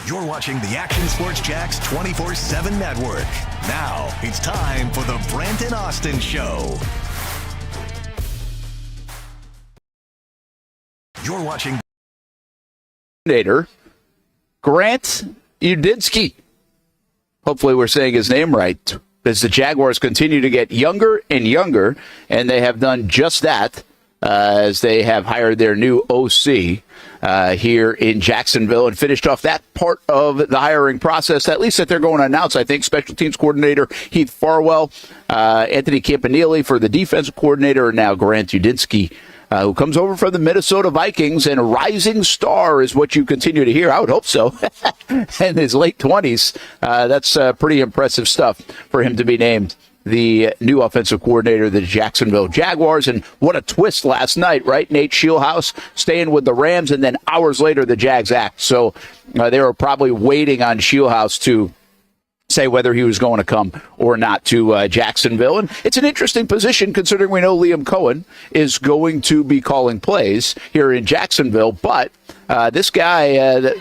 You're watching the Action Sports Jax 24/7 network. Now it's time for the Brent and Austen Show. You're watching Coordinator Grant Udinski. Hopefully we're saying his name right. As the Jaguars continue to get younger and younger, and they have done just that as they have hired their new OC here in Jacksonville and finished off that part of the hiring process, at least that they're going to announce. I think special teams coordinator Heath Farwell, Anthony Campanile for the defensive coordinator, and now Grant Udinski, who comes over from the Minnesota Vikings, and a rising star is what you continue to hear. I would hope so. In his late 20s, that's pretty impressive stuff for him to be named the new offensive coordinator of the Jacksonville Jaguars. And what a twist last night, right? Nate Shieldhouse staying with the Rams, and then hours later the Jags act. So they were probably waiting on Shieldhouse to say whether he was going to come or not to Jacksonville. And it's an interesting position considering we know Liam Cohen is going to be calling plays here in Jacksonville. But this guy,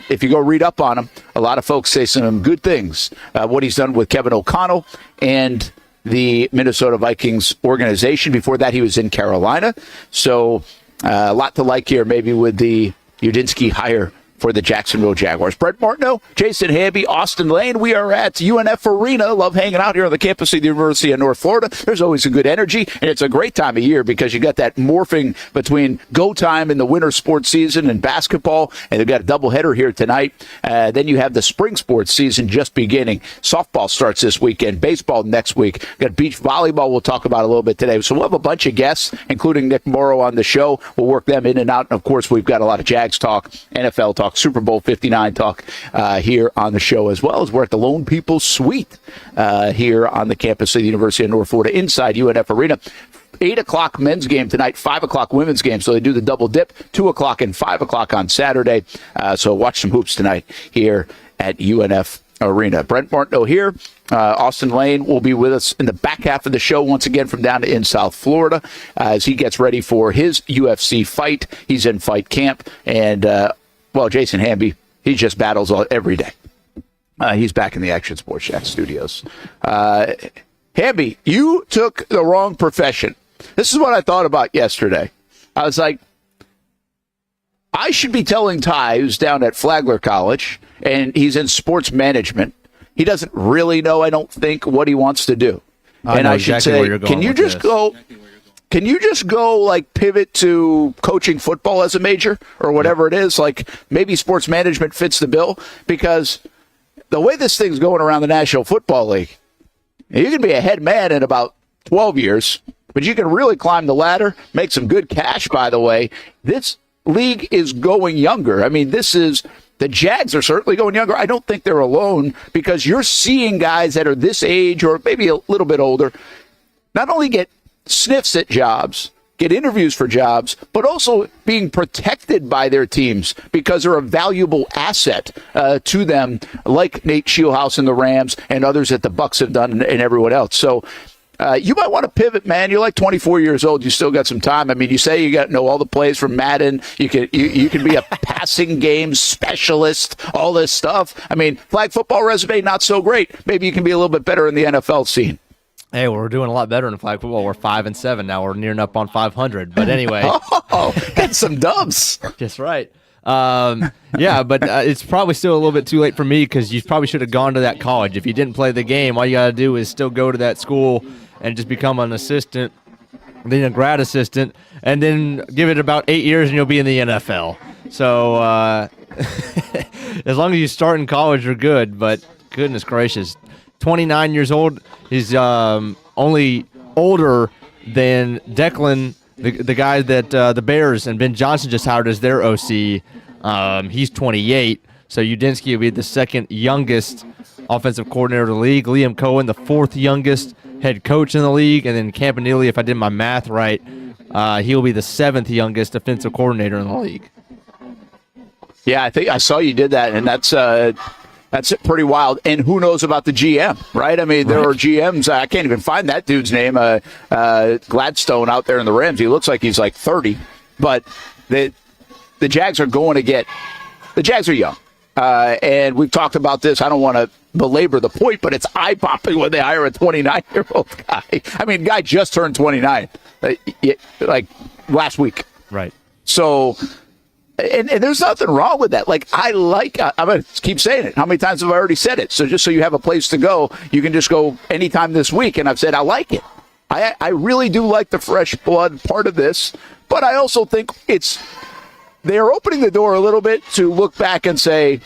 if you go read up on him, a lot of folks say some good things. What he's done with Kevin O'Connell and the Minnesota Vikings organization. Before that, he was in Carolina. So a lot to like here, maybe with the Udinski hire for the Jacksonville Jaguars. Brent Martineau, Jason Hamby, Austen Lane. We are at UNF Arena. Love hanging out here on the campus of the University of North Florida. There's always a good energy, and it's a great time of year because you got that morphing between go time in the winter sports season and basketball, and they've got a doubleheader here tonight. Then you have the spring sports season just beginning. Softball starts this weekend, baseball next week. Got beach volleyball we'll talk about a little bit today. So we'll have a bunch of guests, including Nick Morrow on the show. We'll work them in and out. And, of course, we've got a lot of Jags talk, NFL talk, Super Bowl 59 talk here on the show, as well as we're at the Lone People Suite here on the campus of the University of North Florida inside UNF Arena. 8 o'clock men's game tonight, 5 o'clock women's game. So they do the double dip, 2 o'clock and 5 o'clock on Saturday. So watch some hoops tonight here at UNF Arena. Brent Martineau here. Austen Lane will be with us in the back half of the show once again from down in South Florida as he gets ready for his UFC fight. He's in fight camp. And, well, Jason Hamby, he just battles every day. He's back in the Action Sports Jax studios. Hamby, you took the wrong profession. This is what I thought about yesterday. I was like, I should be telling Ty, who's down at Flagler College, and he's in sports management. He doesn't really know, I don't think, what he wants to do. And I should say, can you just go... Can you just go, like, pivot to coaching football as a major or whatever it is? Like, maybe sports management fits the bill? Because the way this thing's going around the National Football League, you can be a head man in about 12 years, but you can really climb the ladder, make some good cash, by the way. This league is going younger. I mean, the Jags are certainly going younger. I don't think they're alone because you're seeing guys that are this age or maybe a little bit older not only get sniffs at jobs, get interviews for jobs, but also being protected by their teams because they're a valuable asset to them, like Nate Shieldhouse and the Rams and others that the Bucs have done and everyone else. So you might want to pivot, man. You're like 24 years old. You still got some time. I mean, you say you got to know all the plays from Madden. You can be a passing game specialist, all this stuff. I mean, flag football resume, not so great. Maybe you can be a little bit better in the NFL scene. Hey, we're doing a lot better in flag football. We're 5-7 now. We're nearing up on 500. But anyway, got some dubs. Just right. Yeah, but it's probably still a little bit too late for me because you probably should have gone to that college. If you didn't play the game, all you got to do is still go to that school and just become an assistant, then a grad assistant, and then give it about 8 years and you'll be in the NFL. So as long as you start in college, you're good. But goodness gracious. 29 years old. He's only older than Declan, the guy that the Bears and Ben Johnson just hired as their OC. He's 28, so Udinski will be the second youngest offensive coordinator of the league. Liam Cohen, the fourth youngest head coach in the league. And then Campanile, if I did my math right, he'll be the seventh youngest defensive coordinator in the league. Yeah, I think I saw you did that, and that's pretty wild. And who knows about the GM, right? I mean, there are GMs. I can't even find that dude's name. Gladstone out there in the Rams. He looks like he's like 30. But the Jags are going to get – the Jags are young. And we've talked about this. I don't want to belabor the point, but it's eye-popping when they hire a 29-year-old guy. I mean, guy just turned 29, like last week. Right. So, and there's nothing wrong with that. Like, I'm going to keep saying it. How many times have I already said it? So just so you have a place to go, you can just go anytime this week. And I've said I like it. I really do like the fresh blood part of this, but I also think they're opening the door a little bit to look back and say,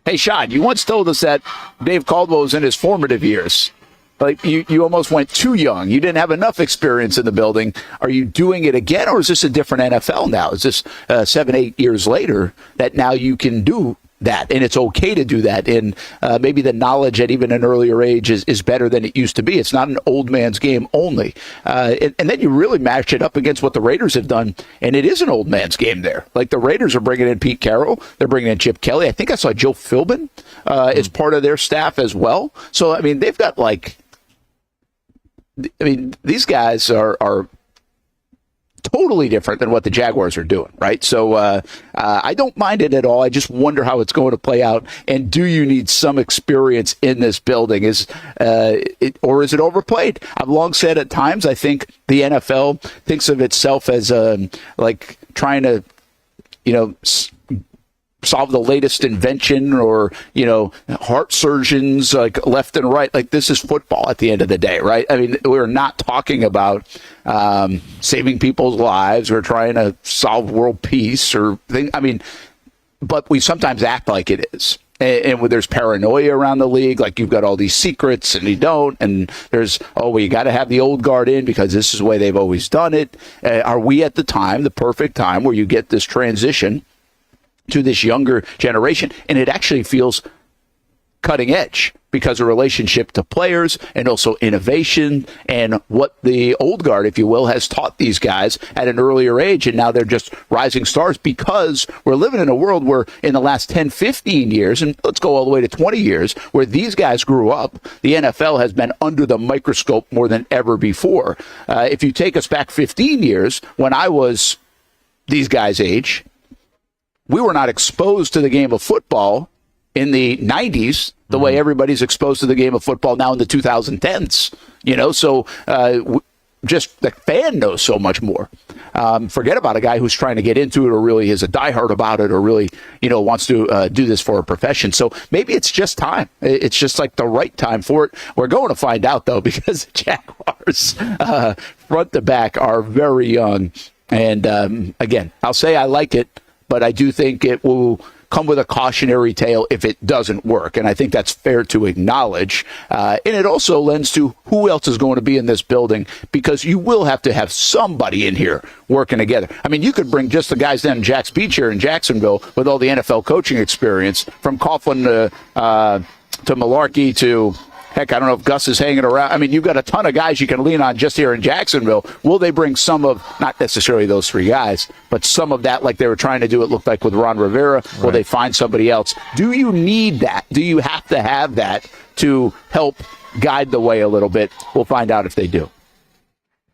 hey, Sean, you once told us that Dave Caldwell was in his formative years. Like, you almost went too young. You didn't have enough experience in the building. Are you doing it again, or is this a different NFL now? Is this 7-8 years later that now you can do that, and it's okay to do that, and maybe the knowledge at even an earlier age is better than it used to be. It's not an old man's game only. And then you really match it up against what the Raiders have done, and it is an old man's game there. Like, the Raiders are bringing in Pete Carroll. They're bringing in Chip Kelly. I think I saw Joe Philbin as part of their staff as well. So, I mean, they've got these guys are totally different than what the Jaguars are doing, right? So I don't mind it at all. I just wonder how it's going to play out. And do you need some experience in this building? Or is it overplayed? I've long said at times I think the NFL thinks of itself as like trying to, solve the latest invention, or heart surgeons like left and right. Like, this is football at the end of the day, right? I mean, we're not talking about saving people's lives or trying to solve world peace or thing. I mean, but we sometimes act like it is. And when there's paranoia around the league, like you've got all these secrets and you don't, and there's, you got to have the old guard in because this is the way they've always done it. Are we at the perfect time where you get this transition to this younger generation, and it actually feels cutting edge because of relationship to players and also innovation and what the old guard, if you will, has taught these guys at an earlier age, and now they're just rising stars because we're living in a world where in the last 10, 15 years, and let's go all the way to 20 years, where these guys grew up, the NFL has been under the microscope more than ever before. If you take us back 15 years, when I was these guys' age, we were not exposed to the game of football in the 90s the way everybody's exposed to the game of football now in the 2010s. So just the fan knows so much more. Forget about a guy who's trying to get into it or really is a diehard about it or really, wants to do this for a profession. So maybe it's just time. It's just like the right time for it. We're going to find out, though, because the Jaguars front to back are very young. And again, I'll say I like it, but I do think it will come with a cautionary tale if it doesn't work. And I think that's fair to acknowledge. And it also lends to who else is going to be in this building, because you will have to have somebody in here working together. I mean, you could bring just the guys down in Jack's Beach here in Jacksonville with all the NFL coaching experience, from Coughlin to Malarkey to, heck, I don't know if Gus is hanging around. I mean, you've got a ton of guys you can lean on just here in Jacksonville. Will they bring some of, not necessarily those three guys, but some of that like they were trying to do, it looked like with Ron Rivera? Right. Will they find somebody else? Do you need that? Do you have to have that to help guide the way a little bit? We'll find out if they do.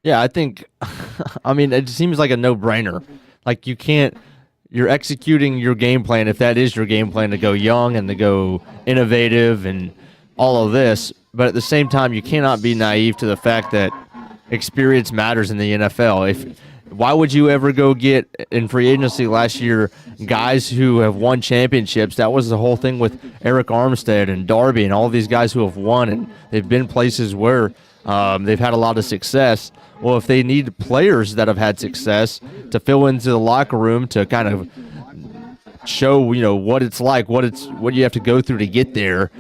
Yeah, I think, it seems like a no-brainer. Like, you're executing your game plan, if that is your game plan, to go young and to go innovative and all of this, but at the same time, you cannot be naive to the fact that experience matters in the NFL. Why would you ever go get in free agency last year guys who have won championships? That was the whole thing with Eric Armstead and Darby and all these guys who have won, and they've been places where they've had a lot of success. Well, if they need players that have had success to fill into the locker room to kind of show what it's like, what you have to go through to get there,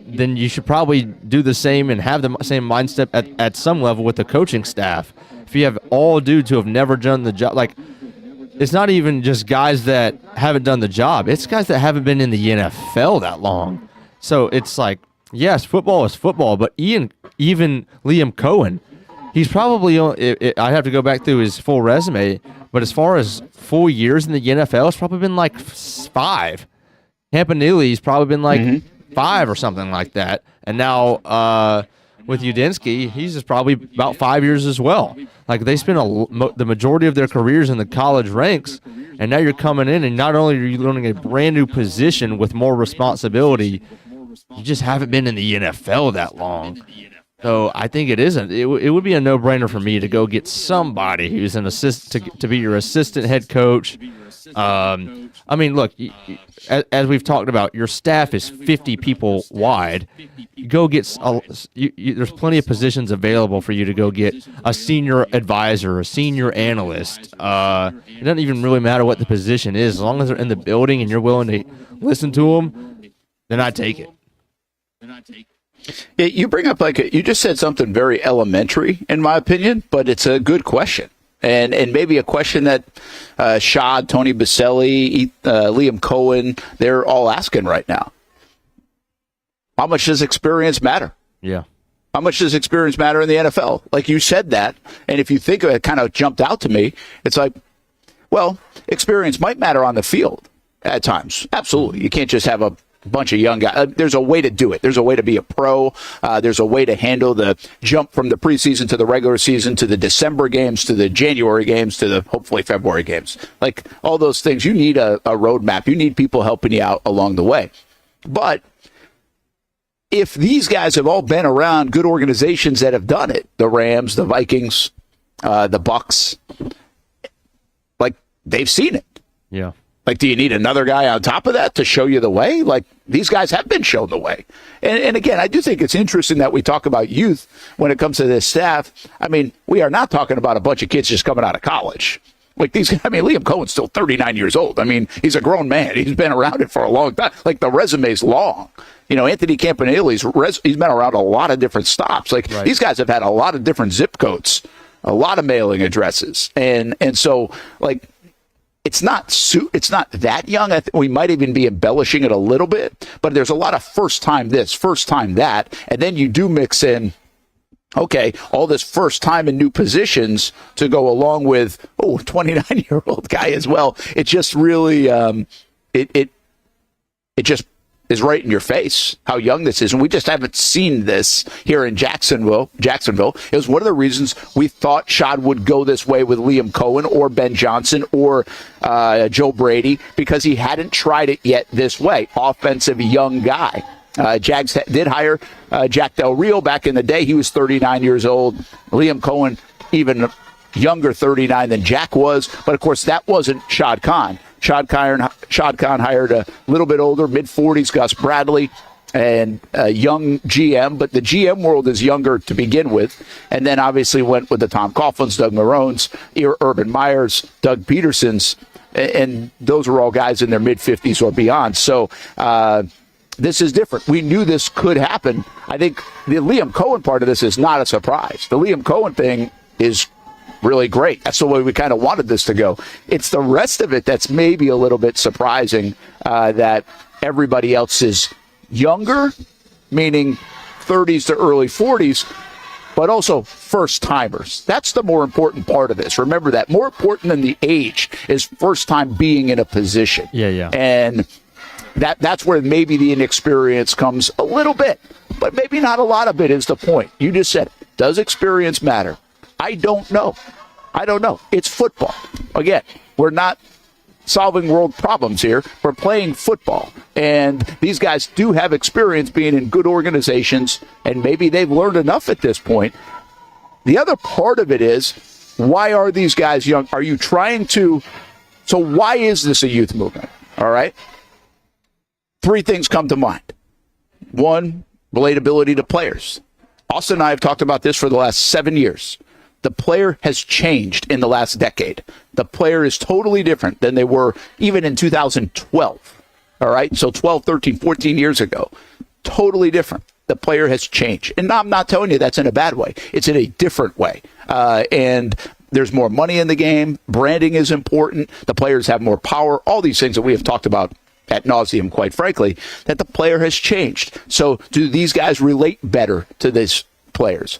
then you should probably do the same and have the same mindset at some level with the coaching staff. If you have all dudes who have never done the job, like, it's not even just guys that haven't done the job, it's guys that haven't been in the NFL that long. So it's like, yes, football is football, but even Liam Cohen, he's probably I have to go back through his full resume, but as far as full years in the NFL, it's probably been like 5. Campanelli's probably been like 5 or something like that. And now with Udinski, he's just probably about 5 years as well. Like, they spent the majority of their careers in the college ranks, and now you're coming in, and not only are you learning a brand new position with more responsibility, you just haven't been in the NFL that long. So I think it would be a no-brainer for me to go get somebody who's an assistant to be your assistant head coach. I mean, look, as we've talked about, your staff is 50 people wide. You go get there's plenty of positions available for you to go get a senior advisor, a senior analyst. It doesn't even really matter what the position is, as long as they're in the building and you're willing to listen to them. Then I take it. You bring up you just said something very elementary, in my opinion, but it's a good question. And maybe a question that Shad, Tony Baselli, Liam Cohen, they're all asking right now. How much does experience matter? Yeah. How much does experience matter in the NFL? Like, you said that, and if you think of it, kind of jumped out to me. It's like, well, experience might matter on the field at times. Absolutely. You can't just have a bunch of young guys. There's a way to do it. There's a way to be a pro. There's a way to handle the jump from the preseason to the regular season to the December games to the January games to the hopefully February games. Like, all those things, you need a roadmap. You need people helping you out along the way. But if these guys have all been around good organizations that have done it, the Rams, the Vikings, the Bucks, like, they've seen it. Yeah. Like, do you need another guy on top of that to show you the way? Like, these guys have been shown the way. And again, I do think it's interesting that we talk about youth when it comes to this staff. I mean, we are not talking about a bunch of kids just coming out of college. Like, Liam Cohen's still 39 years old. I mean, he's a grown man. He's been around it for a long time. Like, the resume's long. Anthony Campanelli's he's been around a lot of different stops. Like, right. These guys have had a lot of different zip codes, a lot of mailing addresses. And so, like, it's not that young. We might even be embellishing it a little bit, but there's a lot of first time this, first time that, and then you do mix in, okay, all this first time in new positions to go along with 29-year-old guy as well. It just really it just is right in your face how young this is, and we just haven't seen this here in Jacksonville. It was one of the reasons we thought Shad would go this way with Liam Cohen or Ben Johnson or Joe Brady, because he hadn't tried it yet this way. Offensive young guy. Jags did hire Jack Del Rio back in the day. He was 39 years old. Liam Cohen, even younger, 39 than Jack was. But, of course, that wasn't Shad Khan. Shad Khan hired a little bit older, mid-40s, Gus Bradley, and a young GM. But the GM world is younger to begin with. And then obviously went with the Tom Coughlin's, Doug Marone's, Urban Meyer's, Doug Peterson's. And those were all guys in their mid-50s or beyond. So this is different. We knew this could happen. I think the Liam Cohen part of this is not a surprise. The Liam Cohen thing is really great. That's the way we kind of wanted this to go. It's the rest of it that's maybe a little bit surprising, that everybody else is younger, meaning 30s to early 40s, but also first-timers. That's the more important part of this. Remember that. More important than the age is first time being in a position. Yeah. And that's where maybe the inexperience comes a little bit, but maybe not a lot of it is the point. You just said, does experience matter? I don't know. It's football. Again, we're not solving world problems here. We're playing football. And these guys do have experience being in good organizations, and maybe they've learned enough at this point. The other part of it is, why are these guys young? Are you trying to... So why is this a youth movement? All right? 3 things come to mind. 1, relatability to players. Austin and I have talked about this for the last 7 years. The player has changed in the last decade. The player is totally different than they were even in 2012. All right? So 12, 13, 14 years ago. Totally different. The player has changed. And I'm not telling you that's in a bad way. It's in a different way. And there's more money in the game. Branding is important. The players have more power. All these things that we have talked about ad nauseum, quite frankly, that the player has changed. So do these guys relate better to these players?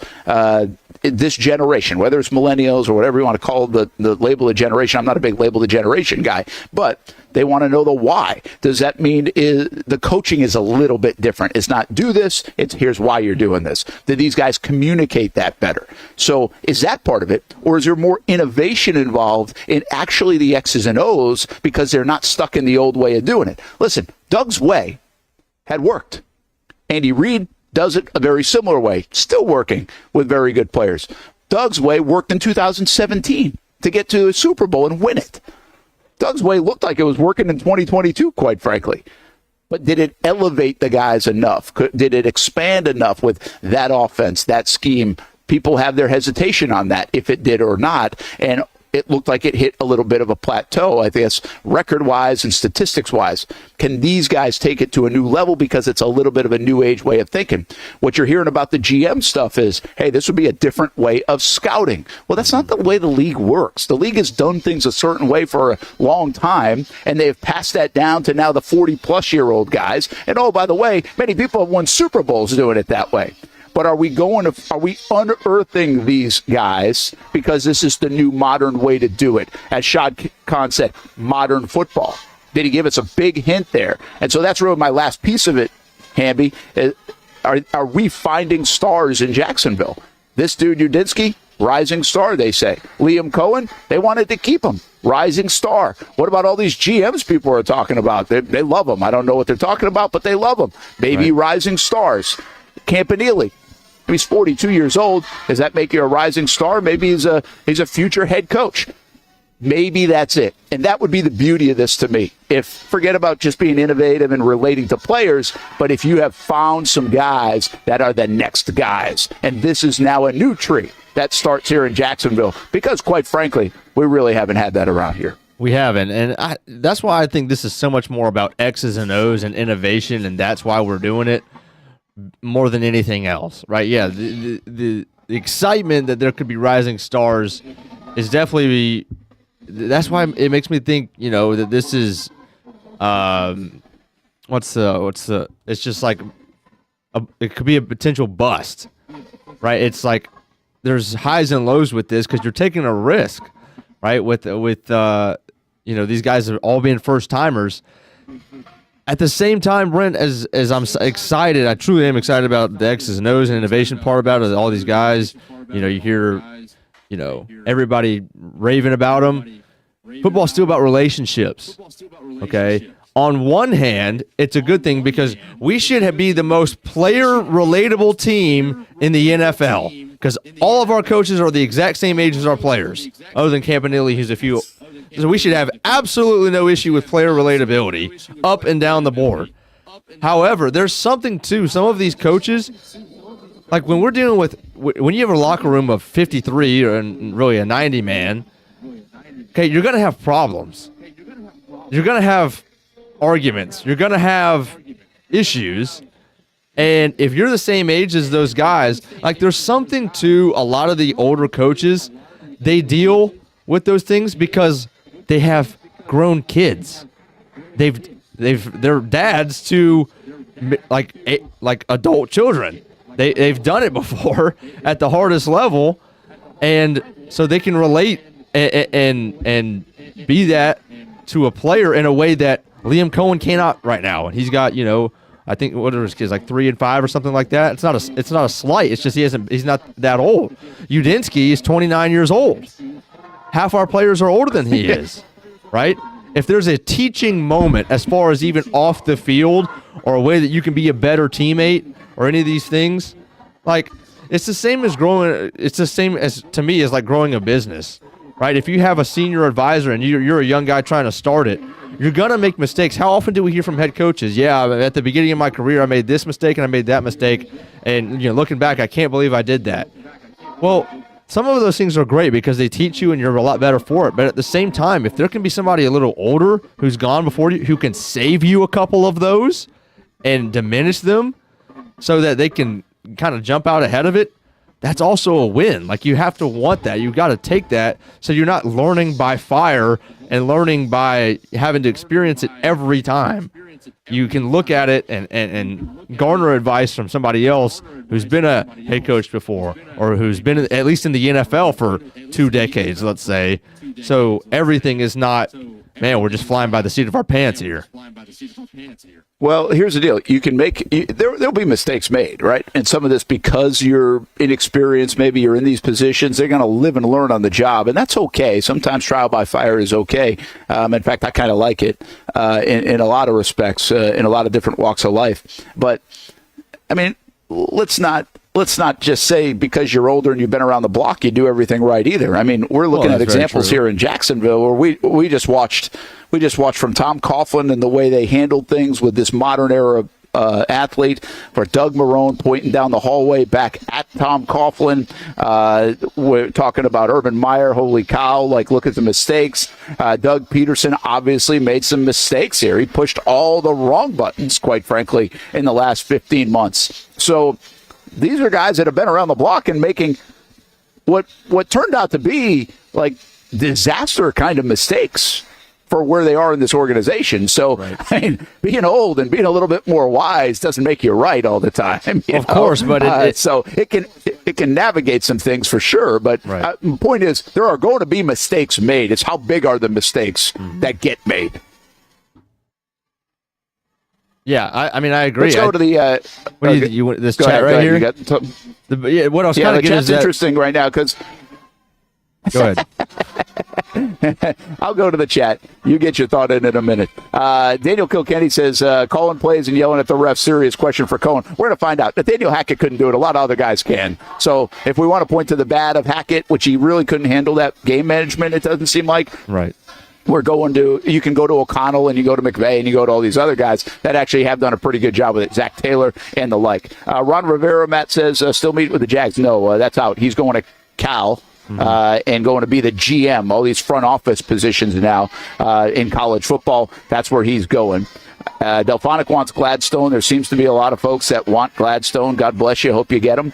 This generation, whether it's millennials or whatever you want to call the label of generation. I'm not a big label of generation guy, but They want to know the why. Does that mean the coaching is a little bit different? It's not do this, it's here's why you're doing this. Did these guys communicate that better? So is that part of it? Or is there more innovation involved in actually the X's and O's because they're not stuck in the old way of doing it? Listen, Doug's way had worked. Andy Reid does it a very similar way, still working with very good players. Doug's way worked in 2017 to get to a Super Bowl and win it. Doug's way looked like it was working in 2022, quite frankly. But did it elevate the guys enough? Did it expand enough with that offense, that scheme? People have their hesitation on that, if it did or not. And it looked like it hit a little bit of a plateau, I guess, record-wise and statistics-wise. Can these guys take it to a new level because it's a little bit of a new age way of thinking? What you're hearing about the GM stuff is, hey, this would be a different way of scouting. Well, that's not the way the league works. The league has done things a certain way for a long time, and they have passed that down to now the 40-plus-year-old guys. And, oh, by the way, many people have won Super Bowls doing it that way. But are we unearthing these guys because this is the new modern way to do it? As Shad Khan said, modern football. Did he give us a big hint there? And so that's really my last piece of it, Hamby. Are we finding stars in Jacksonville? This dude, Udinski, rising star, they say. Liam Cohen, they wanted to keep him. Rising star. What about all these GMs people are talking about? They love him. I don't know what they're talking about, but they love him. Maybe rising stars. Campanile. He's 42 years old. Does that make you a rising star? Maybe he's a future head coach. Maybe that's it. And that would be the beauty of this to me. Forget about just being innovative and relating to players, but if you have found some guys that are the next guys, and this is now a new tree that starts here in Jacksonville, because quite frankly, we really haven't had that around here. We haven't, and that's why I think this is so much more about X's and O's and innovation, and that's why we're doing it. More than anything else, right? Yeah, the excitement that there could be rising stars is definitely. That's why it makes me think, that this is, what's the? It's just like, it could be a potential bust, right? It's like there's highs and lows with this because you're taking a risk, right? With these guys are all being first timers. At the same time, Brent, as I'm excited, I truly am excited about the X's and O's and innovation part about it. All these guys, you hear, everybody raving about them. Football's still about relationships, okay? On one hand, it's a good thing because we should be the most player-relatable team in the NFL because all of our coaches are the exact same age as our players, other than Campanile, who's a few. So we should have absolutely no issue with player relatability up and down the board. However, there's something to some of these coaches, like when we're dealing with, when you have a locker room of 53 and really a 90 man, okay, you're going to have problems. You're going to have arguments. You're going to have issues. And if you're the same age as those guys, like there's something to a lot of the older coaches, they deal with those things because they have grown kids. They're dads to like adult children. They've done it before at the hardest level, and so they can relate and be that to a player in a way that Liam Cohen cannot right now. And he's got, I think what are his kids, like 3 and 5 or something like that. It's not a slight. It's just he's not that old. Udinski is 29 years old. Half our players are older than he is, right? If there's a teaching moment as far as even off the field or a way that you can be a better teammate or any of these things, like it's the same as to me as like growing a business, right? If you have a senior advisor and you're a young guy trying to start it, you're going to make mistakes. How often do we hear from head coaches? Yeah, at the beginning of my career, I made this mistake and I made that mistake. And looking back, I can't believe I did that. Well, some of those things are great because they teach you and you're a lot better for it. But at the same time, if there can be somebody a little older who's gone before you, who can save you a couple of those and diminish them so that they can kind of jump out ahead of it, that's also a win. Like you have to want that. You've got to take that so you're not learning by fire and learning by having to experience it every time. You can look at it and garner advice from somebody else who's been a head coach before or who's been at least in the NFL for 2 decades, let's say. So everything is not man, we're just flying by the seat of our pants here. Well, here's the deal. You can there'll be mistakes made, right? And some of this, because you're inexperienced, maybe you're in these positions, they're going to live and learn on the job, and that's okay. Sometimes trial by fire is okay. In fact, I kind of like it in a lot of respects, in a lot of different walks of life. But, I mean, let's not just say because you're older and you've been around the block, you do everything right either. I mean, we're looking at examples here in Jacksonville where we just watched from Tom Coughlin and the way they handled things with this modern era athlete, for Doug Marrone pointing down the hallway back at Tom Coughlin. We're talking about Urban Meyer. Holy cow, like, look at the mistakes. Doug Peterson obviously made some mistakes here. He pushed all the wrong buttons, quite frankly, in the last 15 months. So these are guys that have been around the block and making what turned out to be like disaster kind of mistakes for where they are in this organization. So, right. I mean, being old and being a little bit more wise doesn't make you right all the time. Of course, but so it can navigate some things for sure. But the point is, there are going to be mistakes made. It's how big are the mistakes that get made. Yeah, I mean, I agree. Let's go to the this chat right here. What I was kind of getting is interesting right now because. Go ahead. I'll go to the chat. You get your thought in a minute. Daniel Kilkenny says, calling plays and yelling at the ref, serious question for Cohen. We're going to find out. Nathaniel Hackett couldn't do it. A lot of other guys can. So if we want to point to the bad of Hackett, which he really couldn't handle that game management, it doesn't seem like. Right. You can go to O'Connell and you go to McVay and you go to all these other guys that actually have done a pretty good job with it. Zach Taylor and the like. Ron Rivera, Matt says, still meet with the Jags. No, that's out. He's going to Cal. And going to be the GM, all these front office positions now in college football. That's where he's going. Delphonic wants Gladstone. There seems to be a lot of folks that want Gladstone. God bless you. Hope you get him.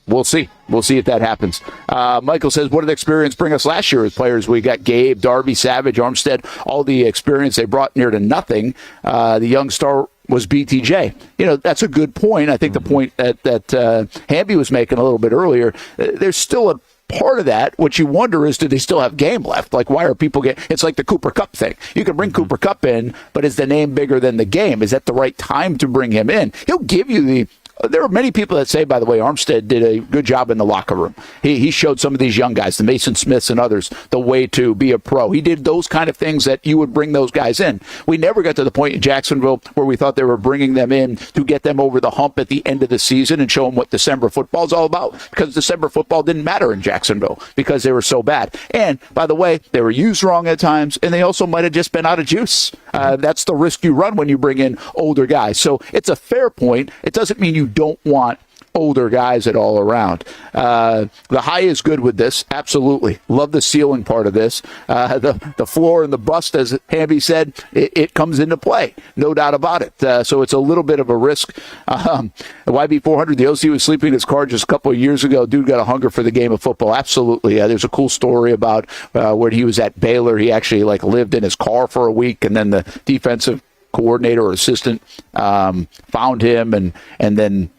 We'll see. We'll see if that happens. Michael says, what did the experience bring us last year as players? We got Gabe, Darby, Savage, Armstead, all the experience they brought near to nothing. The young star was BTJ. That's a good point. I think the point that Hamby was making a little bit earlier, there's still a part of that. What you wonder is, do they still have game left? Like, why are people it's like the Cooper Kupp thing. You can bring Cooper Kupp in, but is the name bigger than the game? Is that the right time to bring him in? He'll give you there are many people that say, by the way, Armstead did a good job in the locker room. He showed some of these young guys, the Mason Smiths and others, the way to be a pro. He did those kind of things that you would bring those guys in. We never got to the point in Jacksonville where we thought they were bringing them in to get them over the hump at the end of the season and show them what December football is all about, because December football didn't matter in Jacksonville because they were so bad. And, by the way, they were used wrong at times, and they also might have just been out of juice. That's the risk you run when you bring in older guys. So it's a fair point. It doesn't mean you don't want older guys at all around. The high is good with this. Absolutely. Love the ceiling part of this. The floor and the bust, as Hamby said, it comes into play. No doubt about it. So it's a little bit of a risk. YB400, the OC was sleeping in his car just a couple of years ago. Dude got a hunger for the game of football. Absolutely. There's a cool story about when he was at Baylor. He actually lived in his car for a week, and then the defensive coordinator or assistant found him, and then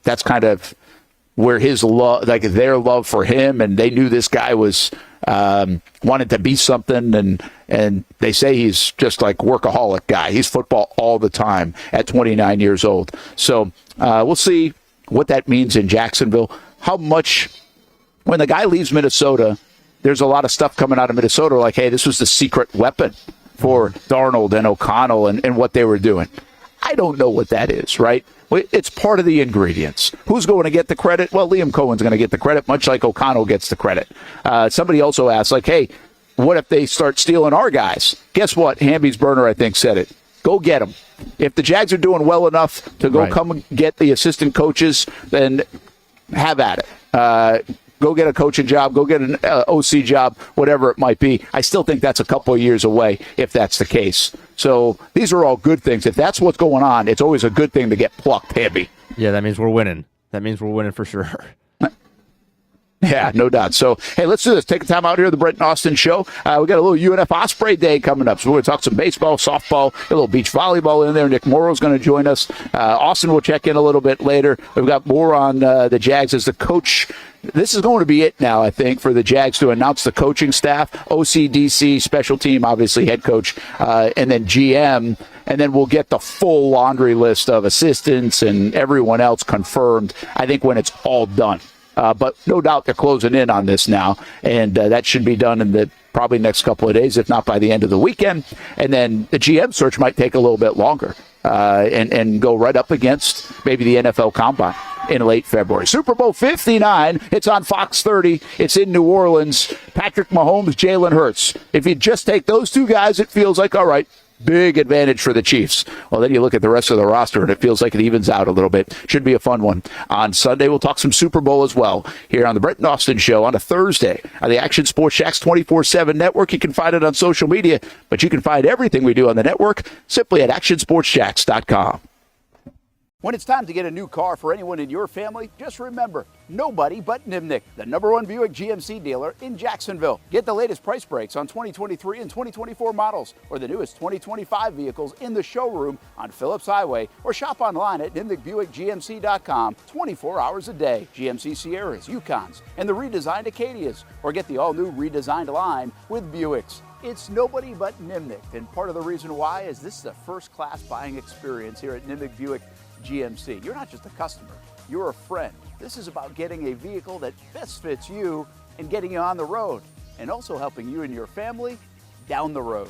that's kind of where his love, their love for him, and they knew this guy was wanted to be something, and they say he's just like workaholic guy. He's football all the time at 29 years old. So we'll see what that means in Jacksonville. How much, when the guy leaves Minnesota, there's a lot of stuff coming out of Minnesota like, hey, this was the secret weapon for Darnold and O'Connell and what they were doing. I don't know what that is, right? It's part of the ingredients. Who's going to get the credit? Well, Liam Cohen's going to get the credit, much like O'Connell gets the credit. Somebody also asked, hey, what if they start stealing our guys? Guess what? Hamby's burner, I think, said it. Go get them. If the Jags are doing well enough to go come and get the assistant coaches, then have at it. Go get a coaching job, go get an OC job, whatever it might be. I still think that's a couple of years away if that's the case. So these are all good things. If that's what's going on, it's always a good thing to get plucked, Hamby. Yeah, that means we're winning. That means we're winning for sure. Yeah, no doubt. So, hey, let's do this. Take a time out here at the Brent Austin Show. We got a little UNF Osprey Day coming up. So we're going to talk some baseball, softball, a little beach volleyball in there. Nick Morrow's going to join us. Austin will check in a little bit later. We've got more on the Jags as the coach. This is going to be it now, I think, for the Jags to announce the coaching staff, OCDC, special team, obviously head coach, and then GM. And then we'll get the full laundry list of assistants and everyone else confirmed, I think, when it's all done. But no doubt they're closing in on this now, and that should be done in the probably next couple of days, if not by the end of the weekend. And then the GM search might take a little bit longer and go right up against maybe the NFL Combine in late February. Super Bowl 59, it's on Fox 30. It's in New Orleans. Patrick Mahomes, Jalen Hurts. If you just take those two guys, it feels like, all right, big advantage for the Chiefs. Well, then you look at the rest of the roster, and it feels like it evens out a little bit. Should be a fun one. On Sunday, we'll talk some Super Bowl as well here on the Brent Austin Show on a Thursday on the Action Sports Jax 24/7 network. You can find it on social media, but you can find everything we do on the network simply at actionsportsjax.com. When it's time to get a new car for anyone in your family, just remember, nobody but Nimnick, the #1 Buick GMC dealer in Jacksonville. Get the latest price breaks on 2023 and 2024 models or the newest 2025 vehicles in the showroom on Phillips Highway, or shop online at nimnickbuickgmc.com 24 hours a day. GMC Sierras, Yukons, and the redesigned Acadias, or get the all-new redesigned line with Buicks. It's nobody but Nimnick, and part of the reason why is this is a first-class buying experience here at Nimnick Buick GMC. You're not just a customer, you're a friend. This is about getting a vehicle that best fits you and getting you on the road, and also helping you and your family down the road.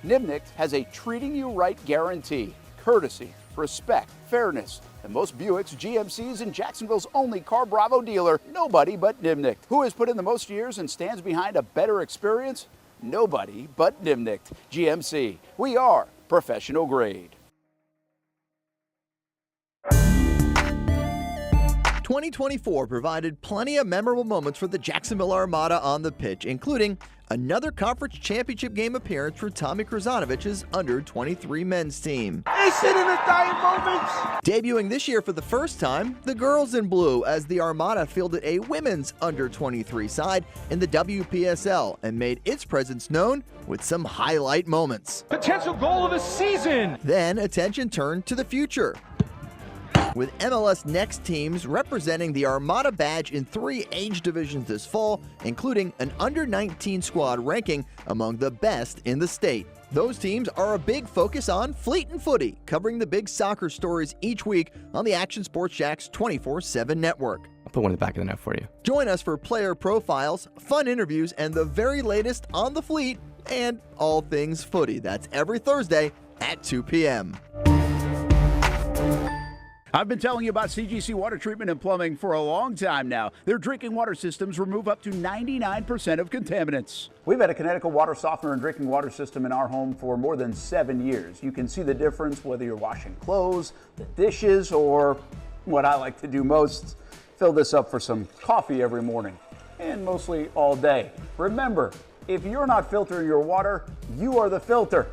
Nimnick has a treating you right guarantee, courtesy, respect, fairness, and most Buicks, GMCs, and Jacksonville's only Car Bravo dealer, nobody but Nimnick. Who has put in the most years and stands behind a better experience? Nobody but Nimnick. GMC, we are professional grade. 2024 provided plenty of memorable moments for the Jacksonville Armada on the pitch, including another conference championship game appearance for Tommy Krasanovich's under-23 men's team. It's in the dying moments. Debuting this year for the first time, the girls in blue, as the Armada fielded a women's under-23 side in the WPSL and made its presence known with some highlight moments. Potential goal of the season. Then attention turned to the future, with MLS Next teams representing the Armada badge in 3 age divisions this fall, including an under-19 squad ranking among the best in the state. Those teams are a big focus on Fleet and Footy, covering the big soccer stories each week on the Action Sports Jax 24/7 network. I'll put one in the back of the net for you. Join us for player profiles, fun interviews, and the very latest on the Fleet and all things footy. That's every Thursday at 2 p.m. I've been telling you about CGC Water Treatment and Plumbing for a long time now. Their drinking water systems remove up to 99% of contaminants. We've had a Connecticut water softener and drinking water system in our home for more than 7 years. You can see the difference whether you're washing clothes, the dishes, or what I like to do most, fill this up for some coffee every morning, and mostly all day. Remember, if you're not filtering your water, you are the filter.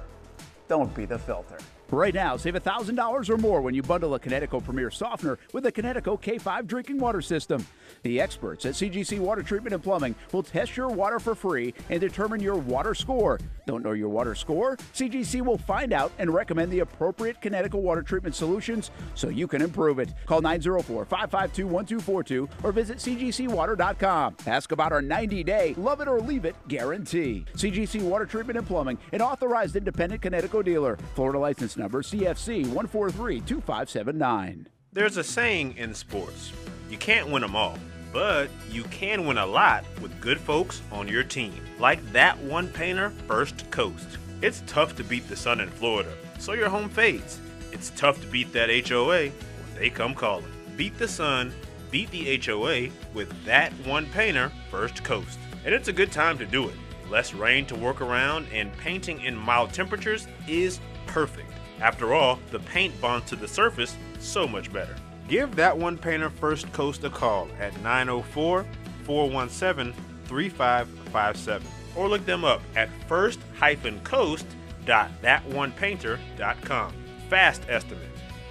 Don't be the filter. Right now, save $1,000 or more when you bundle a Connecticut Premier Softener with a Connecticut K5 drinking water system. The experts at CGC Water Treatment and Plumbing will test your water for free and determine your water score. Don't know your water score? CGC will find out and recommend the appropriate Connecticut water treatment solutions so you can improve it. Call 904-552-1242 or visit cgcwater.com. Ask about our 90-day love it or leave it guarantee. CGC Water Treatment and Plumbing, an authorized independent Connecticut dealer. Florida license number CFC 1432579. There's a saying in sports, you can't win them all, but you can win a lot with good folks on your team. Like that one painter, First Coast. It's tough to beat the sun in Florida, so your home fades. It's tough to beat that HOA when they come calling. Beat the sun, beat the HOA with that one painter, First Coast. And it's a good time to do it. Less rain to work around, and painting in mild temperatures is perfect. After all, the paint bonds to the surface so much better. Give that one painter First Coast a call at 904-417-3557 or look them up at first-coast.thatonepainter.com. Fast estimate,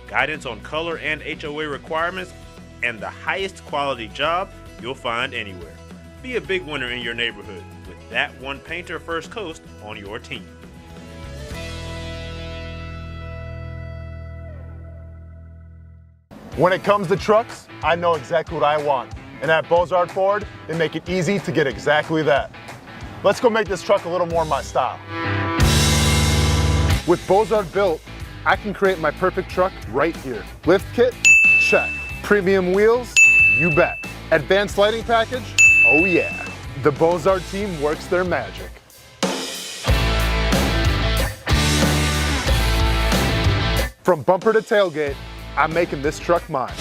guidance on color and HOA requirements, and the highest quality job you'll find anywhere. Be a big winner in your neighborhood with that one painter First Coast on your team. When it comes to trucks, I know exactly what I want. And at Bozard Ford, they make it easy to get exactly that. Let's go make this truck a little more my style. With Bozard Built, I can create my perfect truck right here. Lift kit? Check. Premium wheels? You bet. Advanced lighting package? Oh yeah. The Bozard team works their magic. From bumper to tailgate, I'm making this truck mine.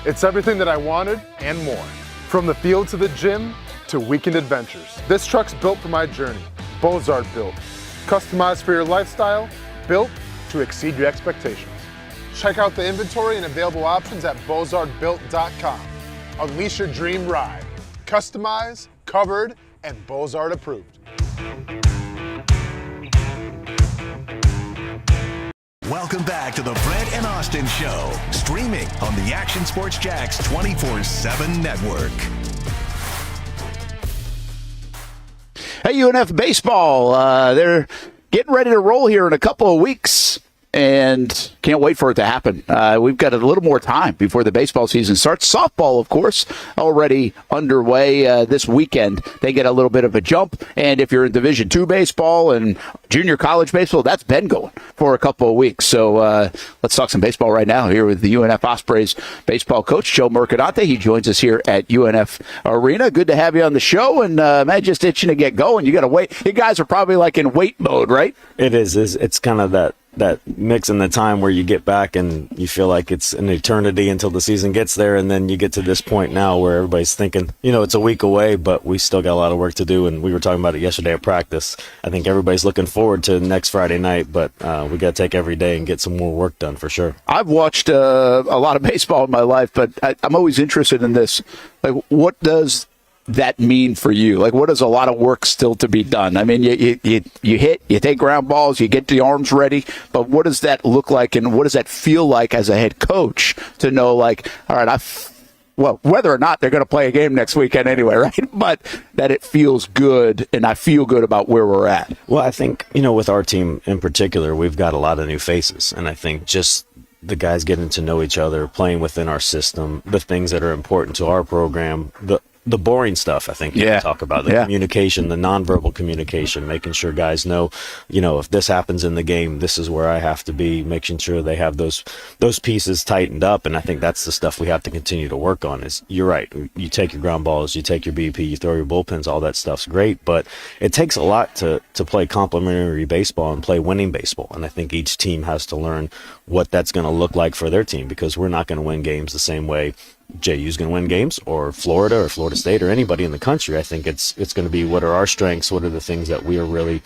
It's everything that I wanted and more. From the field to the gym to weekend adventures. This truck's built for my journey. Bozard Built. Customized for your lifestyle, built to exceed your expectations. Check out the inventory and available options at bozardbuilt.com. Unleash your dream ride. Customized, covered, and Bozard approved. Welcome back to the Brent and Austin Show, streaming on the Action Sports Jacks 24/7 network. Hey, UNF baseball, they're getting ready to roll here in a couple of weeks, and can't wait for it to happen. We've got a little more time before the baseball season starts. Softball, of course, already underway this weekend. They get a little bit of a jump, and if you're in Division II baseball and junior college baseball, that's been going for a couple of weeks. So let's talk some baseball right now here with the UNF Ospreys baseball coach, Joe Mercadante. He joins us here at UNF Arena. Good to have you on the show, and man, just itching to get going. You got to wait. You guys are probably like in wait mode, right? It is. It's kind of that mix in the time where you get back and you feel like it's an eternity until the season gets there, and then you get to this point now where everybody's thinking, it's a week away, but we still got a lot of work to do, and we were talking about it yesterday at practice. I think everybody's looking forward to next Friday night, but we got to take every day and get some more work done for sure. I've watched a lot of baseball in my life, but I'm always interested in this. Like, what does that mean for you? Like, what is a lot of work still to be done? I mean, you hit, you take ground balls, you get the arms ready, but what does that look like, and what does that feel like as a head coach to know, like, all right, whether or not they're going to play a game next weekend anyway, right? But that it feels good, and I feel good about where we're at. Well, I think, with our team in particular, we've got a lot of new faces, and I think just the guys getting to know each other, playing within our system, the things that are important to our program, the boring stuff, I think, you talk about, the communication, the nonverbal communication, making sure guys know, if this happens in the game, this is where I have to be, making sure they have those pieces tightened up. And I think that's the stuff we have to continue to work on. Is, you're right, you take your ground balls, you take your BP, you throw your bullpens, all that stuff's great, but it takes a lot to play complementary baseball and play winning baseball. And I think each team has to learn what that's going to look like for their team, because we're not going to win games the same way JU's going to win games, or Florida State, or anybody in the country. I think it's going to be, what are our strengths, what are the things that we are really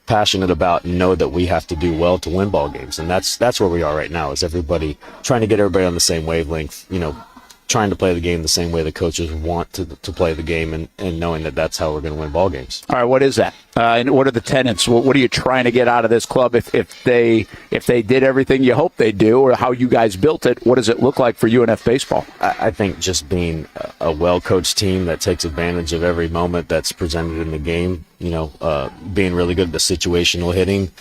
passionate about and know that we have to do well to win ball games. And that's where we are right now, is everybody trying to get everybody on the same wavelength, trying to play the game the same way the coaches want to play the game, and knowing that that's how we're going to win ball games. All right, what is that? And what are the tenets? What are you trying to get out of this club? If they did everything you hope they do, or how you guys built it, what does it look like for UNF baseball? I think just being a well-coached team that takes advantage of every moment that's presented in the game, being really good at the situational hitting.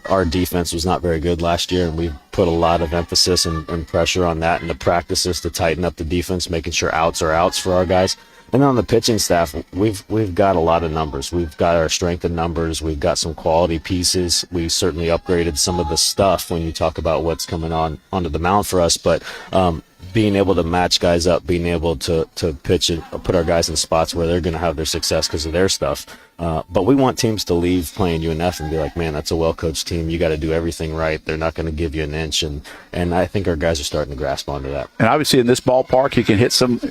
Our defense was not very good last year, and we've put a lot of emphasis and pressure on that in the practices to tighten up the defense, making sure outs are outs for our guys. And on the pitching staff, we've got a lot of numbers. We've got our strength in numbers. We've got some quality pieces. We certainly upgraded some of the stuff when you talk about what's coming onto the mound for us. But being able to match guys up, being able to pitch and put our guys in spots where they're going to have their success because of their stuff. But we want teams to leave playing UNF and be like, man, that's a well-coached team. You got to do everything right. They're not going to give you an inch. And I think our guys are starting to grasp onto that. And obviously in this ballpark, you can hit some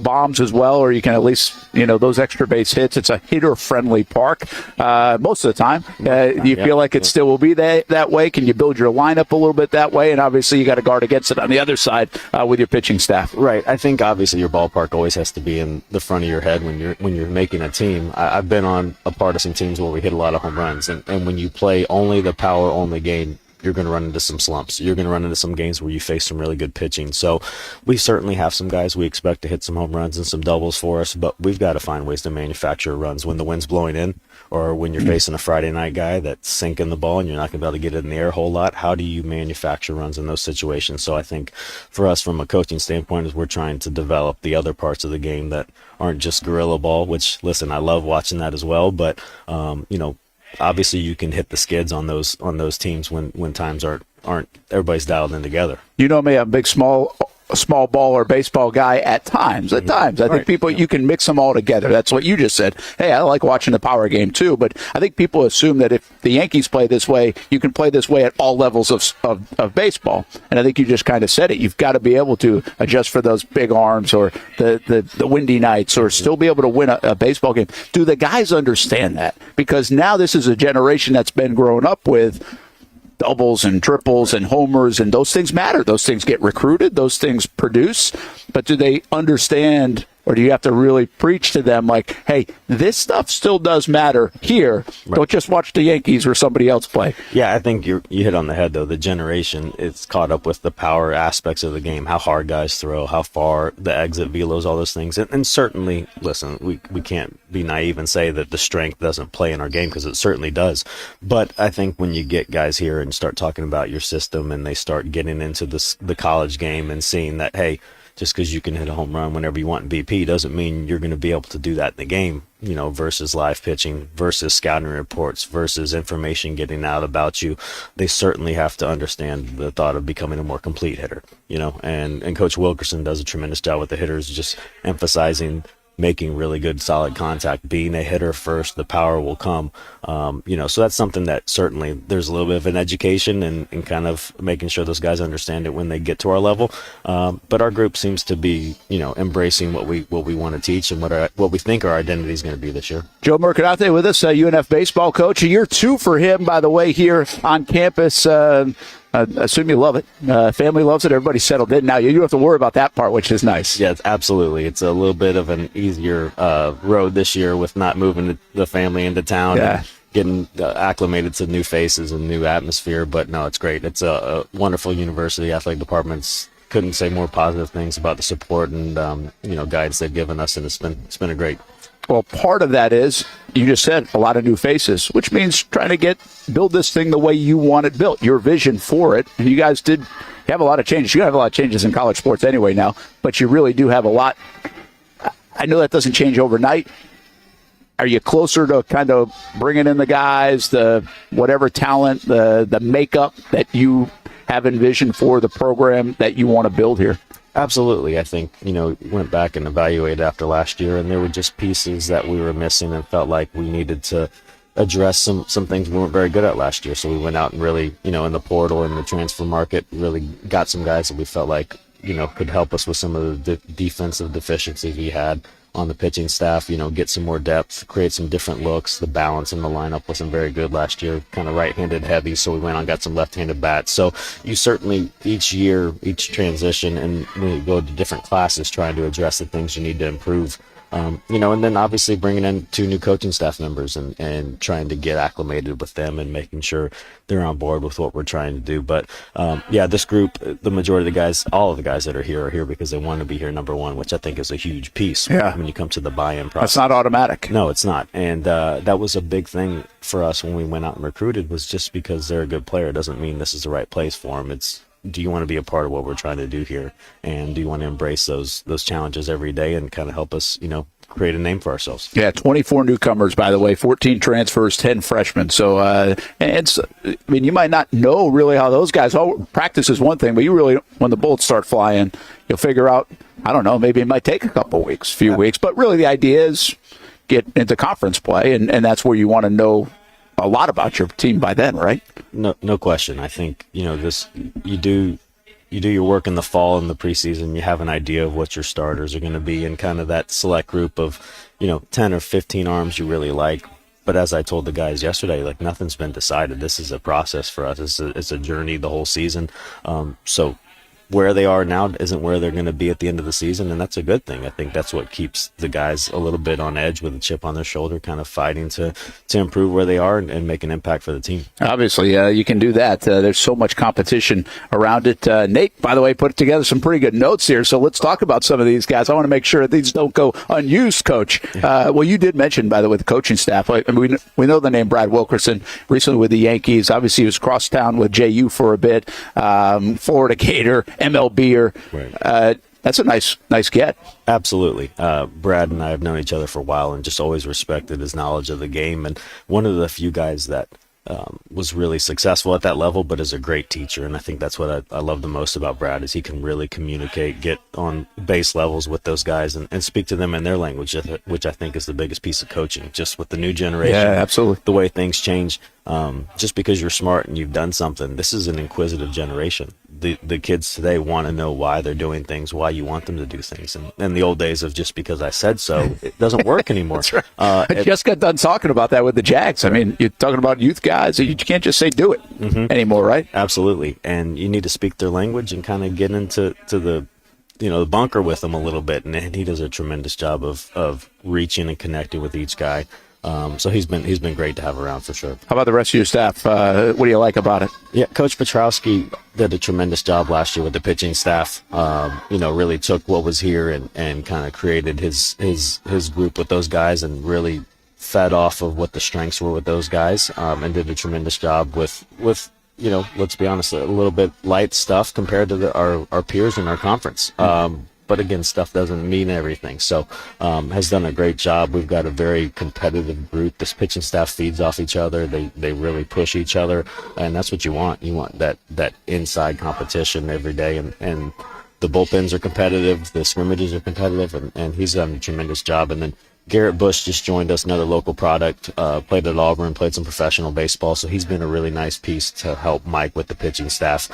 bombs as well, or you can at least, those extra base hits. It's a hitter-friendly park most of the time. Do you feel like it still will be that way? Can you build your lineup a little bit that way? And obviously you got to guard against it on the other side with your pitching staff. Right. I think obviously your ballpark always has to be in the front of your head when you're making a team. I've been on a part of some teams where we hit a lot of home runs, and when you play only the power only game, you're going to run into some slumps. You're going to run into some games where you face some really good pitching. So we certainly have some guys we expect to hit some home runs and some doubles for us, but we've got to find ways to manufacture runs when the wind's blowing in, or when you're facing a Friday night guy that's sinking the ball and you're not going to be able to get it in the air a whole lot. How do you manufacture runs in those situations? So I think for us, from a coaching standpoint, is we're trying to develop the other parts of the game that aren't just guerrilla ball, which, listen, I love watching that as well, but obviously you can hit the skids on those teams when times aren't everybody's dialed in together. You know me, I'm a big small ball or baseball guy at times. I think people, you can mix them all together. That's what you just said. Hey, I like watching the power game too, but I think people assume that if the Yankees play this way, you can play this way at all levels of baseball. And I think you just kind of said it. You've got to be able to adjust for those big arms or the windy nights, or still be able to win a baseball game. Do the guys understand that? Because now this is a generation that's been grown up with doubles and triples and homers, and those things matter. Those things get recruited. Those things produce. But do they understand, or do you have to really preach to them like, hey, this stuff still does matter here. Right. Don't just watch the Yankees or somebody else play. Yeah, I think you hit on the head, though. The generation is caught up with the power aspects of the game, how hard guys throw, how far the exit velos, all those things. And certainly, listen, we can't be naive and say that the strength doesn't play in our game, because it certainly does. But I think when you get guys here and start talking about your system, and they start getting into the college game and seeing that, hey, just because you can hit a home run whenever you want in BP doesn't mean you're going to be able to do that in the game, versus live pitching, versus scouting reports, versus information getting out about you. They certainly have to understand the thought of becoming a more complete hitter, and Coach Wilkerson does a tremendous job with the hitters, just emphasizing making really good, solid contact, being a hitter first, the power will come. So that's something that certainly there's a little bit of an education and kind of making sure those guys understand it when they get to our level. But our group seems to be, embracing what we want to teach and what we think our identity is going to be this year. Joe Mercadante with us, UNF baseball coach. A year 2 for him, by the way, here on campus. I assume you love it. Family loves it. Everybody's settled in now. You don't have to worry about that part, which is nice. Yeah, absolutely. It's a little bit of an easier road this year with not moving the family into town. Yeah. And getting acclimated to new faces and new atmosphere. But no, it's great. It's a wonderful university. Athletic departments couldn't say more positive things about the support and guidance they've given us, and it's been a great. Well, part of that is, you just said, a lot of new faces, which means trying to build this thing the way you want it built, your vision for it. And you guys have a lot of changes. You have a lot of changes in college sports anyway now, but you really do have a lot. I know that doesn't change overnight. Are you closer to kind of bringing in the guys, the whatever talent, the makeup that you have envisioned for the program that you want to build here? Absolutely. I think, went back and evaluated after last year, and there were just pieces that we were missing and felt like we needed to address some things we weren't very good at last year. So we went out and really, in the portal and the transfer market, really got some guys that we felt like, could help us with some of the defensive deficiencies we had on the pitching staff, get some more depth, create some different looks. The balance in the lineup wasn't very good last year, kind of right-handed heavy, so we went on and got some left-handed bats. So you certainly, each year, each transition, and when you go to different classes, trying to address the things you need to improve. And then obviously bringing in 2 new coaching staff members and trying to get acclimated with them and making sure they're on board with what we're trying to do. But this group, the majority of the guys, all of the guys that are here because they want to be here, number one, which I think is a huge piece when you come to the buy-in process. That's not automatic. No, it's not. And that was a big thing for us when we went out and recruited, was just because they're a good player doesn't mean this is the right place for them. It's, do you want to be a part of what we're trying to do here? And do you want to embrace those challenges every day and kind of help us, create a name for ourselves? Yeah, 24 newcomers, by the way, 14 transfers, 10 freshmen. So, you might not know really how those guys, practice is one thing, but you really, when the bullets start flying, you'll figure out, I don't know, maybe it might take a couple weeks, few weeks. But really the idea is get into conference play, and that's where you want to know a lot about your team by then, right? No question. I think, you do your work in the fall and the preseason. You have an idea of what your starters are going to be in kind of that select group of, 10 or 15 arms you really like. But as I told the guys yesterday, like, nothing's been decided. This is a process for us. It's a journey the whole season. So where they are now isn't where they're going to be at the end of the season, and that's a good thing. I think that's what keeps the guys a little bit on edge with a chip on their shoulder, kind of fighting to improve where they are and make an impact for the team. Obviously, you can do that. There's so much competition around it. Nate, by the way, put together some pretty good notes here, so let's talk about some of these guys. I want to make sure that these don't go unused, Coach. Well, you did mention, by the way, the coaching staff. I mean, we know the name Brad Wilkerson, recently with the Yankees. Obviously, he was crosstown with JU for a bit, Florida Gator, MLBer. Right. That's a nice get. Absolutely. Brad and I have known each other for a while and just always respected his knowledge of the game. And one of the few guys that was really successful at that level, but is a great teacher. And I think that's what I love the most about Brad is he can really communicate, get on base levels with those guys and speak to them in their language, which I think is the biggest piece of coaching, just with the new generation. Yeah, absolutely. The way things change. Just because you're smart and you've done something, this is an inquisitive generation. The kids today want to know why they're doing things, why you want them to do things. And in the old days of just because I said so, it doesn't work anymore. That's right. I just got done talking about that with the Jags. I mean, you're talking about youth guys. You can't just say do it anymore, right? Absolutely. And you need to speak their language and kind of get into the the bunker with them a little bit. And he does a tremendous job of reaching and connecting with each guy. So he's been great to have around for sure. How about the rest of your staff? What do you like about it? Yeah, Coach Petrowski did a tremendous job last year with the pitching staff. Really took what was here and kind of created his group with those guys and really fed off of what the strengths were with those guys, and did a tremendous job with let's be honest, a little bit light stuff compared to our peers in our conference. But again, stuff doesn't mean everything. So has done a great job. We've got a very competitive group. This pitching staff feeds off each other. They really push each other, and that's what you want. You want that inside competition every day, and the bullpens are competitive, the scrimmages are competitive, and he's done a tremendous job. And then Garrett Bush just joined us, another local product, played at Auburn, played some professional baseball, so he's been a really nice piece to help Mike with the pitching staff.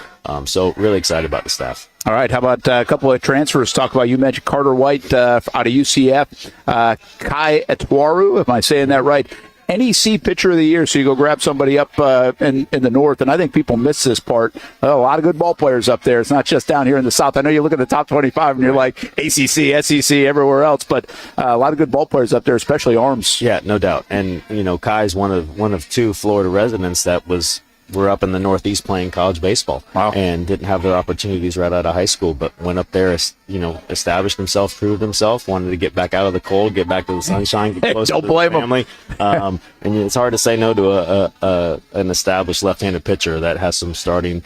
So really excited about the staff. All right, how about a couple of transfers? Talk about, you mentioned Carter White out of UCF, Kai Etwaru, am I saying that right? NEC Pitcher of the Year, so you go grab somebody up in the north, and I think people miss this part. A lot of good ball players up there. It's not just down here in the south. I know you look at the top 25 and you're like ACC, SEC, everywhere else, but a lot of good ball players up there, especially arms. Yeah, no doubt. And Kai's one of two Florida residents that were up in the Northeast playing college baseball. Wow. And didn't have their opportunities right out of high school, but went up there, established himself, proved himself, wanted to get back out of the cold, get back to the sunshine, get closer Don't to blame the family. And it's hard to say no to an established left-handed pitcher that has some starting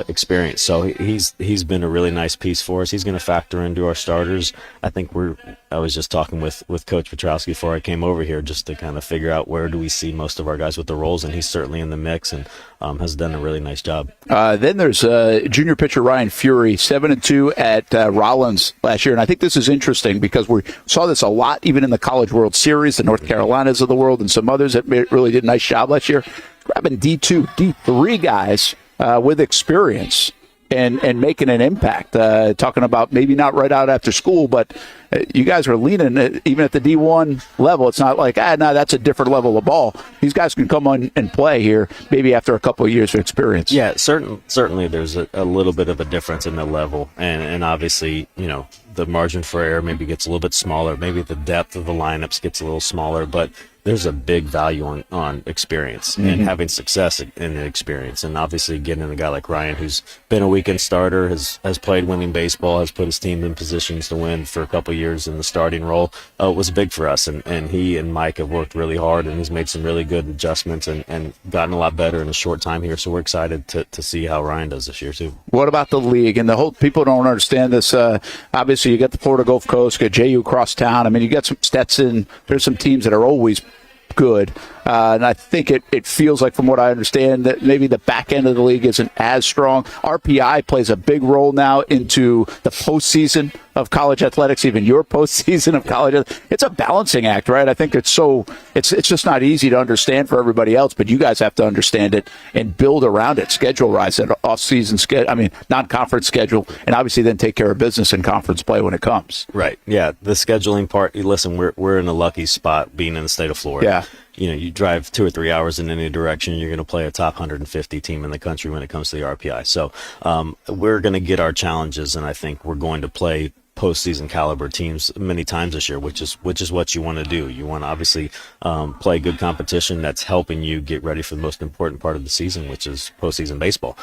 experience. So he's been a really nice piece for us. He's going to factor into our starters. I think I was just talking with Coach Petrowski before I came over here just to kind of figure out where do we see most of our guys with the roles, and he's certainly in the mix and has done a really nice job. Then there's junior pitcher Ryan Fury, 7-2 at Rollins last year, and I think this is interesting because we saw this a lot even in the College World Series, the North Carolinas of the world, and some others that really did a nice job last year, grabbing D2, D3 guys with experience and making an impact. Talking about maybe not right out after school, but you guys are leaning even at the D1 level. It's not like, no, that's a different level of ball. These guys can come on and play here maybe after a couple of years of experience. Yeah, certainly there's a little bit of a difference in the level. And obviously, the margin for error maybe gets a little bit smaller. Maybe the depth of the lineups gets a little smaller, but there's a big value on experience and having success in the experience. And obviously getting a guy like Ryan, who's been a weekend starter, has played winning baseball, has put his team in positions to win for a couple of years in the starting role, was big for us. And he and Mike have worked really hard, and he's made some really good adjustments and gotten a lot better in a short time here. So we're excited to see how Ryan does this year too. What about the league? And the whole people don't understand this. Obviously, you got the Florida Gulf Coast, you got JU across town. I mean, you got some Stetson. There's some teams that are always good. And I think it feels like, from what I understand, that maybe the back end of the league isn't as strong. RPI plays a big role now into the postseason of college athletics, even your postseason of college. It's a balancing act, right? I think it's just not easy to understand for everybody else, but you guys have to understand it and build around it, schedule-wise, an off-season schedule, non-conference schedule, and obviously then take care of business in conference play when it comes. Right. Yeah. The scheduling part, listen, we're in a lucky spot being in the state of Florida. Yeah. you drive 2 or 3 hours in any direction, you're going to play a top 150 team in the country when it comes to the RPI. So we're going to get our challenges, and I think we're going to play postseason caliber teams many times this year, which is what you want to do. You want to obviously play good competition that's helping you get ready for the most important part of the season, which is postseason baseball.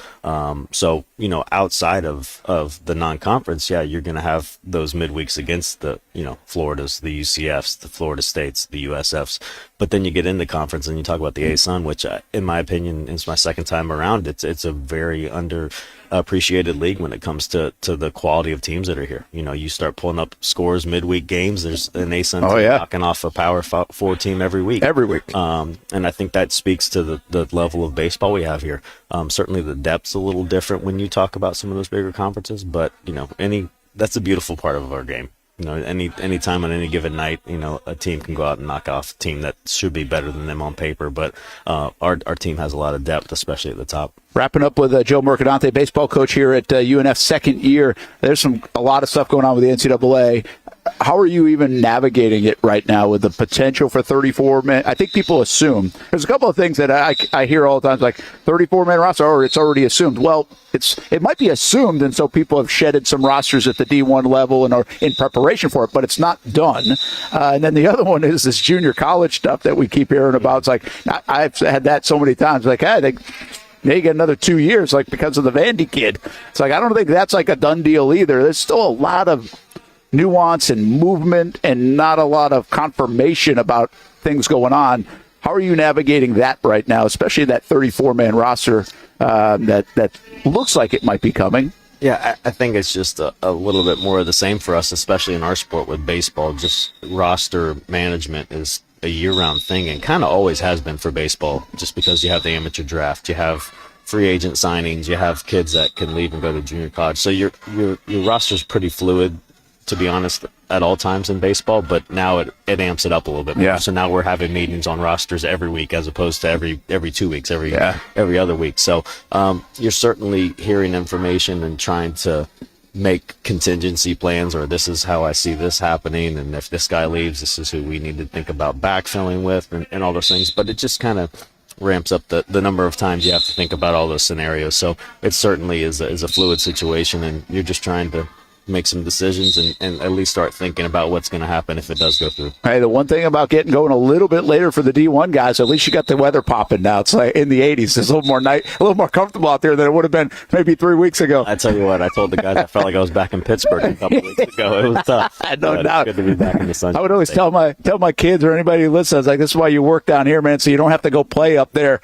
So outside of the non-conference, you're going to have those midweeks against the Floridas, the UCFs, the Florida States, the USFs. But then you get into conference and you talk about the ASUN, which in my opinion is my second time around. It's a very underappreciated league when it comes to the quality of teams that are here. You start pulling up scores midweek games. There's an ASUN team knocking off a Power 4 team every week. And I think that speaks to the level of baseball we have here. Certainly the depth's a little different when you talk about some of those bigger conferences, but that's a beautiful part of our game. Any time on any given night, a team can go out and knock off a team that should be better than them on paper. But our team has a lot of depth, especially at the top. Wrapping up with Joe Mercadante, baseball coach here at UNF, second year. There's a lot of stuff going on with the NCAA. How are you even navigating it right now with the potential for 34-man? I think people assume. There's a couple of things that I hear all the time, like 34-man roster, or it's already assumed. Well, it might be assumed, and so people have shedded some rosters at the D1 level and are in preparation for it, but it's not done. And then the other one is this junior college stuff that we keep hearing about. It's like, I've had that so many times. Like, they get another 2 years, like because of the Vandy kid. It's like, I don't think that's like a done deal either. There's still a lot of nuance and movement and not a lot of confirmation about things going on. How are you navigating that right now, especially that 34-man roster that looks like it might be coming? Yeah, I think it's just a little bit more of the same for us, especially in our sport with baseball. Just roster management is a year-round thing and kind of always has been for baseball, just because you have the amateur draft, you have free agent signings, you have kids that can leave and go to junior college. So your roster's pretty fluid, to be honest, at all times in baseball, but now it amps it up a little bit more. Yeah. So now we're having meetings on rosters every week as opposed to every 2 weeks, every other week. So you're certainly hearing information and trying to make contingency plans, or this is how I see this happening, and if this guy leaves, this is who we need to think about backfilling with, and all those things. But it just kind of ramps up the number of times you have to think about all those scenarios. So it certainly is a fluid situation, and you're just trying to make some decisions and at least start thinking about what's going to happen if it does go through. Hey, the one thing about going a little bit later for the D1 guys, at least you got the weather popping now. It's like in the 80s. It's a little more comfortable out there than it would have been maybe 3 weeks ago. I tell you what, I told the guys I felt like I was back in Pittsburgh a couple weeks ago. It was tough. No doubt. It's good to be back in the sunshine. I would always tell my kids or anybody who listens, I was like, this is why you work down here, man, so you don't have to go play up there.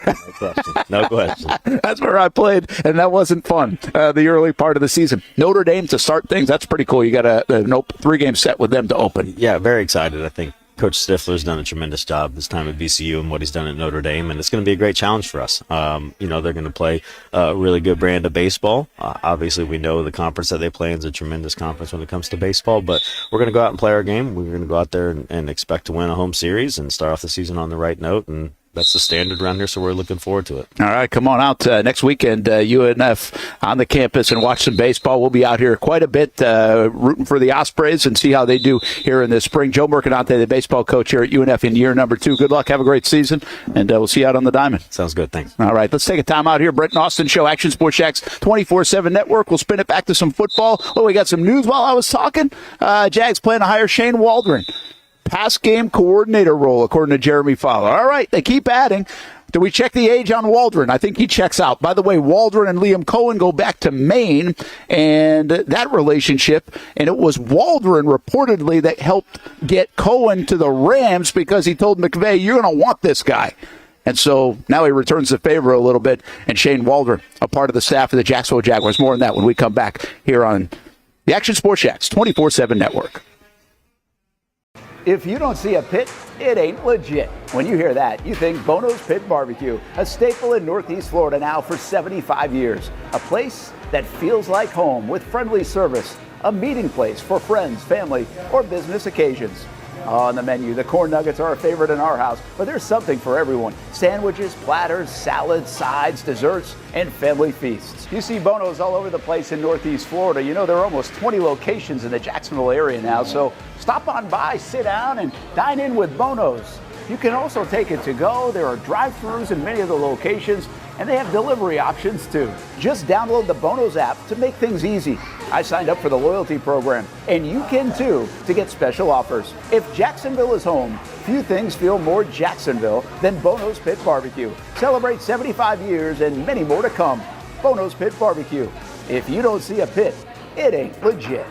No question. That's where I played, and that wasn't fun, the early part of the season. Notre Dame to start things, that's pretty cool. You got a 3-game set with them to open. Yeah, very excited. I think Coach Stifler's done a tremendous job this time at VCU and what he's done at Notre Dame, and it's going to be a great challenge for us. They're going to play a really good brand of baseball. Obviously, we know the conference that they play is a tremendous conference when it comes to baseball, but we're going to go out and play our game. We're going to go out there and expect to win a home series and start off the season on the right note, and that's the standard around here, so we're looking forward to it. All right, come on out next weekend, UNF on the campus, and watch some baseball. We'll be out here quite a bit rooting for the Ospreys and see how they do here in the spring. Joe Mercadante, the baseball coach here at UNF in year number 2. Good luck. Have a great season, and we'll see you out on the diamond. Sounds good. Thanks. All right, let's take a time out here. Brent Austen Show, Action Sports Jax 24/7 Network. We'll spin it back to some football. Oh, we got some news while I was talking. Jags plan to hire Shane Waldron. Pass game coordinator role, according to Jeremy Fowler. All right, they keep adding. Do we check the age on Waldron? I think he checks out. By the way, Waldron and Liam Cohen go back to Maine, and that relationship, and it was Waldron reportedly that helped get Cohen to the Rams because he told McVay, you're going to want this guy. And so now he returns the favor a little bit, and Shane Waldron, a part of the staff of the Jacksonville Jaguars. More on that when we come back here on the Action Sports Jax 24/7 Network. If you don't see a pit, it ain't legit. When you hear that, you think Bono's Pit Barbecue, a staple in Northeast Florida now for 75 years. A place that feels like home with friendly service, a meeting place for friends, family, or business occasions. On the menu, the corn nuggets are a favorite in our house, but there's something for everyone. Sandwiches, platters, salads, sides, desserts, and family feasts. You see Bono's all over the place in Northeast Florida. You know, there are almost 20 locations in the Jacksonville area now, so stop on by, sit down, and dine in with Bono's. You can also take it to go. There are drive-thrus in many of the locations, and they have delivery options too. Just download the Bonos app to make things easy. I signed up for the loyalty program, and you can too, to get special offers. If Jacksonville is home, few things feel more Jacksonville than Bonos Pit Barbecue. Celebrate 75 years and many more to come. Bonos Pit Barbecue. If you don't see a pit, it ain't legit.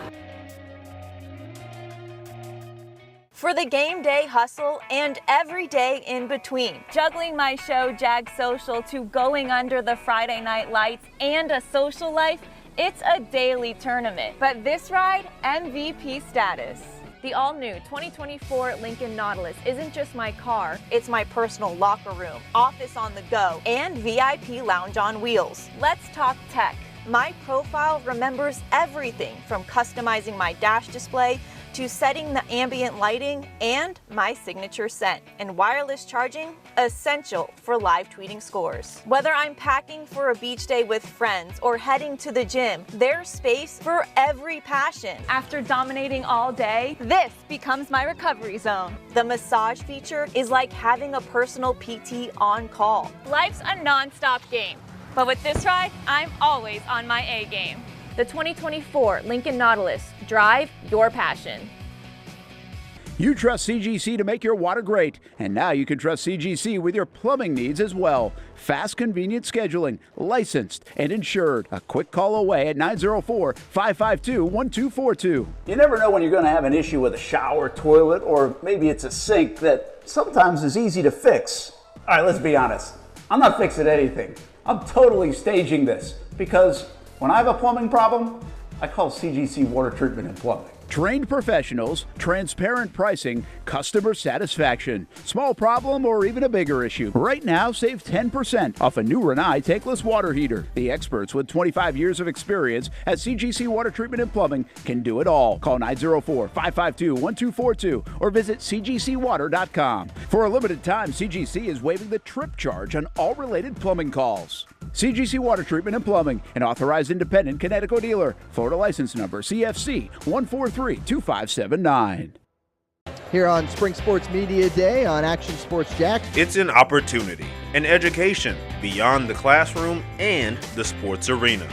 For the game day hustle and every day in between. Juggling my show, Jag Social, to going under the Friday night lights and a social life, it's a daily tournament. But this ride, MVP status. The all-new 2024 Lincoln Nautilus isn't just my car, it's my personal locker room, office on the go, and VIP lounge on wheels. Let's talk tech. My profile remembers everything from customizing my dash display to setting the ambient lighting and my signature scent. And wireless charging, essential for live tweeting scores. Whether I'm packing for a beach day with friends or heading to the gym, there's space for every passion. After dominating all day, this becomes my recovery zone. The massage feature is like having a personal PT on call. Life's a non-stop game, but with this ride, I'm always on my A game. The 2024 Lincoln Nautilus. Drive your passion. You trust CGC to make your water great, and now you can trust CGC with your plumbing needs as well. Fast, convenient scheduling, licensed and insured. A quick call away at 904-552-1242. You never know when you're going to have an issue with a shower, toilet, or maybe it's a sink that sometimes is easy to fix. All right, let's be honest. I'm not fixing anything. I'm totally staging this because when I have a plumbing problem, I call CGC Water Treatment and Plumbing. Trained professionals, transparent pricing, customer satisfaction. Small problem or even a bigger issue. Right now, save 10% off a new Rinnai tankless water heater. The experts with 25 years of experience at CGC Water Treatment and Plumbing can do it all. Call 904-552-1242 or visit cgcwater.com. For a limited time, CGC is waiving the trip charge on all related plumbing calls. CGC Water Treatment and Plumbing, an authorized independent Connecticut dealer. Florida license number CFC 1432579. Here on Spring Sports Media Day on Action Sports Jack. It's an opportunity, an education beyond the classroom and the sports arena.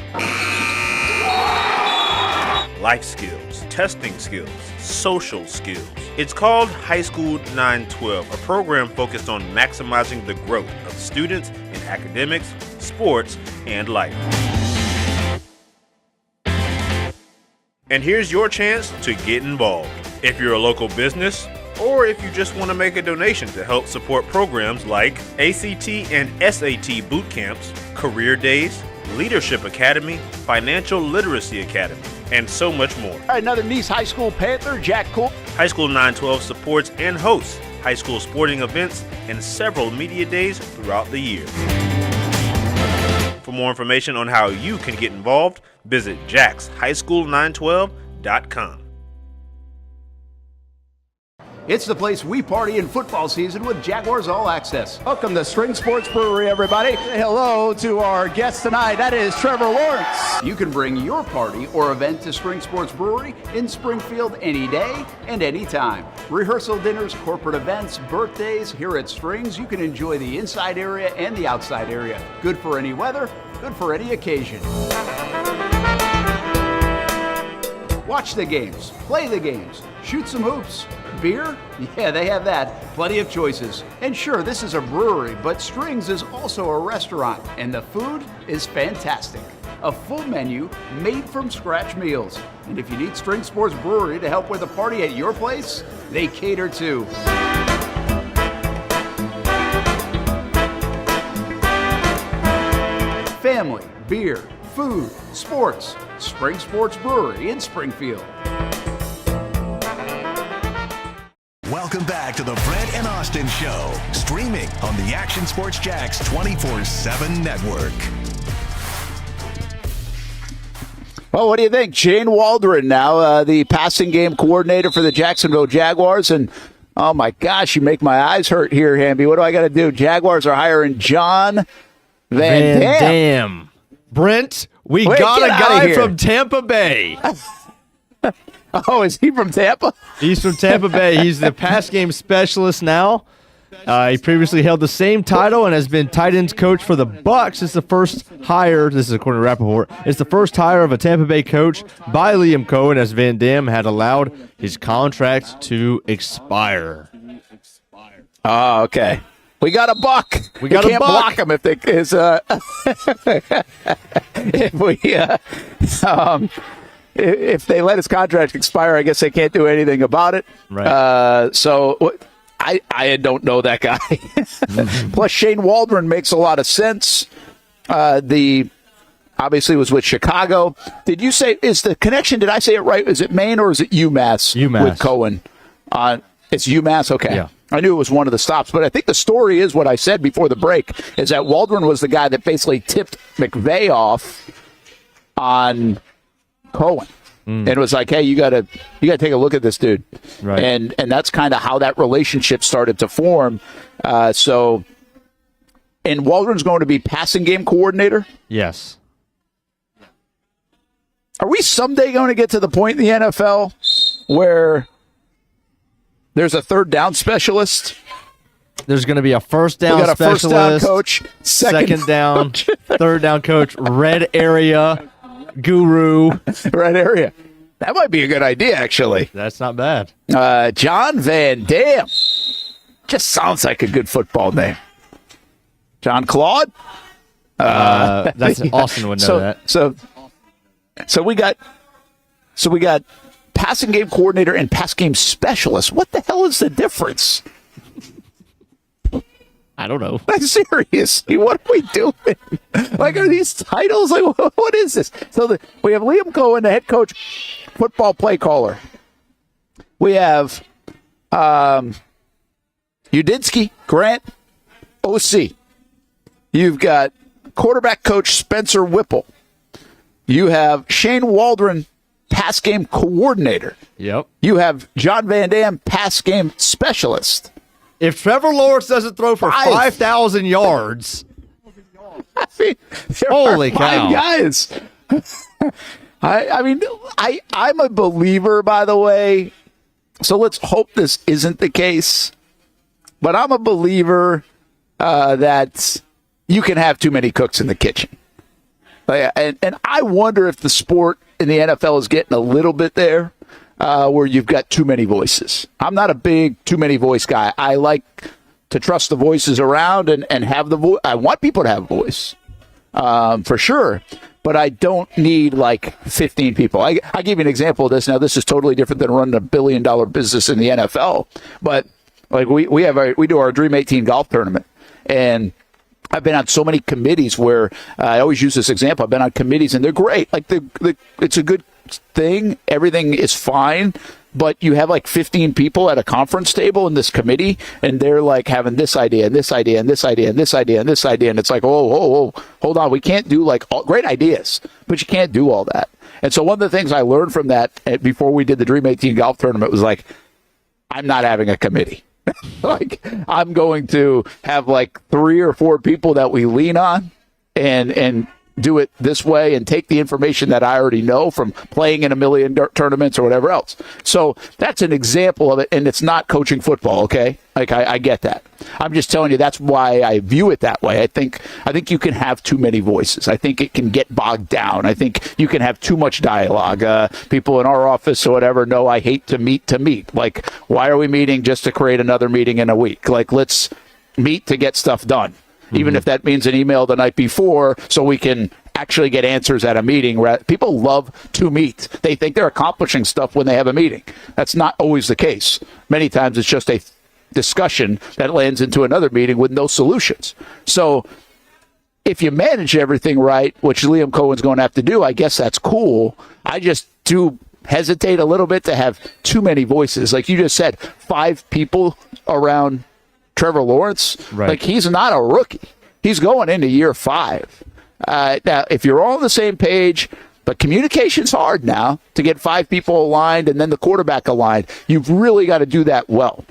Life skills, testing skills, social skills. It's called High School 912, a program focused on maximizing the growth of students in academics, sports, and life. And here's your chance to get involved. If you're a local business, or if you just want to make a donation to help support programs like ACT and SAT boot camps, career days, Leadership Academy, Financial Literacy Academy, and so much more. All right, another Nice High School Panther, Jack Cole. High School 912 supports and hosts high school sporting events and several media days throughout the year. For more information on how you can get involved, visit jackshighschool912.com. It's the place we party in football season with Jaguars All Access. Welcome to Spring Sports Brewery, everybody. Say hello to our guest tonight. That is Trevor Lawrence. You can bring your party or event to Spring Sports Brewery in Springfield any day and any time. Rehearsal dinners, corporate events, birthdays. Here at Strings, you can enjoy the inside area and the outside area. Good for any weather, good for any occasion. Watch the games, play the games, shoot some hoops. Beer? Yeah, they have that. Plenty of choices. And sure, this is a brewery, but Strings is also a restaurant, and the food is fantastic. A full menu made from scratch meals. And if you need String Sports Brewery to help with a party at your place, they cater too. Family, beer, food, sports. Spring Sports Brewery in Springfield. Welcome back to the Brent and Austin Show, streaming on the Action Sports Jax 24/7 network. Well, what do you think? Shane Waldron now, the passing game coordinator for the Jacksonville Jaguars. And, oh, my gosh, you make my eyes hurt here, Hamby. What do I got to do? Jaguars are hiring John Van Dam. Brent, we got a guy from Tampa Bay. Oh, is he from Tampa? He's from Tampa Bay. He's the pass game specialist now. He previously held the same title and has been tight ends coach for the Bucs. It's the first hire, this is according to Rappaport, it's the first hire of a Tampa Bay coach by Liam Cohen as Van Dam had allowed his contract to expire. Oh, okay. We got a buck. We can't block him if they if they let his contract expire. I guess they can't do anything about it. Right. So I don't know that guy. Plus, Shane Waldron makes a lot of sense. Obviously was with Chicago. Did you say is the connection? Did I say it right? Is it Maine or is it UMass? UMass with Cohen. It's UMass. Okay. Yeah. I knew it was one of the stops, but I think the story is what I said before the break, is that Waldron was the guy that basically tipped McVay off on Cohen. And it was like, hey, you gotta take a look at this dude. Right. And that's kind of how that relationship started to form. And Waldron's going to be passing game coordinator? Yes. Are we someday going to get to the point in the NFL where there's a third down specialist? There's going to be a first down specialist, first down coach, second down, third down coach, red area guru. Red area. That might be a good idea, actually. That's not bad. John Van Dam. Just sounds like a good football name. John Claude? That's Austin would know that. So we got passing game coordinator and pass game specialist. What the hell is the difference? I don't know. Like, seriously, what are we doing? Like, are these titles? Like, what is this? So we have Liam Cohen, the head coach, football play caller. We have Udinski, Grant, OC. You've got quarterback coach Spencer Whipple. You have Shane Waldron, pass game coordinator. Yep. You have John Van Dam, pass game specialist. If Trevor Lawrence doesn't throw for 5,000 yards, I mean, holy cow. 5 guys. I'm a believer, by the way. So let's hope this isn't the case. But I'm a believer that you can have too many cooks in the kitchen. And I wonder if the sport in the NFL is getting a little bit there, where you've got too many voices. I'm not a big too many voice guy. I like to trust the voices around and have the voice. I want people to have a voice, for sure. But I don't need like 15 people. I give you an example of this. Now, this is totally different than running $1 billion business in the NFL. But like we do our Dream 18 golf tournament, and I've been on so many committees where I always use this example. I've been on committees and they're great. Like it's a good thing. Everything is fine. But you have like 15 people at a conference table in this committee, and they're like having this idea and this idea and this idea and this idea and this idea. And it's like, oh, hold on. We can't do like all great ideas, but you can't do all that. And so one of the things I learned from that before we did the Dream 18 golf tournament was like, I'm not having a committee. Like, I'm going to have like 3 or 4 people that we lean on and do it this way and take the information that I already know from playing in a million tournaments or whatever else. So that's an example of it, and it's not coaching football, okay? Like, I get that. I'm just telling you that's why I view it that way. I think you can have too many voices. I think it can get bogged down. I think you can have too much dialogue. People in our office or whatever know I hate to meet. Like, why are we meeting just to create another meeting in a week? Like, let's meet to get stuff done. Even if that means an email the night before so we can actually get answers at a meeting. People love to meet. They think they're accomplishing stuff when they have a meeting. That's not always the case. Many times it's just a discussion that lands into another meeting with no solutions. So if you manage everything right, which Liam Cohen's going to have to do, I guess that's cool. I just do hesitate a little bit to have too many voices. Like you just said, 5 people around Trevor Lawrence. Right. Like, he's not a rookie. He's going into year 5. Now, if you're all on the same page, but communication's hard now to get 5 people aligned and then the quarterback aligned. You've really got to do that well.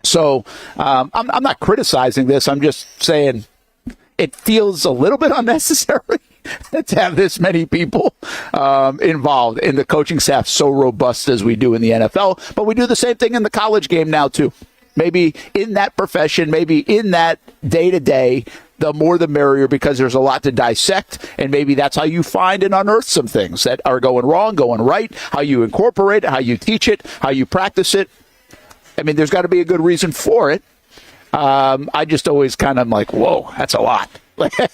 So I'm not criticizing this. I'm just saying it feels a little bit unnecessary to have this many people involved in the coaching staff so robust as we do in the NFL. But we do the same thing in the college game now, too. maybe in that profession, maybe in that day-to-day, the more the merrier, because there's a lot to dissect, and maybe that's how you find and unearth some things that are going wrong, going right, how you incorporate it, how you teach it, how you practice it. I mean, there's got to be a good reason for it. I just always kind of like, whoa, that's a lot.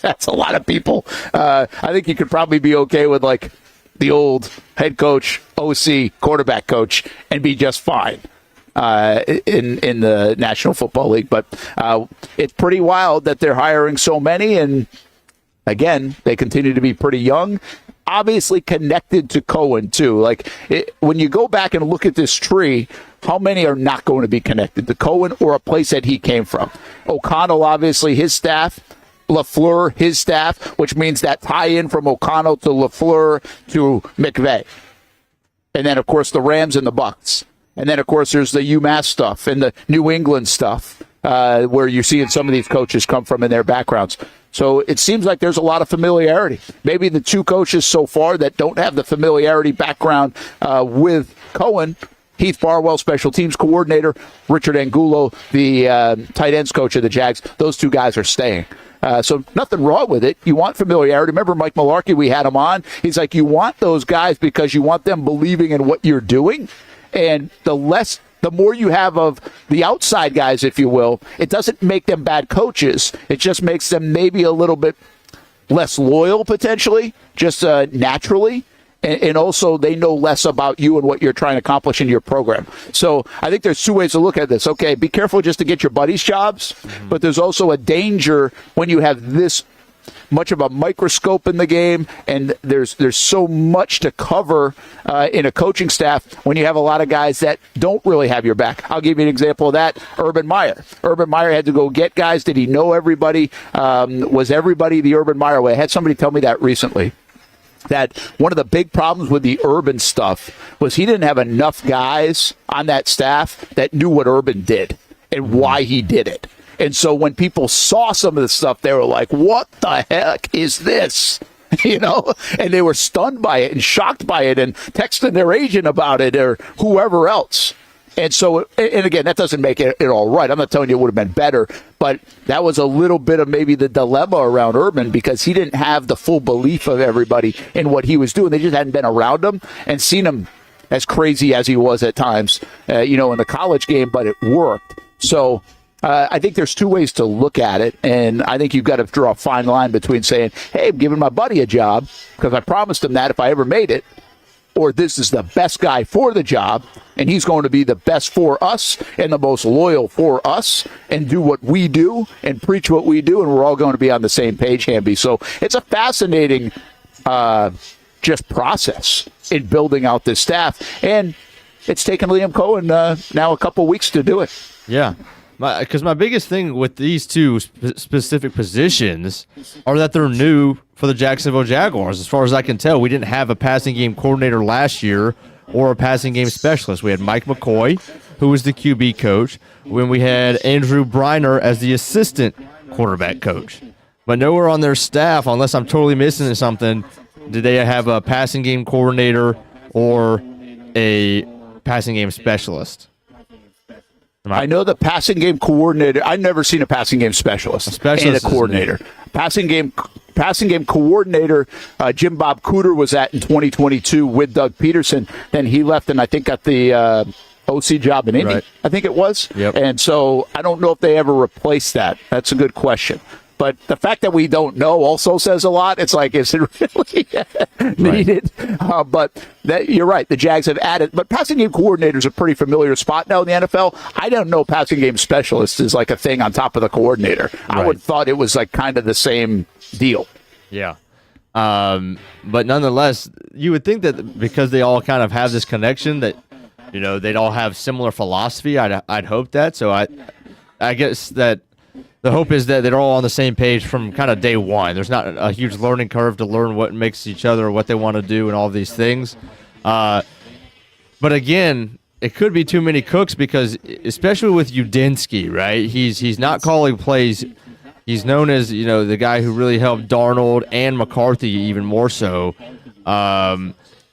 That's a lot of people. I think you could probably be okay with like the old head coach, OC, quarterback coach, and be just fine in the National Football League. But it's pretty wild that they're hiring so many, and again, they continue to be pretty young. Obviously connected to Cohen too. Like when you go back and look at this tree, how many are not going to be connected to Cohen or a place that he came from? O'Connell, obviously, his staff. LaFleur, his staff, which means that tie-in from O'Connell to LaFleur to McVay. And then, of course, the Rams and the Bucs. And then, of course, there's the UMass stuff and the New England stuff where you're seeing some of these coaches come from in their backgrounds. So it seems like there's a lot of familiarity. Maybe the two coaches so far that don't have the familiarity background with Cohen, Heath Barwell, special teams coordinator, Richard Angulo, the tight ends coach of the Jags, those two guys are staying. So nothing wrong with it. You want familiarity. Remember Mike Mularkey, we had him on. He's like, you want those guys because you want them believing in what you're doing. And the more you have of the outside guys, if you will, it doesn't make them bad coaches. It just makes them maybe a little bit less loyal, potentially, just naturally. And also, they know less about you and what you're trying to accomplish in your program. So I think there's two ways to look at this. Okay, be careful just to get your buddies' jobs, but there's also a danger when you have this much of a microscope in the game, and there's so much to cover in a coaching staff when you have a lot of guys that don't really have your back. I'll give you an example of that. Urban Meyer. Urban Meyer had to go get guys. Did he know everybody? Was everybody the Urban Meyer way? I had somebody tell me that recently. That one of the big problems with the Urban stuff was he didn't have enough guys on that staff that knew what Urban did and why he did it. And so when people saw some of the stuff, they were like, what the heck is this? You know, and they were stunned by it and shocked by it and texting their agent about it or whoever else. And so, and again, that doesn't make it all right. I'm not telling you it would have been better, but that was a little bit of maybe the dilemma around Urban because he didn't have the full belief of everybody in what he was doing. They just hadn't been around him and seen him as crazy as he was at times, in the college game, but it worked. So I think there's two ways to look at it, and I think you've got to draw a fine line between saying, hey, I'm giving my buddy a job because I promised him that if I ever made it, or this is the best guy for the job, and he's going to be the best for us and the most loyal for us and do what we do and preach what we do, and we're all going to be on the same page, Hamby. So it's a fascinating just process in building out this staff, and it's taken Liam Cohen now a couple weeks to do it. Yeah. Because my biggest thing with these two specific positions are that they're new for the Jacksonville Jaguars. As far as I can tell, we didn't have a passing game coordinator last year or a passing game specialist. We had Mike McCoy, who was the QB coach, when we had Andrew Briner as the assistant quarterback coach. But nowhere on their staff, unless I'm totally missing something, did they have a passing game coordinator or a passing game specialist. I know the passing game coordinator. I've never seen a passing game specialist and a coordinator. Passing game coordinator, Jim Bob Cooter was at in 2022 with Doug Peterson. Then he left and I think got the OC job in Indy. Right. I think it was. Yep. And so I don't know if they ever replaced that. That's a good question. But the fact that we don't know also says a lot. It's like, is it really needed? Right. But you're right. The Jags have added. But passing game coordinator is a pretty familiar spot now in the NFL. I don't know passing game specialist is like a thing on top of the coordinator. Right. I would have thought it was like kind of the same deal. Yeah. But nonetheless, you would think that because they all kind of have this connection that, they'd all have similar philosophy. I'd hope that. So I guess that the hope is that they're all on the same page from kind of day one. There's not a huge learning curve to learn what makes each other, what they want to do, and all these things. But again, it could be too many cooks because, especially with Udinski, right? He's not calling plays. He's known as the guy who really helped Darnold and McCarthy even more so.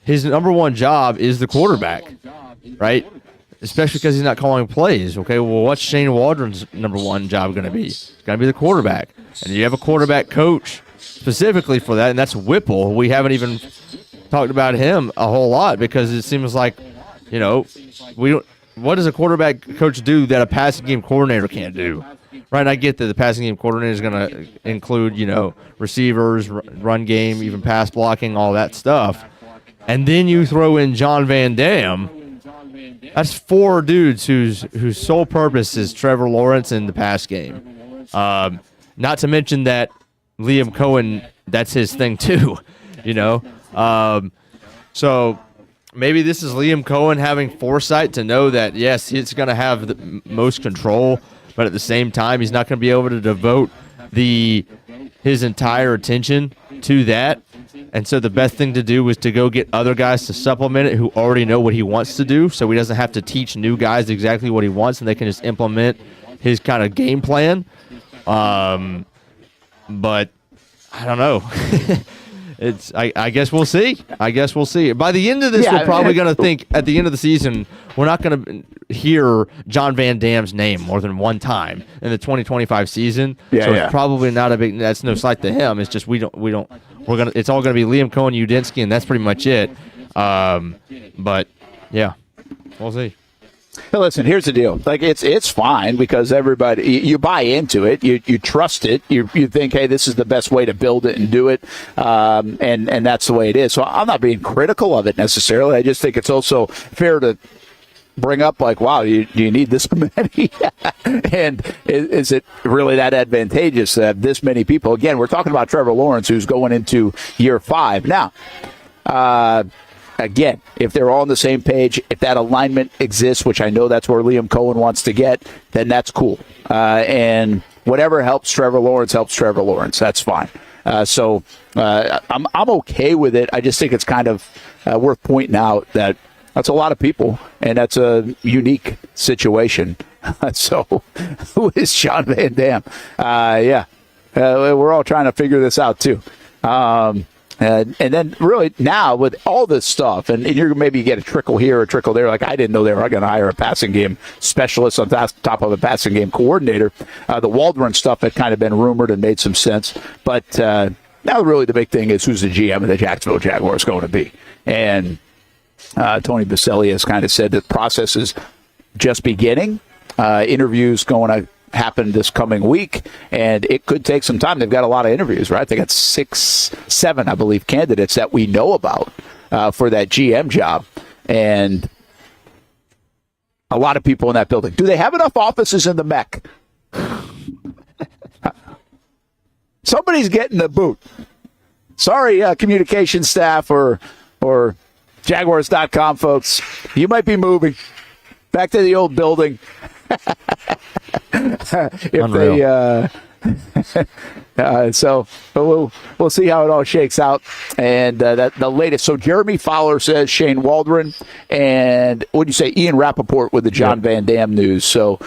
His number one job is the quarterback, right? especially because he's not calling plays. Okay, well, what's Shane Waldron's number one job going to be? It's going to be the quarterback. And you have a quarterback coach specifically for that, and that's Whipple. We haven't even talked about him a whole lot because it seems like, what does a quarterback coach do that a passing game coordinator can't do? Right, and I get that the passing game coordinator is going to include, receivers, run game, even pass blocking, all that stuff. And then you throw in John Van Dam. That's 4 dudes whose sole purpose is Trevor Lawrence in the pass game. Not to mention that Liam Cohen, that's his thing too, So maybe this is Liam Cohen having foresight to know that, yes, he's going to have the most control, but at the same time, he's not going to be able to devote his entire attention to that. And so the best thing to do was to go get other guys to supplement it who already know what he wants to do, so he doesn't have to teach new guys exactly what he wants, and they can just implement his kind of game plan. But I don't know. I guess we'll see. By the end of this, we're probably going to think at the end of the season, we're not going to hear John Van Dam's name more than one time in the 2025 season. It's probably not a big. That's no slight to him. It's just it's all going to be Liam Cohen, Udinski, and that's pretty much it. But yeah, we'll see. Hey, listen, here's the deal. Like it's fine because everybody you buy into it, you trust it, you think, hey, this is the best way to build it and do it, and that's the way it is. So I'm not being critical of it necessarily. I just think it's also fair to bring up, like, wow, do you need this many? And is it really that advantageous to have this many people? Again, we're talking about Trevor Lawrence, who's going into year 5 now. Again, if they're all on the same page, if that alignment exists, which I know that's where Liam Cohen wants to get, then that's cool. And whatever helps Trevor Lawrence helps Trevor Lawrence. That's fine. So I'm okay with it. I just think it's kind of worth pointing out that that's a lot of people, and that's a unique situation. So who is Sean Van Dam? We're all trying to figure this out, too. And then really now with all this stuff, and you're maybe get a trickle here, a trickle there. Like I didn't know they were going to hire a passing game specialist on top of a passing game coordinator. The Waldron stuff had kind of been rumored and made some sense. But now really the big thing is who's the GM of the Jacksonville Jaguars going to be. And Tony Baselli has kind of said that the process is just beginning. Interviews going to happen this coming week, and it could take some time. They've got a lot of interviews, right? They got 6-7, I believe, candidates that we know about for that GM job, and a lot of people in that building. Do they have enough offices in the MEC? Somebody's getting the boot. Sorry, communication staff or Jaguars.com folks. You might be moving back to the old building. If but we'll see how it all shakes out. And the latest. So Jeremy Fowler says Shane Waldron, and what do you say, Ian Rappaport with the John Van Dam news. So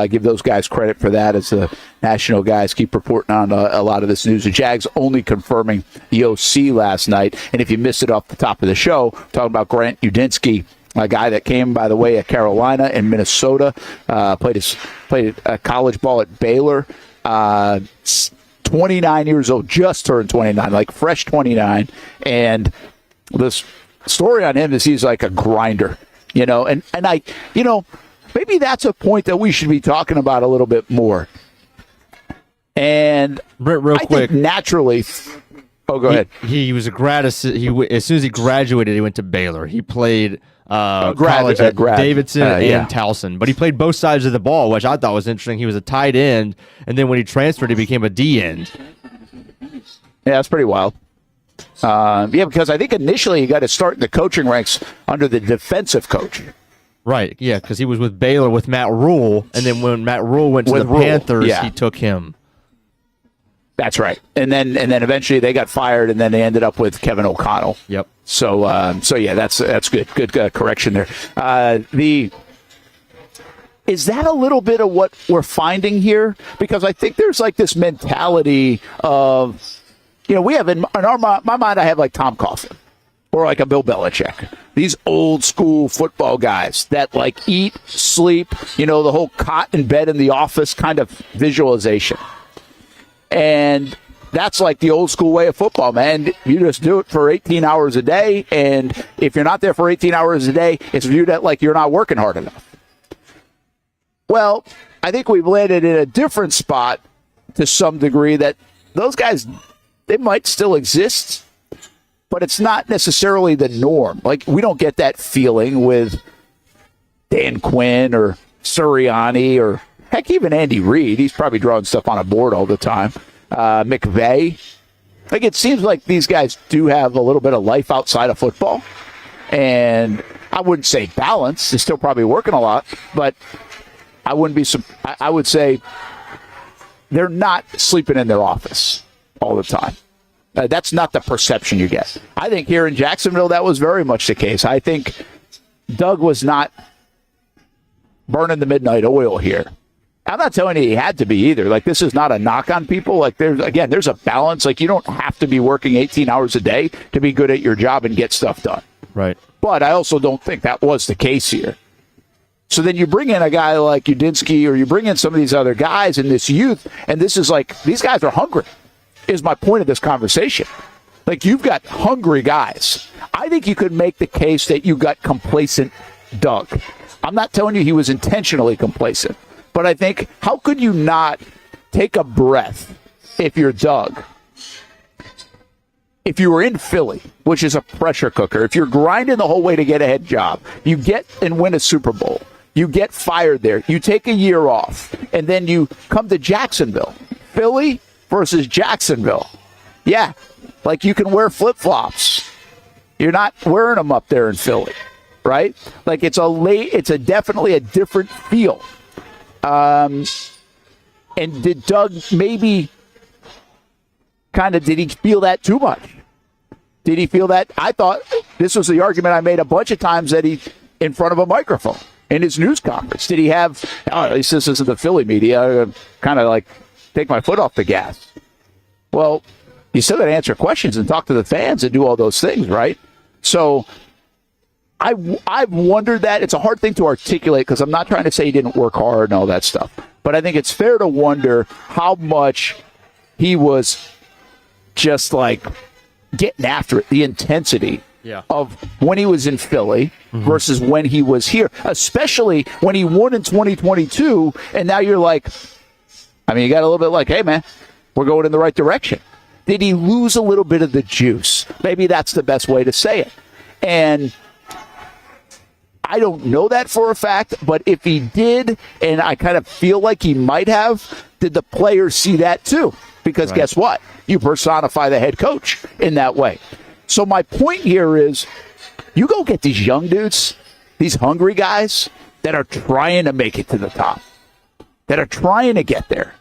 give those guys credit for that, as the national guys keep reporting on a lot of this news. The Jags only confirming the OC last night. And if you missed it off the top of the show, talking about Grant Udinski, a guy that came, by the way, at Carolina and Minnesota, played college ball at Baylor. 29 years old, just turned 29, like fresh 29. And this story on him is he's like a grinder, and I, maybe that's a point that we should be talking about a little bit more. And Brent, real quick, naturally. Oh, go ahead. He was a grad. As soon as he graduated, he went to Baylor. He played college at Davidson and Towson, but he played both sides of the ball, which I thought was interesting. He was a tight end, and then when he transferred, he became a D end. Yeah, that's pretty wild. Because I think initially he got to start in the coaching ranks under the defensive coach. Right, yeah, because he was with Baylor with Matt Rule, and then when Matt Rule went to the Panthers, he took him. That's right. And then eventually they got fired, and then they ended up with Kevin O'Connell. Yep. So yeah, that's good. Good correction there. Is that a little bit of what we're finding here? Because I think there's like this mentality of, we have in my mind, I have like Tom Coughlin or like a Bill Belichick. These old school football guys that like eat, sleep, the whole cot in bed in the office kind of visualization. And that's like the old school way of football, man. You just do it for 18 hours a day, and if you're not there for 18 hours a day, it's viewed at like you're not working hard enough. Well, I think we've landed in a different spot to some degree that those guys, they might still exist, but it's not necessarily the norm. Like, we don't get that feeling with Dan Quinn or Sirianni or, heck, even Andy Reid. He's probably drawing stuff on a board all the time. McVay. Like, it seems like these guys do have a little bit of life outside of football. And I wouldn't say balance. They're still probably working a lot, but I would say they're not sleeping in their office all the time. That's not the perception you get. I think here in Jacksonville, that was very much the case. I think Doug was not burning the midnight oil here. I'm not telling you he had to be either. Like, this is not a knock on people. Like, there's a balance. Like, you don't have to be working 18 hours a day to be good at your job and get stuff done. Right. But I also don't think that was the case here. So then you bring in a guy like Udinski, or you bring in some of these other guys in this youth, and this is like, these guys are hungry, is my point of this conversation. Like, you've got hungry guys. I think you could make the case that you got complacent Doug. I'm not telling you he was intentionally complacent. But I think, how could you not take a breath if you're Doug? If you were in Philly, which is a pressure cooker, if you're grinding the whole way to get a head job, you get and win a Super Bowl, you get fired there, you take a year off, and then you come to Jacksonville. Philly versus Jacksonville. Yeah, like you can wear flip-flops. You're not wearing them up there in Philly, right? Like it's definitely a different feel. And did Doug maybe did he feel that too much? Did he feel that? I thought this was the argument I made a bunch of times that he, in front of a microphone in his news conference, did he have, at least this isn't the Philly media, kind of like take my foot off the gas. Well, you still got to answer questions and talk to the fans and do all those things, right? So I've wondered that. It's a hard thing to articulate because I'm not trying to say he didn't work hard and all that stuff. But I think it's fair to wonder how much he was just like getting after it, the intensity of when he was in Philly versus when he was here, especially when he won in 2022. And now you're like, you got a little bit like, hey, man, we're going in the right direction. Did he lose a little bit of the juice? Maybe that's the best way to say it. And I don't know that for a fact, but if he did, and I kind of feel like he might have, did the players see that too? Because guess what? You personify the head coach in that way. So my point here is, you go get these young dudes, these hungry guys that are trying to make it to the top, that are trying to get there.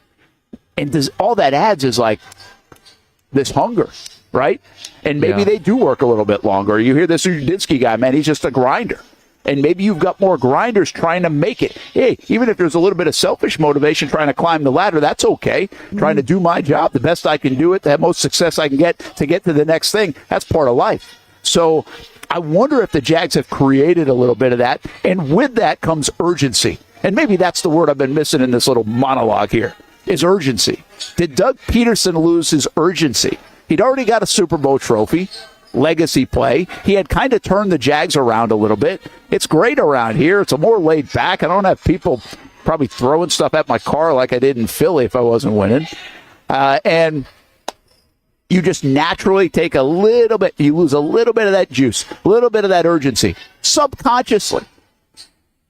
And all that adds is like this hunger, right? And maybe they do work a little bit longer. You hear this Udinski guy, man, he's just a grinder. And maybe you've got more grinders trying to make it. Hey, even if there's a little bit of selfish motivation trying to climb the ladder, that's okay. Trying to do my job the best I can do it, the most success I can get to the next thing. That's part of life. So I wonder if the Jags have created a little bit of that. And with that comes urgency. And maybe that's the word I've been missing in this little monologue here, is urgency. Did Doug Peterson lose his urgency? He'd already got a Super Bowl trophy. Legacy play. He had kind of turned the Jags around a little bit. It's great around here. It's a more laid back. I don't have people probably throwing stuff at my car like I did in Philly if I wasn't winning. And you just naturally take a little bit, you lose a little bit of that juice, a little bit of that urgency, subconsciously.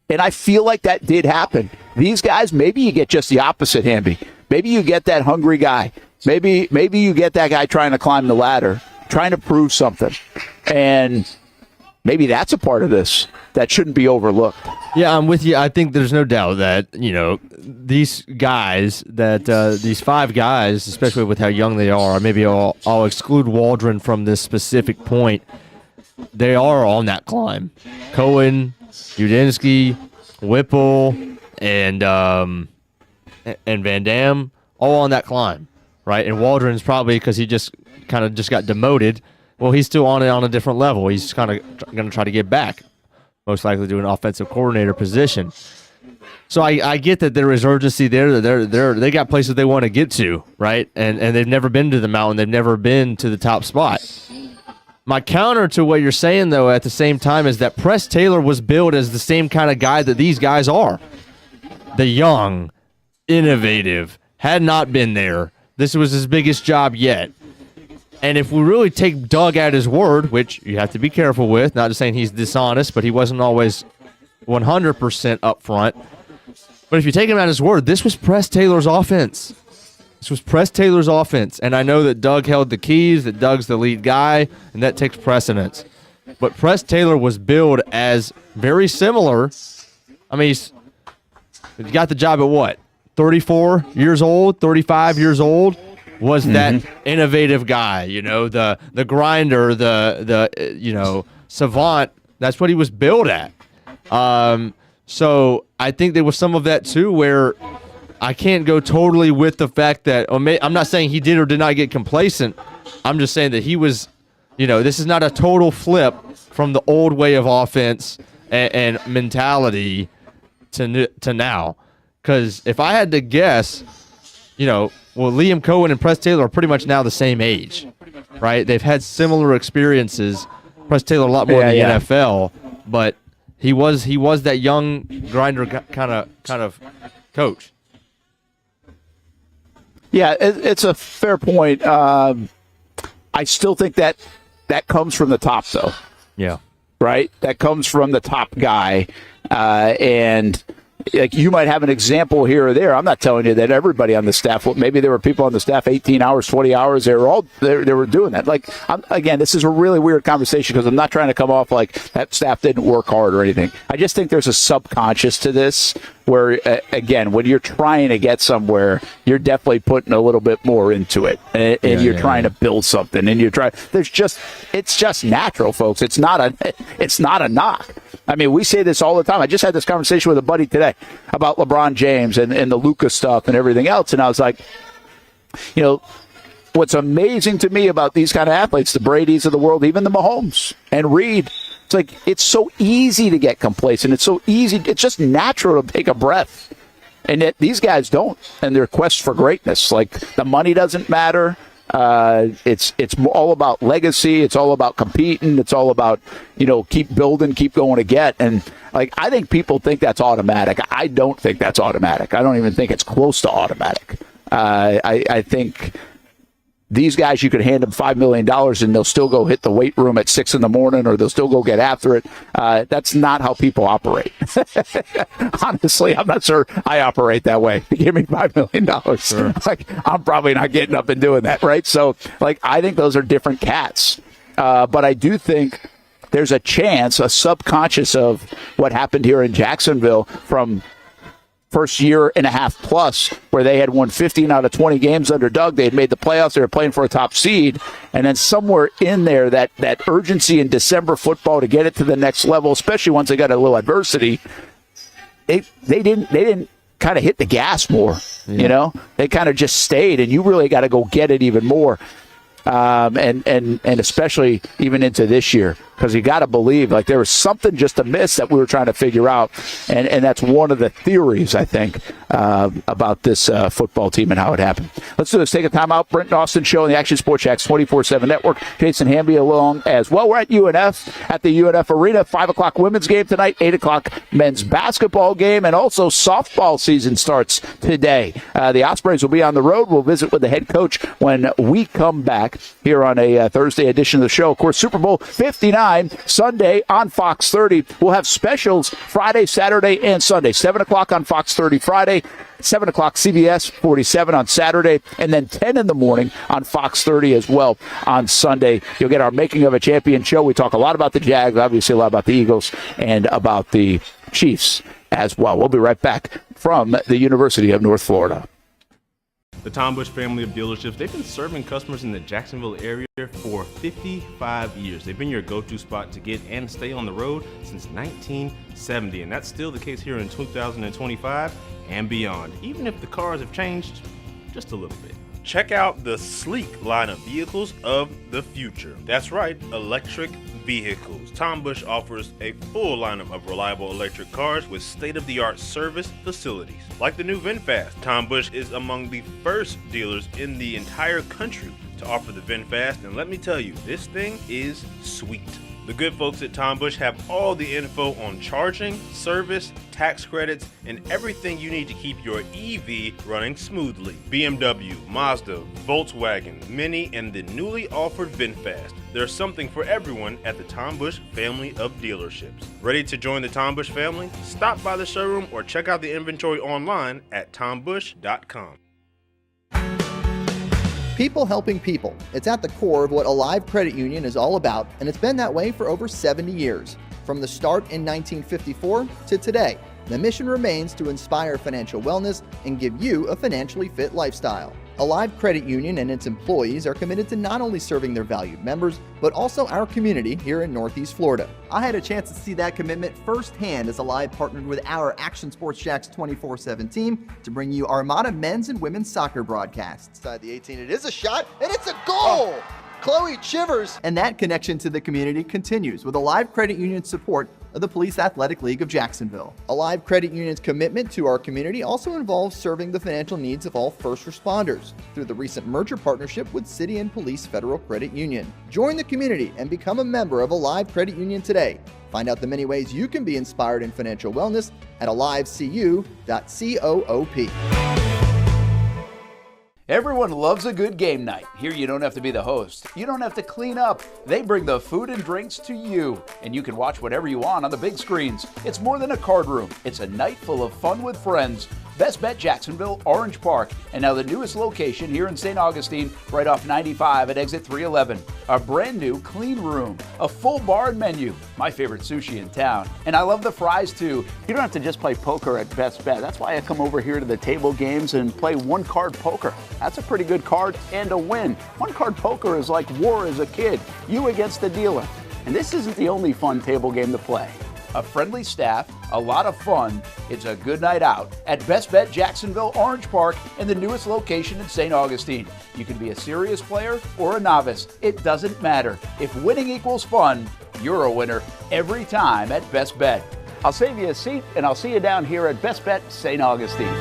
And I feel like that did happen. These guys, maybe you get just the opposite, Hamby. Maybe you get that hungry guy. Maybe you get that guy trying to climb the ladder, trying to prove something. And maybe that's a part of this that shouldn't be overlooked. Yeah, I'm with you. I think there's no doubt that, these guys, these five guys, especially with how young they are, maybe I'll exclude Waldron from this specific point, they are on that climb. Cohen, Udinski, Whipple, and Van Dam, all on that climb, right? And Waldron's probably, because he just got demoted, Well, he's still on it on a different level. He's kind of going to try to get back, most likely to an offensive coordinator position. So I get that there is urgency there. They got places they want to get to, right? And they've never been to the mountain. They've never been to the top spot. My counter to what you're saying, though, at the same time, is that Press Taylor was billed as the same kind of guy that these guys are. The young, innovative, had not been there. This was his biggest job yet. And if we really take Doug at his word, which you have to be careful with, not just saying he's dishonest, but he wasn't always 100% upfront. But if you take him at his word, this was Press Taylor's offense. This was Press Taylor's offense. And I know that Doug held the keys, that Doug's the lead guy, and that takes precedence. But Press Taylor was billed as very similar. I mean, he got the job at what? 34 years old, 35 years old? Was that innovative guy, the grinder, the savant. That's what he was billed at. So I think there was some of that too, where I can't go totally with the fact that I'm not saying he did or did not get complacent. I'm just saying that he was, this is not a total flip from the old way of offense and mentality to now. Because if I had to guess, well, Liam Cohen and Press Taylor are pretty much now the same age, right? They've had similar experiences. Press Taylor a lot more in the NFL, but he was that young grinder kind of coach. Yeah, it's a fair point. I still think that comes from the top, though. Yeah. Right? That comes from the top guy, and like you might have an example here or there. I'm not telling you that everybody on the staff. Maybe there were people on the staff 18 hours, 20 hours. They were doing that. Like again, this is a really weird conversation because I'm not trying to come off like that staff didn't work hard or anything. I just think there's a subconscious to this where again, when you're trying to get somewhere, you're definitely putting a little bit more into it, and you're trying to build something, and it's just natural, folks. It's not a knock. I mean, we say this all the time. I just had this conversation with a buddy today about LeBron James and the Luka stuff and everything else. And I was like, what's amazing to me about these kind of athletes, the Bradys of the world, even the Mahomes and Reed, it's like it's so easy to get complacent. It's so easy. It's just natural to take a breath. And yet these guys don't. And their quest for greatness, like the money doesn't matter. It's all about legacy. It's all about competing. It's all about, keep building, keep going to get. And like, I think people think that's automatic. I don't think that's automatic. I don't even think it's close to automatic. I think these guys, you could hand them $5 million and they'll still go hit the weight room at 6 a.m, or they'll still go get after it. That's not how people operate. Honestly, I'm not sure I operate that way. Give me $5 million. Sure. Like, I'm probably not getting up and doing that, right? So, like, I think those are different cats. But I do think there's a chance, a subconscious of what happened here in Jacksonville from first year and a half plus, where they had won 15 out of 20 games under Doug. They had made the playoffs. They were playing for a top seed. And then somewhere in there, that urgency in December football to get it to the next level, especially once they got a little adversity, they didn't kind of hit the gas more. Yeah. They kind of just stayed, and you really got to go get it even more. And especially even into this year, because you got to believe like there was something just amiss that we were trying to figure out, and that's one of the theories I think about this football team and how it happened. Let's do this. Take a time out. Brent Austen Show on the Action Sports Jacks 24/7 Network. Jason Hamby along as well. We're at UNF at the UNF Arena. 5:00 women's game tonight. 8:00 men's basketball game, and also softball season starts today. The Ospreys will be on the road. We'll visit with the head coach when we come back here on a Thursday edition of the show. Of course, Super Bowl 59 Sunday on Fox 30. We'll have specials Friday, Saturday, and Sunday. 7 o'clock on Fox 30 Friday, 7 o'clock CBS 47 on Saturday, and then 10 in the morning on Fox 30 as well on Sunday. You'll get our Making of a Champion show. We talk a lot about the Jags, obviously a lot about the Eagles, and about the Chiefs as well. We'll be right back from the University of North Florida. The Tom Bush family of dealerships, they've been serving customers in the Jacksonville area for 55 years. They've been your go-to spot to get and stay on the road since 1970, and that's still the case here in 2025 and beyond, even if the cars have changed just a little bit. Check out the sleek line of vehicles of the future. That's right, electric vehicles. Tom Busch offers a full lineup of reliable electric cars with state-of-the-art service facilities. Like the new VinFast, Tom Busch is among the first dealers in the entire country to offer the VinFast, and let me tell you, this thing is sweet. The good folks at Tom Busch have all the info on charging, service, tax credits, and everything you need to keep your EV running smoothly. BMW, Mazda, Volkswagen, Mini, and the newly offered VinFast. There's something for everyone at the Tom Busch family of dealerships. Ready to join the Tom Busch family? Stop by the showroom or check out the inventory online at tombusch.com. People helping people. It's at the core of what Alive Credit Union is all about, and it's been that way for over 70 years. From the start in 1954 to today, the mission remains to inspire financial wellness and give you a financially fit lifestyle. Alive Credit Union and its employees are committed to not only serving their valued members, but also our community here in Northeast Florida. I had a chance to see that commitment firsthand as Alive partnered with our Action Sports Jacks 24/7 team to bring you Armada men's and women's soccer broadcasts. Inside the 18, it is a shot, and it's a goal! Chloe Chivers! And that connection to the community continues with Alive Credit Union's support of the Police Athletic League of Jacksonville. Alive Credit Union's commitment to our community also involves serving the financial needs of all first responders through the recent merger partnership with City and Police Federal Credit Union. Join the community and become a member of Alive Credit Union today. Find out the many ways you can be inspired in financial wellness at alivecu.coop. Everyone loves a good game night. Here you don't have to be the host. You don't have to clean up. They bring the food and drinks to you, and you can watch whatever you want on the big screens. It's more than a card room. It's a night full of fun with friends. Best Bet Jacksonville, Orange Park, and now the newest location here in St. Augustine, right off 95 at exit 311. A brand new clean room, a full bar and menu, my favorite sushi in town. And I love the fries too. You don't have to just play poker at Best Bet. That's why I come over here to the table games and play one card poker. That's a pretty good card and a win. One card poker is like war as a kid, you against the dealer. And this isn't the only fun table game to play. A friendly staff, a lot of fun. It's a good night out at Best Bet Jacksonville, Orange Park, and the newest location in St. Augustine. You can be a serious player or a novice. It doesn't matter. If winning equals fun, you're a winner every time at Best Bet. I'll save you a seat, and I'll see you down here at Best Bet St. Augustine.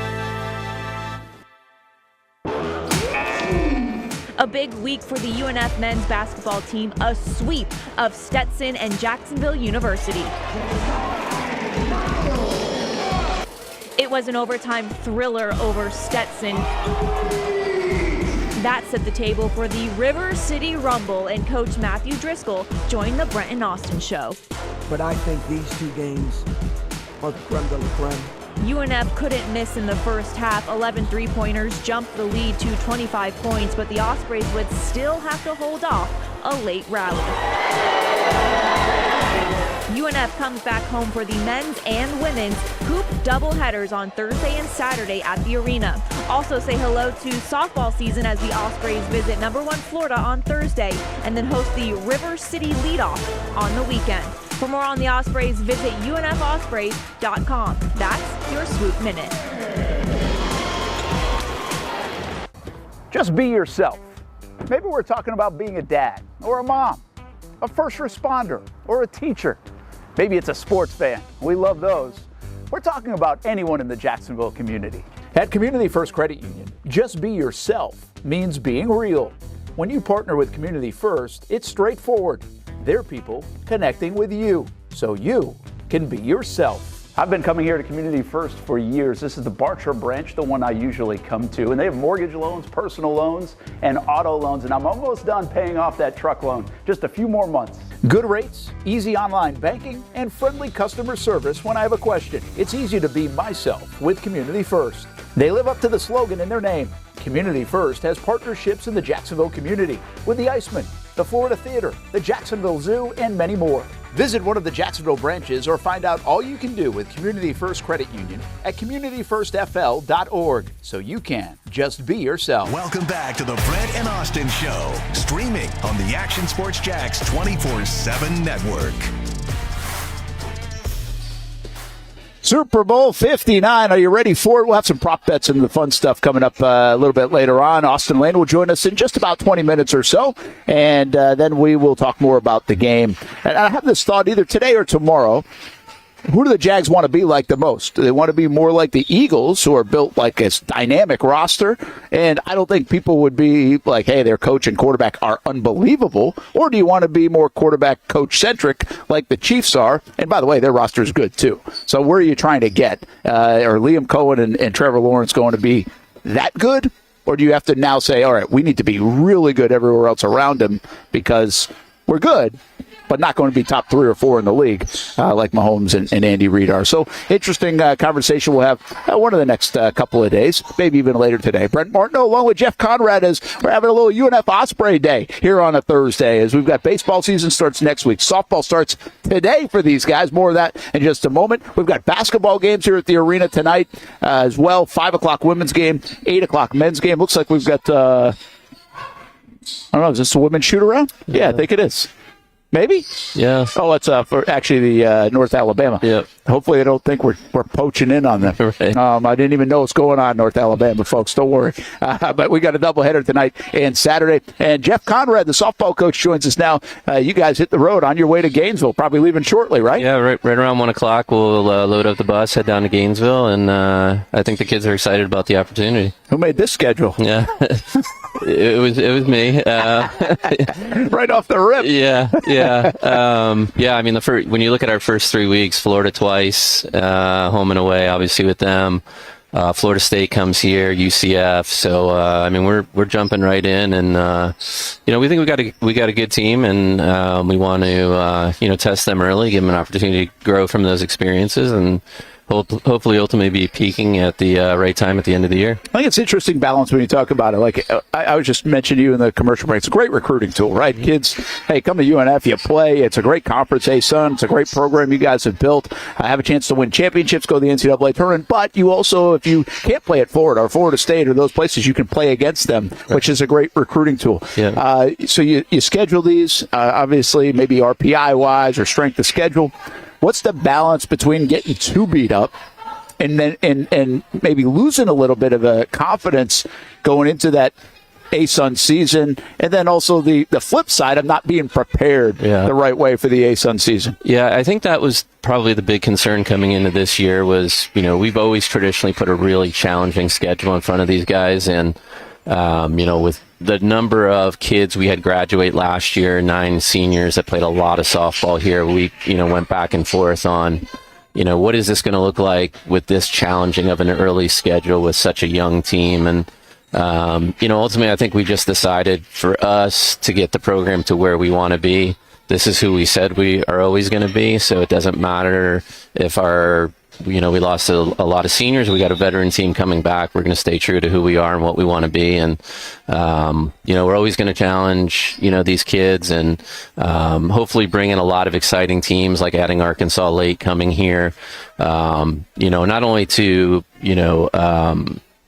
A big week for the UNF men's basketball team, a sweep of Stetson and Jacksonville University. It was an overtime thriller over Stetson. That set the table for the River City Rumble, and Coach Matthew Driscoll joined the Brent Austen Show. But I think these two games are the creme de la creme. UNF couldn't miss in the first half. 11 three-pointers jumped the lead to 25 points, but the Ospreys would still have to hold off a late rally. UNF comes back home for the men's and women's hoop doubleheaders on Thursday and Saturday at the arena. Also say hello to softball season as the Ospreys visit #1 Florida on Thursday and then host the River City leadoff on the weekend. For more on the Ospreys, visit UNFospreys.com. That's your Swoop Minute. Just be yourself. Maybe we're talking about being a dad or a mom, a first responder or a teacher. Maybe it's a sports fan. We love those. We're talking about anyone in the Jacksonville community. At Community First Credit Union, just be yourself means being real. When you partner with Community First, it's straightforward. They're people connecting with you, so you can be yourself. I've been coming here to Community First for years. This is the Bartow branch, the one I usually come to, and they have mortgage loans, personal loans, and auto loans, and I'm almost done paying off that truck loan. Just a few more months. Good rates, easy online banking, and friendly customer service when I have a question. It's easy to be myself with Community First. They live up to the slogan in their name. Community First has partnerships in the Jacksonville community with the Iceman, the Florida Theater, the Jacksonville Zoo, and many more. Visit one of the Jacksonville branches or find out all you can do with Community First Credit Union at communityfirstfl.org so you can just be yourself. Welcome back to the Brent and Austen Show, streaming on the Action Sports Jacks 24/7 network. Super Bowl 59. Are you ready for it? We'll have some prop bets and the fun stuff coming up a little bit later on. Austen Lane will join us in just about 20 minutes or so, and then we will talk more about the game. And I have this thought either today or tomorrow. Who do the Jags want to be like the most? Do they want to be more like the Eagles, who are built like a dynamic roster? And I don't think people would be like, hey, their coach and quarterback are unbelievable. Or do you want to be more quarterback coach-centric like the Chiefs are? And by the way, their roster is good too. So where are you trying to get? Are Liam Cohen and Trevor Lawrence going to be that good? Or do you have to now say, all right, we need to be really good everywhere else around them because we're good, but not going to be top 3 or 4 in the league like Mahomes and Andy Reid are. So interesting conversation we'll have one of the next couple of days, maybe even later today. Brent Martineau along with Jeff Conrad as we're having a little UNF Osprey Day here on a Thursday as we've got baseball season starts next week. Softball starts today for these guys. More of that in just a moment. We've got basketball games here at the arena tonight as well. 5 o'clock women's game, 8 o'clock men's game. Looks like we've got, I don't know, is this a women's shoot-around? Yeah, I think it is. Maybe? Yeah. Oh, it's for actually the North Alabama. Yep. Hopefully they don't think we're poaching in on them. Right. I didn't even know what's going on in North Alabama, folks. Don't worry. But we got a doubleheader tonight and Saturday. And Jeff Conrad, the softball coach, joins us now. You guys hit the road on your way to Gainesville, probably leaving shortly, right? Yeah, right around 1 o'clock. We'll load up the bus, head down to Gainesville, and I think the kids are excited about the opportunity. Who made this schedule? Yeah. It was me. Right off the rip. Yeah. I mean, when you look at our first 3 weeks, Florida twice, home and away, obviously with them. Florida State comes here, UCF. So I mean, we're jumping right in, and we think we got a good team, and we want to test them early, give them an opportunity to grow from those experiences, and hopefully ultimately be peaking at the right time at the end of the year. I think it's interesting balance when you talk about it. Like I was just mentioning to you in the commercial break, it's a great recruiting tool, right? Kids, hey, come to UNF, you play. It's a great conference, hey, son. It's a great program you guys have built. Have a chance to win championships, go to the NCAA tournament. But you also, if you can't play at Florida or Florida State or those places, you can play against them, which is a great recruiting tool. Yeah. So you schedule these, obviously, maybe RPI-wise or strength of schedule. What's the balance between getting too beat up and then and maybe losing a little bit of a confidence going into that ASUN season, and then also the flip side of not being prepared the right way for the ASUN season? Yeah, I think that was probably the big concern coming into this year was, we've always traditionally put a really challenging schedule in front of these guys, and with the number of kids we had graduate last year, 9 seniors that played a lot of softball here, we, went back and forth on, what is this going to look like with this challenging of an early schedule with such a young team? And, ultimately, I think we just decided for us to get the program to where we want to be. This is who we said we are always going to be. So it doesn't matter if we lost a lot of seniors. We got a veteran team coming back. We're going to stay true to who we are and what we want to be. And, we're always going to challenge, these kids and hopefully bring in a lot of exciting teams like adding Arkansas late coming here, not only to,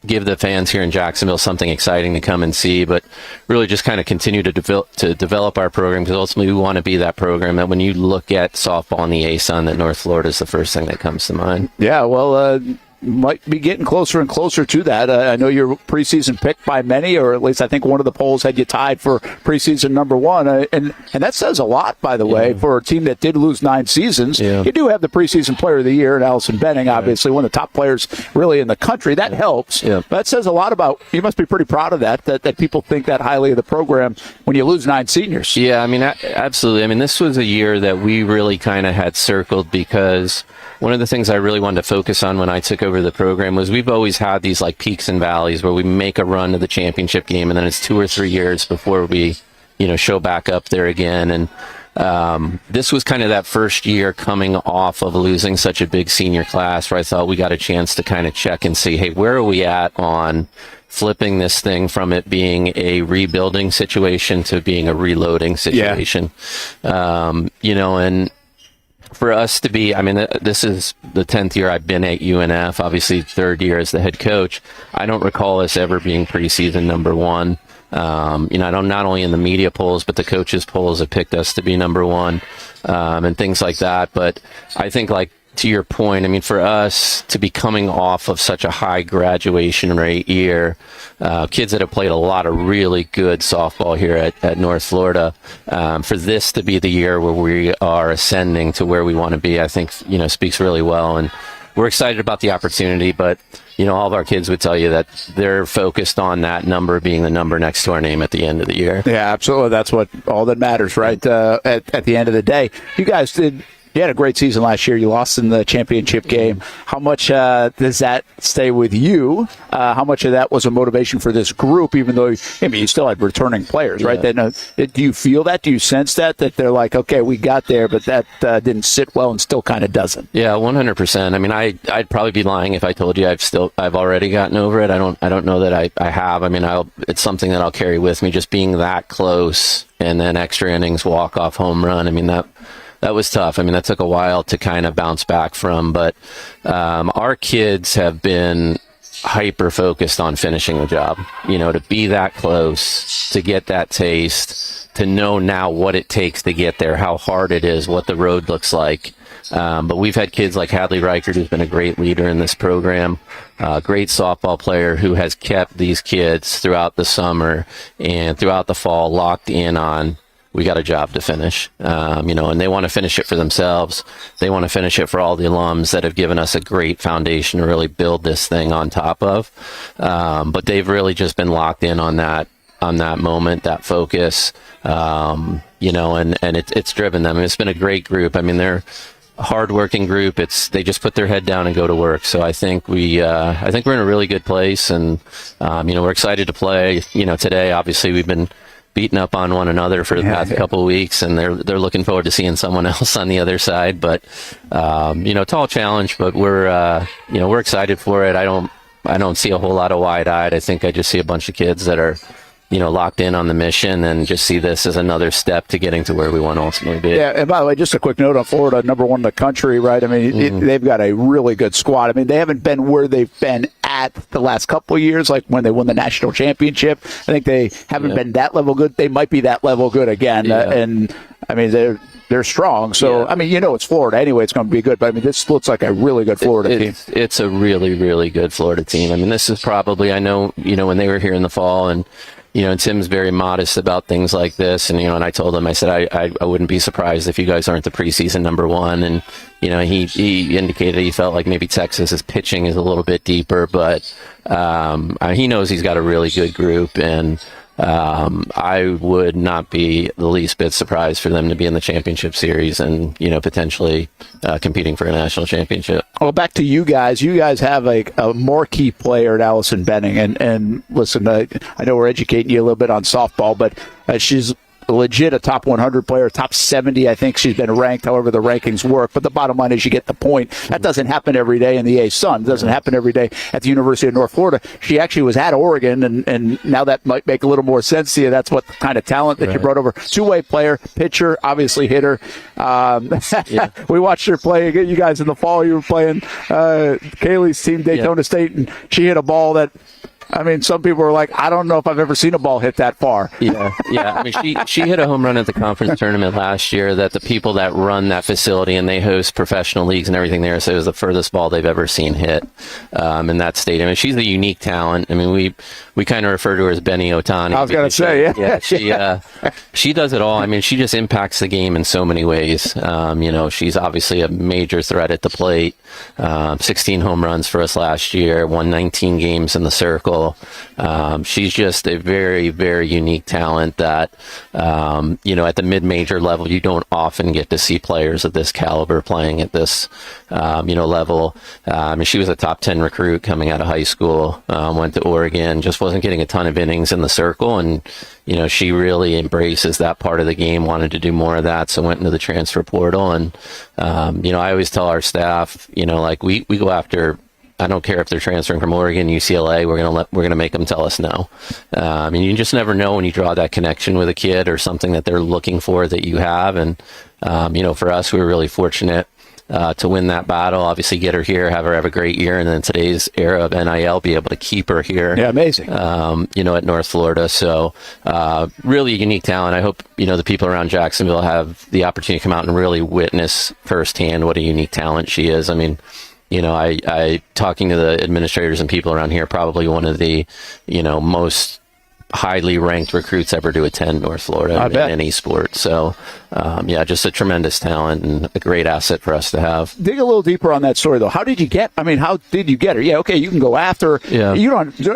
give the fans here in Jacksonville something exciting to come and see, but really just kind of continue to develop our program, because ultimately we want to be that program that when you look at softball in the ASUN, that North Florida is the first thing that comes to mind. Yeah, well, might be getting closer and closer to that. I know you're preseason picked by many, or at least I think one of the polls had you tied for preseason number 1. And that says a lot, by the way, for a team that did lose 9 seasons. Yeah. You do have the preseason player of the year, and Allison Benning, obviously one of the top players really in the country. That helps. Yeah. That says a lot about, you must be pretty proud of that people think that highly of the program when you lose 9 seniors. Yeah, I mean, absolutely. I mean, this was a year that we really kind of had circled, because one of the things I really wanted to focus on when I took over the program was we've always had these like peaks and valleys where we make a run to the championship game, and then it's 2 or 3 years before we, show back up there again. And this was kind of that first year coming off of losing such a big senior class where I thought we got a chance to kind of check and see, hey, where are we at on flipping this thing from it being a rebuilding situation to being a reloading situation. And for us to be, I mean, this is the 10th year I've been at UNF, obviously 3rd year as the head coach. I don't recall us ever being preseason number 1. I don't, not only in the media polls, but the coaches polls have picked us to be number 1, and things like that. But I think like to your point, I mean, for us to be coming off of such a high graduation rate year, kids that have played a lot of really good softball here at North Florida, for this to be the year where we are ascending to where we want to be, I think, speaks really well. And we're excited about the opportunity, but all of our kids would tell you that they're focused on that number being the number next to our name at the end of the year. Yeah, absolutely. That's all that matters, right? At the end of the day, you had a great season last year. You lost in the championship game. How much does that stay with you? How much of that was a motivation for this group, even though you still had returning players, right? Yeah. Do you feel that? Do you sense that they're like, okay, we got there, but that didn't sit well and still kind of doesn't? Yeah, 100%. I mean, I'd probably be lying if I told you I've already gotten over it. I don't know that I have. I mean, it's something that I'll carry with me, just being that close and then extra innings, walk-off home run. I mean, that was tough. I mean, that took a while to kind of bounce back from, but our kids have been hyper focused on finishing the job, to be that close, to get that taste, to know now what it takes to get there, how hard it is, what the road looks like. But we've had kids like Hadley Reichert, who's been a great leader in this program, great softball player who has kept these kids throughout the summer and throughout the fall locked in on, we got a job to finish, and they want to finish it for themselves. They want to finish it for all the alums that have given us a great foundation to really build this thing on top of. But they've really just been locked in on that moment, that focus, and it's driven them. It's been a great group. I mean, they're a hardworking group. They just put their head down and go to work. So I think we're in a really good place, and we're excited to play. Today, obviously, we've been beating up on one another for the past couple of weeks, and they're looking forward to seeing someone else on the other side. But tall challenge, but we're excited for it. I don't see a whole lot of wide-eyed. I think I just see a bunch of kids that are locked in on the mission and just see this as another step to getting to where we want to ultimately be. Yeah, and by the way, just a quick note on Florida, number one in the country, right? I mean, they've got a really good squad. I mean, they haven't been where they've been at the last couple of years, like when they won the national championship. I think they haven't been that level good. They might be that level good again. Yeah. And, I mean, they're strong. So, I mean, it's Florida anyway. It's going to be good. But, I mean, this looks like a really good Florida team. It's a really, really good Florida team. I mean, this is probably, I know, when they were here in the fall, and Tim's very modest about things like this. And, and I told him, I said, I wouldn't be surprised if you guys aren't the preseason number one. And, he indicated he felt like maybe Texas's pitching is a little bit deeper, but he knows he's got a really good group. And I would not be the least bit surprised for them to be in the championship series and, potentially competing for a national championship. Well, back to you guys. You guys have a marquee player at Allison Benning. And listen, I know we're educating you a little bit on softball, but she's legit a top 100 player, top 70, I think she's been ranked, however the rankings work. But the bottom line is you get the point. That doesn't happen every day in the A-Sun. It doesn't happen every day at the University of North Florida. She actually was at Oregon, and now that might make a little more sense to you. That's what kind of talent that you brought over. Two-way player, pitcher, obviously hitter. We watched her play. You guys in the fall, you were playing Kaylee's team, Daytona State, and she hit a ball that, I mean, some people are like, I don't know if I've ever seen a ball hit that far. Yeah. I mean, she hit a home run at the conference tournament last year that the people that run that facility, and they host professional leagues and everything there, so it was the furthest ball they've ever seen hit in that stadium. And she's a unique talent. I mean, we kind of refer to her as Benny Otani. I was going to say, she does it all. I mean, she just impacts the game in so many ways. She's obviously a major threat at the plate. 16 home runs for us last year, won 19 games in the circle. She's just a very, very unique talent that, at the mid-major level, you don't often get to see players of this caliber playing at this, level. She was a top 10 recruit coming out of high school, went to Oregon, just wasn't getting a ton of innings in the circle. And, she really embraces that part of the game, wanted to do more of that. So went into the transfer portal. And, I always tell our staff, we go after, I don't care if they're transferring from Oregon, UCLA. We're gonna make them tell us no. You just never know when you draw that connection with a kid or something that they're looking for that you have. And for us, we were really fortunate. to win that battle. Obviously, get her here, have her have a great year, and then today's era of NIL, be able to keep her here. Yeah, amazing. At North Florida. So really unique talent. I hope, the people around Jacksonville have the opportunity to come out and really witness firsthand what a unique talent she is. I mean, I talking to the administrators and people around here, probably one of the, most highly ranked recruits ever to attend North Florida in any sport. So, just a tremendous talent and a great asset for us to have. Dig a little deeper on that story, though. How did you get her? Yeah, okay, you can go after. Yeah. You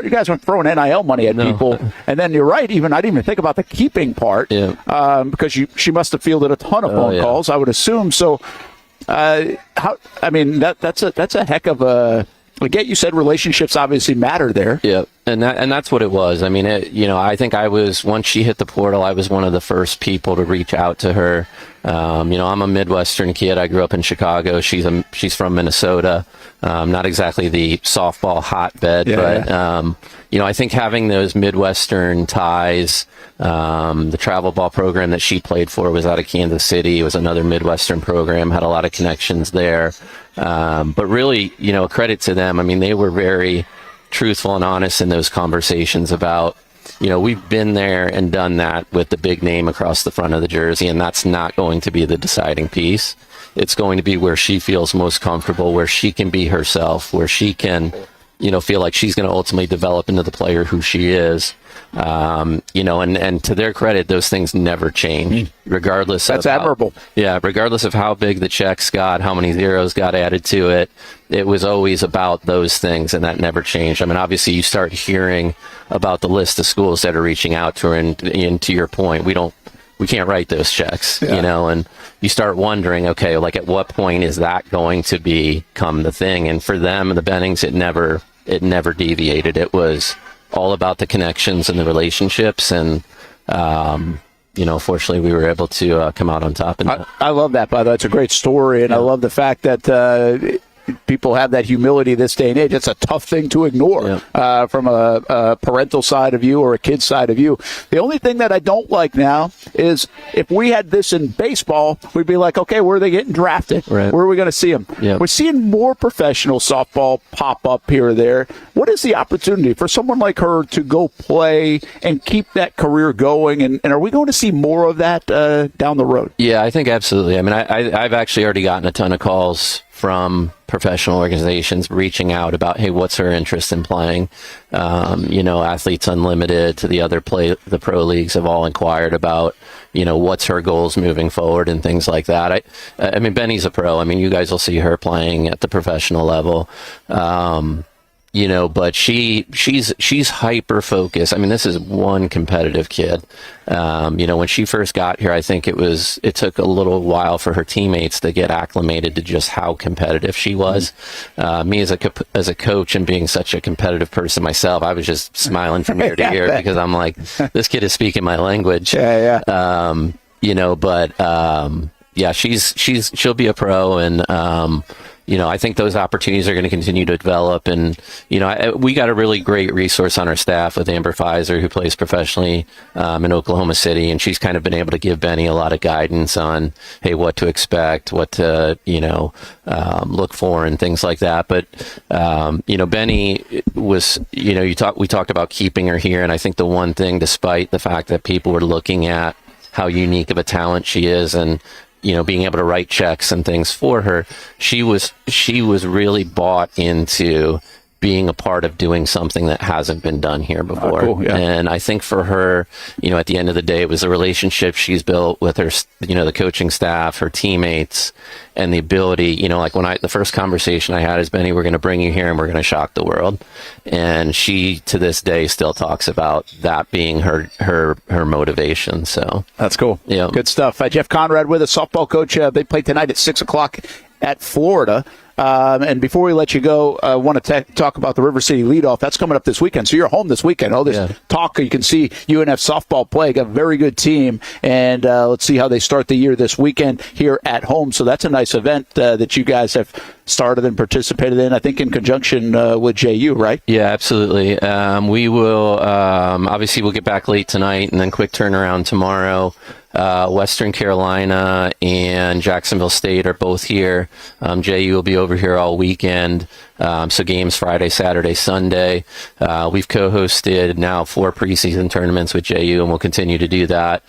guys aren't throwing NIL money at people. And then you're right, I didn't even think about the keeping part. Yeah. Because she must have fielded a ton of phone calls, I would assume. So, that's a heck of a. Again, you said relationships obviously matter there. Yeah, and that's what it was. I mean, I think once she hit the portal, I was one of the first people to reach out to her. I'm a Midwestern kid. I grew up in Chicago. She's from Minnesota. Not exactly the softball hotbed, but I think having those Midwestern ties, the travel ball program that she played for was out of Kansas City. It was another Midwestern program, had a lot of connections there. But really, credit to them. I mean, they were very truthful and honest in those conversations about, we've been there and done that with the big name across the front of the jersey, and that's not going to be the deciding piece. It's going to be where she feels most comfortable, where she can be herself, where she can, feel like she's going to ultimately develop into the player who she is. And to their credit, those things never change, regardless. That's admirable. Regardless of how big the checks got, how many zeros got added to it, it was always about those things, and that never changed. I mean, obviously, you start hearing about the list of schools that are reaching out to her, and to your point, we can't write those checks, and you start wondering, okay, like at what point is that going to become the thing? And for them, the Bennings, it never deviated. It was all about the connections and the relationships, and fortunately we were able to come out on top. I love that, by the way. It's a great story, and I love the fact that people have that humility this day and age. It's a tough thing to ignore from a parental side of you or a kid's side of you. The only thing that I don't like now is if we had this in baseball, we'd be like, okay, where are they getting drafted? Right. Where are we going to see them? Yeah. We're seeing more professional softball pop up here or there. What is the opportunity for someone like her to go play and keep that career going? And are we going to see more of that down the road? Yeah, I think absolutely. I mean, I've actually already gotten a ton of calls from professional organizations reaching out about, hey, what's her interest in playing? Athletes Unlimited to the pro leagues have all inquired about, what's her goals moving forward and things like that. I mean, Benny's a pro. I mean, you guys will see her playing at the professional level. But she's hyper focused. I mean, this is one competitive kid. When she first got here, I think it took a little while for her teammates to get acclimated to just how competitive she was. Me as a coach and being such a competitive person myself, I was just smiling from ear to ear because I'm like, this kid is speaking my language. She'll be a pro, and I think those opportunities are going to continue to develop. And, we got a really great resource on our staff with Amber Pfizer, who plays professionally in Oklahoma City. And she's kind of been able to give Benny a lot of guidance on, hey, what to expect, what to, look for and things like that. But, Benny was, we talked about keeping her here. And I think the one thing, despite the fact that people were looking at how unique of a talent she is and, being able to write checks and things for her, she was really bought into being a part of doing something that hasn't been done here before. Cool, yeah. And I think for her, at the end of the day, it was a relationship she's built with her, the coaching staff, her teammates, and the ability, the first conversation I had is, Benny, we're going to bring you here and we're going to shock the world. And she, to this day, still talks about that being her motivation. So that's cool. Yeah. Good stuff. Jeff Conrad with us, softball coach. They play tonight at 6:00 at Florida. And before we let you go, I want to talk about the River City leadoff. That's coming up this weekend. So you're home this weekend. All this talk, you can see UNF softball play. Got a very good team. And let's see how they start the year this weekend here at home. So that's a nice event that you guys have started and participated in, I think, in conjunction with JU, right? Yeah, absolutely. We will, obviously, we'll get back late tonight and then quick turnaround tomorrow. Western Carolina and Jacksonville State are both here. JU will be over here all weekend. So games Friday, Saturday, Sunday. We've co-hosted now 4 preseason tournaments with JU, and we'll continue to do that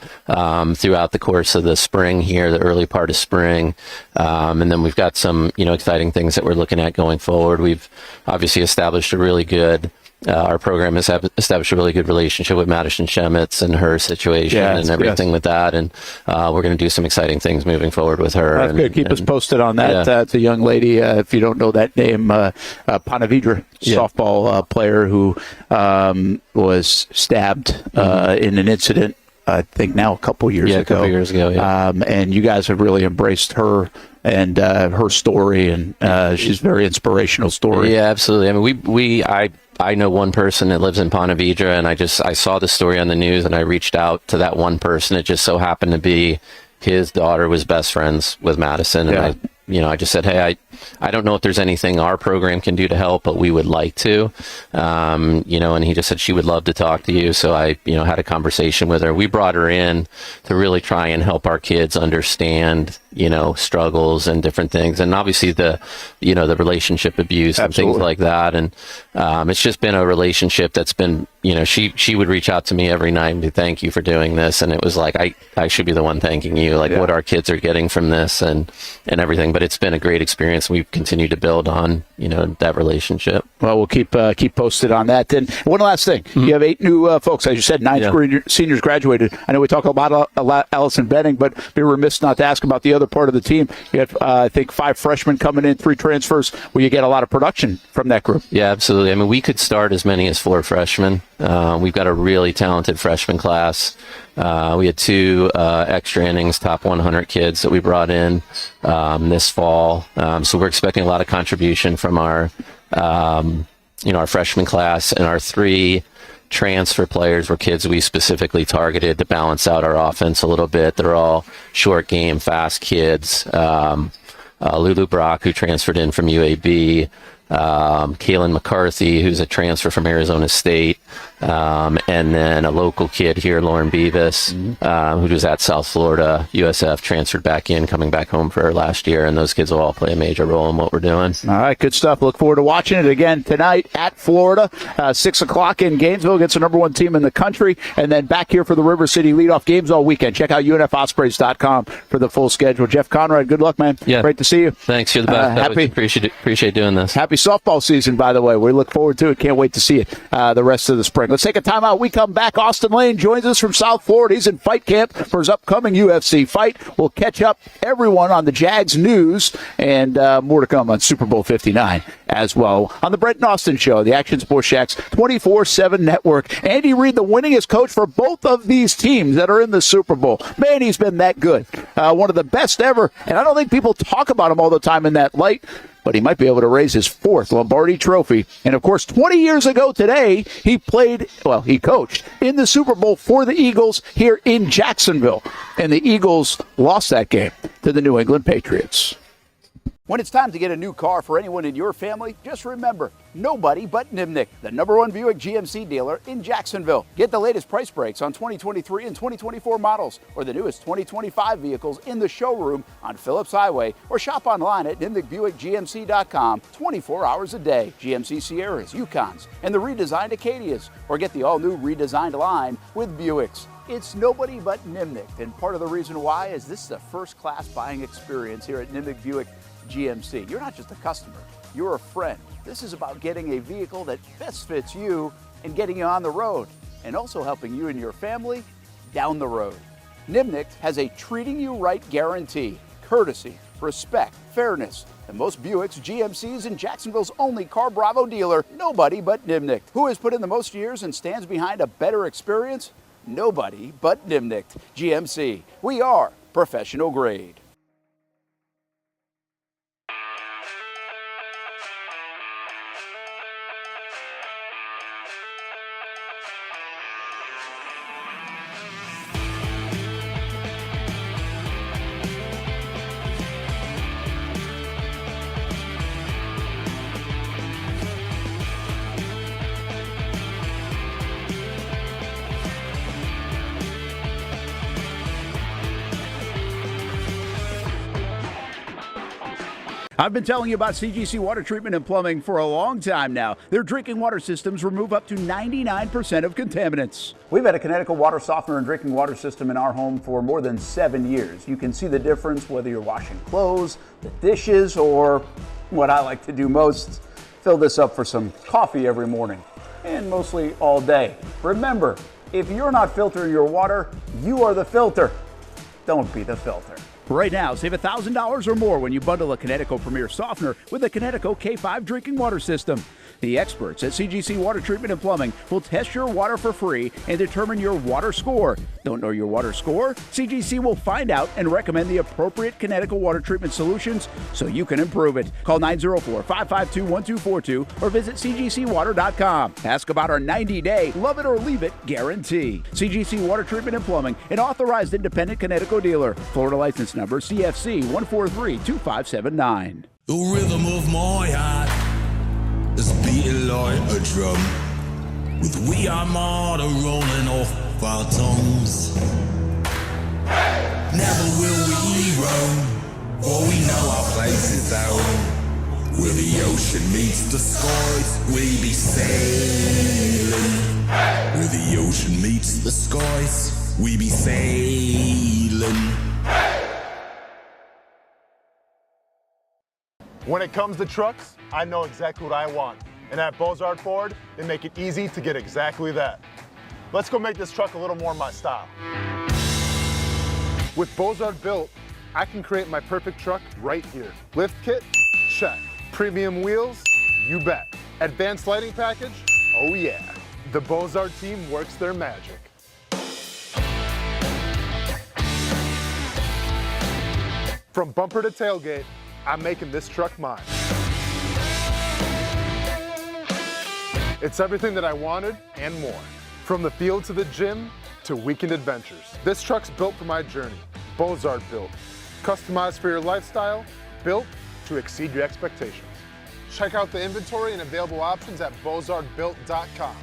throughout the course of the spring here, the early part of spring. And then we've got some, exciting things that we're looking at going forward. We've obviously established a really good our program has established a really good relationship with Madison Shemitz and her situation and everything with that. And we're going to do some exciting things moving forward with her. That's good. Keep us posted on that. It's a young lady, if you don't know that name, Panavidra, softball player who was stabbed in an incident, I think now a couple years ago. A couple years ago, and you guys have really embraced her and her story, and she's a very inspirational story. Yeah, absolutely. I mean, I know one person that lives in Ponte Vedra, and I saw the story on the news, and I reached out to that one person. It just so happened to be his daughter was best friends with Madison, and I just said, hey, I don't know if there's anything our program can do to help, but we would like to, and he just said she would love to talk to you. So I, had a conversation with her. We brought her in to really try and help our kids understand, struggles and different things. And obviously the relationship abuse and things like that. And it's just been a relationship that's been, she would reach out to me every night and be, thank you for doing this. And it was like, I should be the one thanking you, what our kids are getting from this and everything. But it's been a great experience. We've continued to build on, that relationship. Well, we'll keep posted on that. And one last thing. You have 8 new folks, as you said, 9 seniors graduated. I know we talk about Allison Benning, but be remiss not to ask about the other part of the team. You have, I think, 5 freshmen coming in, 3 transfers, where you get a lot of production from that group. Yeah, absolutely. I mean, we could start as many as 4 freshmen. We've got a really talented freshman class. We had 2 extra innings, top 100 kids that we brought in this fall. So we're expecting a lot of contribution from our, our freshman class, and our 3 transfer players were kids we specifically targeted to balance out our offense a little bit. They're all short game, fast kids. Lulu Brock, who transferred in from UAB. Kaylin McCarthy, who's a transfer from Arizona State, and then a local kid here, Lauren Beavis, who was at South Florida, USF, transferred back in, coming back home for her last year, and those kids will all play a major role in what we're doing. All right, good stuff. Look forward to watching it again tonight at Florida, 6 o'clock in Gainesville against the #1 team in the country, and then back here for the River City leadoff games all weekend. Check out UNFospreys.com for the full schedule. Jeff Conrad, good luck, man. Yeah. Great to see you. Thanks. You're the best. Appreciate doing this. Happy softball season, by the way. We look forward to it. Can't wait to see it the rest of the spring. Let's take a timeout. We come back. Austen Lane joins us from South Florida. He's in fight camp for his upcoming UFC fight. We'll catch up everyone on the Jags news and more to come on Super Bowl 59 as well. On the Brent and Austin Show, the Action Sports Jax 24/7 network. Andy Reid, the winningest coach for both of these teams that are in the Super Bowl. Man, he's been that good. One of the best ever. And I don't think people talk about him all the time in that light, but he might be able to raise his 4th Lombardi trophy. And, of course, 20 years ago today, he coached in the Super Bowl for the Eagles here in Jacksonville. And the Eagles lost that game to the New England Patriots. When it's time to get a new car for anyone in your family, just remember, nobody but Nimnick, the #1 Buick GMC dealer in Jacksonville. Get the latest price breaks on 2023 and 2024 models or the newest 2025 vehicles in the showroom on Phillips Highway, or shop online at NimnickBuickGMC.com 24 hours a day. GMC Sierras, Yukons, and the redesigned Acadias, or get the all-new redesigned line with Buicks. It's nobody but Nimnick, and part of the reason why is this is a first-class buying experience here at Nimnick Buick GMC. You're not just a customer, you're a friend. This is about getting a vehicle that best fits you and getting you on the road, and also helping you and your family down the road. Nimnick has a treating you right guarantee, courtesy, respect, fairness. The most Buicks, GMCs, and Jacksonville's only Car Bravo dealer, nobody but Nimnick. Who has put in the most years and stands behind a better experience? Nobody but Nimnick. GMC. We are professional grade. I've been telling you about CGC Water Treatment and Plumbing for a long time now. Their drinking water systems remove up to 99% of contaminants. We've had a Connecticut water softener and drinking water system in our home for more than 7 years. You can see the difference whether you're washing clothes, the dishes, or what I like to do most, fill this up for some coffee every morning, and mostly all day. Remember, if you're not filtering your water, you are the filter. Don't be the filter. Right now, save $1,000 or more when you bundle a Connecticut Premier Softener with a Connecticut K5 drinking water system. The experts at CGC Water Treatment and Plumbing will test your water for free and determine your water score. Don't know your water score? CGC will find out and recommend the appropriate Connecticut water treatment solutions so you can improve it. Call 904-552-1242 or visit cgcwater.com. Ask about our 90-day love it or leave it guarantee. CGC Water Treatment and Plumbing, an authorized independent Connecticut dealer. Florida license number CFC 1432579. The rhythm of my heart is beating like a drum, with we are martyr rolling off our tongues. Never will we roam, for we know our place is home. Where the ocean meets the skies, we be sailing. Where the ocean meets the skies, we be sailing. When it comes to trucks, I know exactly what I want. And at Bozard Ford, they make it easy to get exactly that. Let's go make this truck a little more my style. With Bozard Built, I can create my perfect truck right here. Lift kit? Check. Premium wheels? You bet. Advanced lighting package? Oh yeah. The Bozard team works their magic. From bumper to tailgate, I'm making this truck mine. It's everything that I wanted and more. From the field to the gym to weekend adventures. This truck's built for my journey. Bozard Built. Customized for your lifestyle, built to exceed your expectations. Check out the inventory and available options at bozardbuilt.com.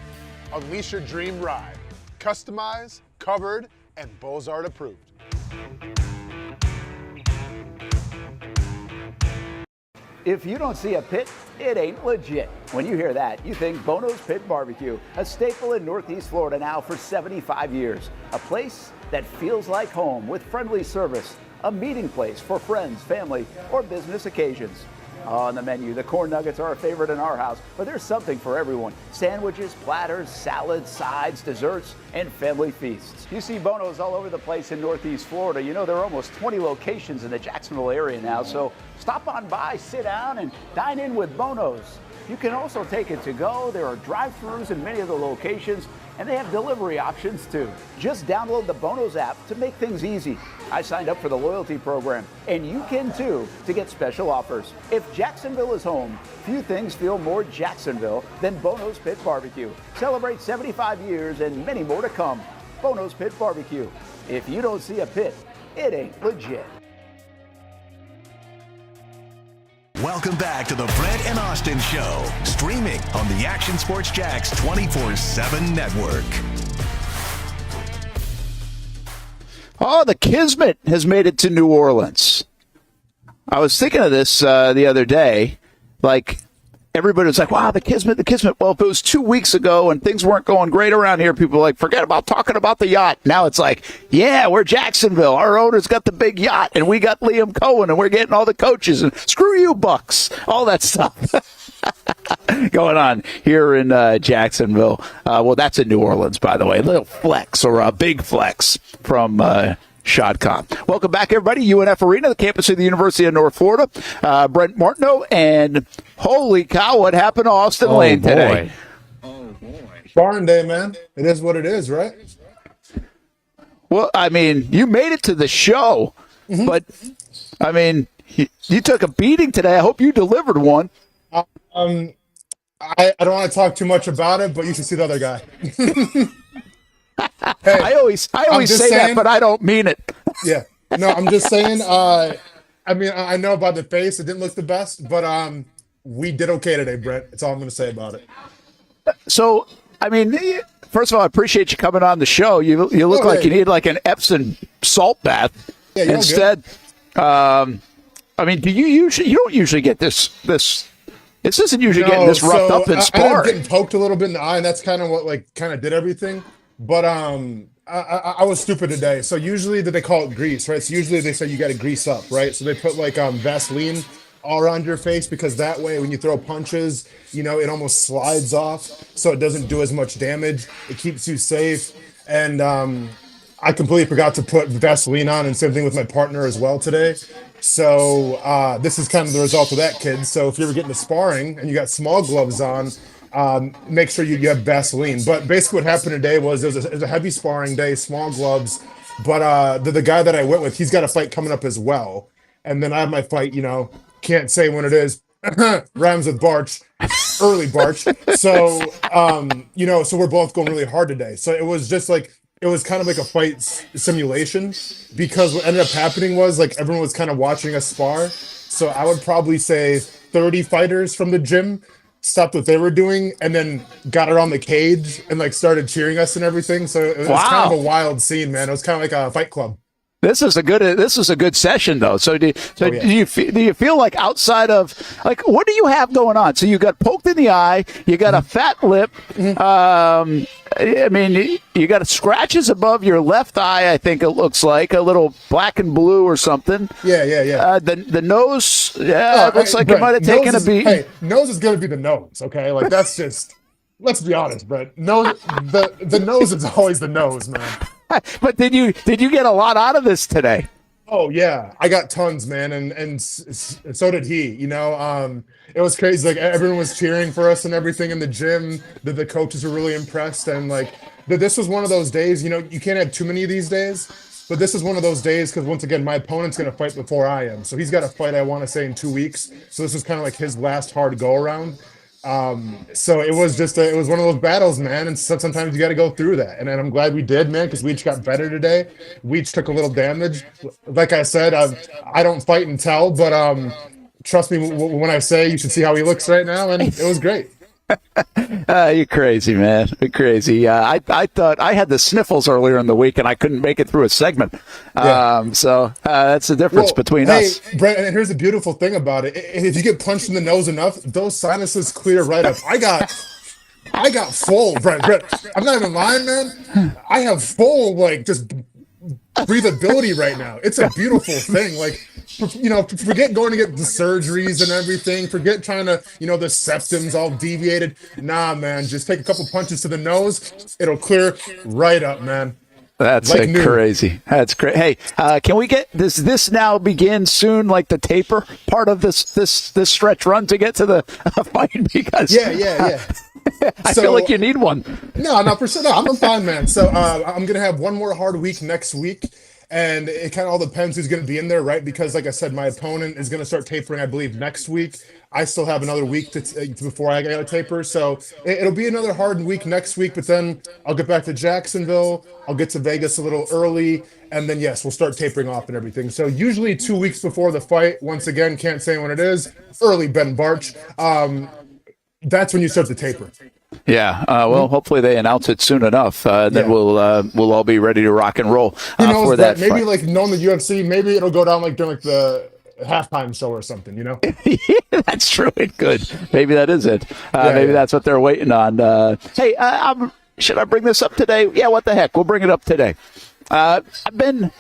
Unleash your dream ride. Customized, covered, and Bozard approved. If you don't see a pit, it ain't legit. When you hear that, you think Bono's Pit Barbecue, a staple in Northeast Florida now for 75 years. A place that feels like home with friendly service, a meeting place for friends, family, or business occasions. On the menu, the corn nuggets are a favorite in our house, but there's something for everyone. Sandwiches, platters, salads, sides, desserts, and family feasts. You see Bono's all over the place in Northeast Florida. You know, there are almost 20 locations in the Jacksonville area now, so stop on by, sit down, and dine in with Bono's. You can also take it to go. There are drive-thrus in many of the locations, and they have delivery options too. Just download the Bono's app to make things easy. I signed up for the loyalty program, and you can too, to get special offers. If Jacksonville is home, few things feel more Jacksonville than Bono's Pit Barbecue. Celebrate 75 years and many more to come. Bono's Pit Barbecue. If you don't see a pit, it ain't legit. Welcome back to the Brent and Austin Show, streaming on the Action Sports Jax 24/7 network. Oh, the Kismet has made it to New Orleans. I was thinking of this the other day. Like, everybody was like, wow, the Kismet, the Kismet. Well, if it was 2 weeks ago and things weren't going great around here, people were like, forget about talking about the yacht. Now it's like, yeah, we're Jacksonville. Our owner's got the big yacht, and we got Liam Cohen, and we're getting all the coaches, and screw you, Bucks. All that stuff going on here in Jacksonville. Well, that's in New Orleans, by the way. A little flex, or a big flex from Shotcom. Welcome back, everybody. UNF Arena, the campus of the University of North Florida. Brent Martineau, and holy cow, what happened to Austen Lane today? Barn day, man. It is what it is, right? Well, I mean, you made it to the show, but, I mean, you took a beating today. I hope you delivered one. I don't want to talk too much about it, but you should see the other guy. Hey, I always say that, but I don't mean it. Yeah. No, I'm just saying, I mean, I know about the face. It didn't look the best, but we did okay today, Brett. That's all I'm going to say about it. So, I mean, first of all, I appreciate you coming on the show. You look like you need like an Epsom salt bath. Yeah, instead. I mean, you don't usually get this isn't usually getting this roughed up in I ended up sparring. getting poked a little bit in the eye, and that's kind of what did everything. But I was stupid today. So usually they call it grease, right? So usually they say you got to grease up, right? So they put Vaseline all around your face, because that way when you throw punches, it almost slides off, so it doesn't do as much damage. It keeps you safe. And I completely forgot to put Vaseline on, and same thing with my partner as well today. So this is kind of the result of that, kids. So if you're ever getting to sparring and you got small gloves on, make sure you have Vaseline. But basically what happened today was it was a heavy sparring day, small gloves. But the guy that I went with, he's got a fight coming up as well. And then I have my fight, can't say when it is. Rhymes with Barch, early Barch. So, so we're both going really hard today. So it was just it was kind of like a fight simulation, because what ended up happening was everyone was kind of watching us spar. So I would probably say 30 fighters from the gym stopped what they were doing and then got around the cage and started cheering us and everything. So it was kind of a wild scene, man. It was kind of like a fight club. This is a good session though. So do you feel like outside of what do you have going on? So you got poked in the eye, you got a fat lip. I mean, you got scratches above your left eye. I think it looks like a little black and blue or something. Yeah. The nose, it looks like it might have taken a beat. Hey, nose is gonna be the nose. Okay, that's just. Let's be honest, Brett. The nose is always the nose, man. But did you get a lot out of this today? Oh yeah, I got tons, man, and so did he. It was crazy. Everyone was cheering for us and everything in the gym. The coaches were really impressed, and this was one of those days. You can't have too many of these days, but this is one of those days because once again, my opponent's gonna fight before I am. So he's got a fight, I want to say, in 2 weeks. So this was kind of his last hard go around. So it was just it was one of those battles, man, and sometimes you got to go through that, and I'm glad we did, man, because we each got better today. We each took a little damage. Like I said, I don't fight and tell, but trust me when I say you should see how he looks right now, and it was great. You're crazy, man. You're crazy. I thought I had the sniffles earlier in the week, and I couldn't make it through a segment. So that's the difference between us. Hey, Brent, and here's the beautiful thing about it. If you get punched in the nose enough, those sinuses clear right up. I got full, Brent. I'm not even lying, man. I have full, just breathability right now. It's a beautiful thing. Forget going to get the surgeries and everything. Forget trying to, the septum's all deviated. Nah, man. Just take a couple punches to the nose. It'll clear right up, man. That's crazy. That's great. Hey, can we get this now begin soon? The taper part of this stretch run to get to the fight, because yeah. I feel like you need one. No, I'm fine, man. So I'm gonna have one more hard week next week. And it kind of all depends who's going to be in there, right? Because, like I said, my opponent is going to start tapering, I believe, next week. I still have another week before I got to taper. So it'll be another hard week next week, but then I'll get back to Jacksonville. I'll get to Vegas a little early. And then, yes, we'll start tapering off and everything. So usually 2 weeks before the fight, once again, can't say when it is, early Ben Barch, that's when you start to taper. Yeah, well, hopefully they announce it soon enough. Then we'll all be ready to rock and roll for that. Maybe knowing the UFC, maybe it'll go down during the halftime show or something. Yeah, that's true. It could. Maybe that is it. Maybe that's what they're waiting on. Hey, should I bring this up today? Yeah, what the heck? We'll bring it up today. I don't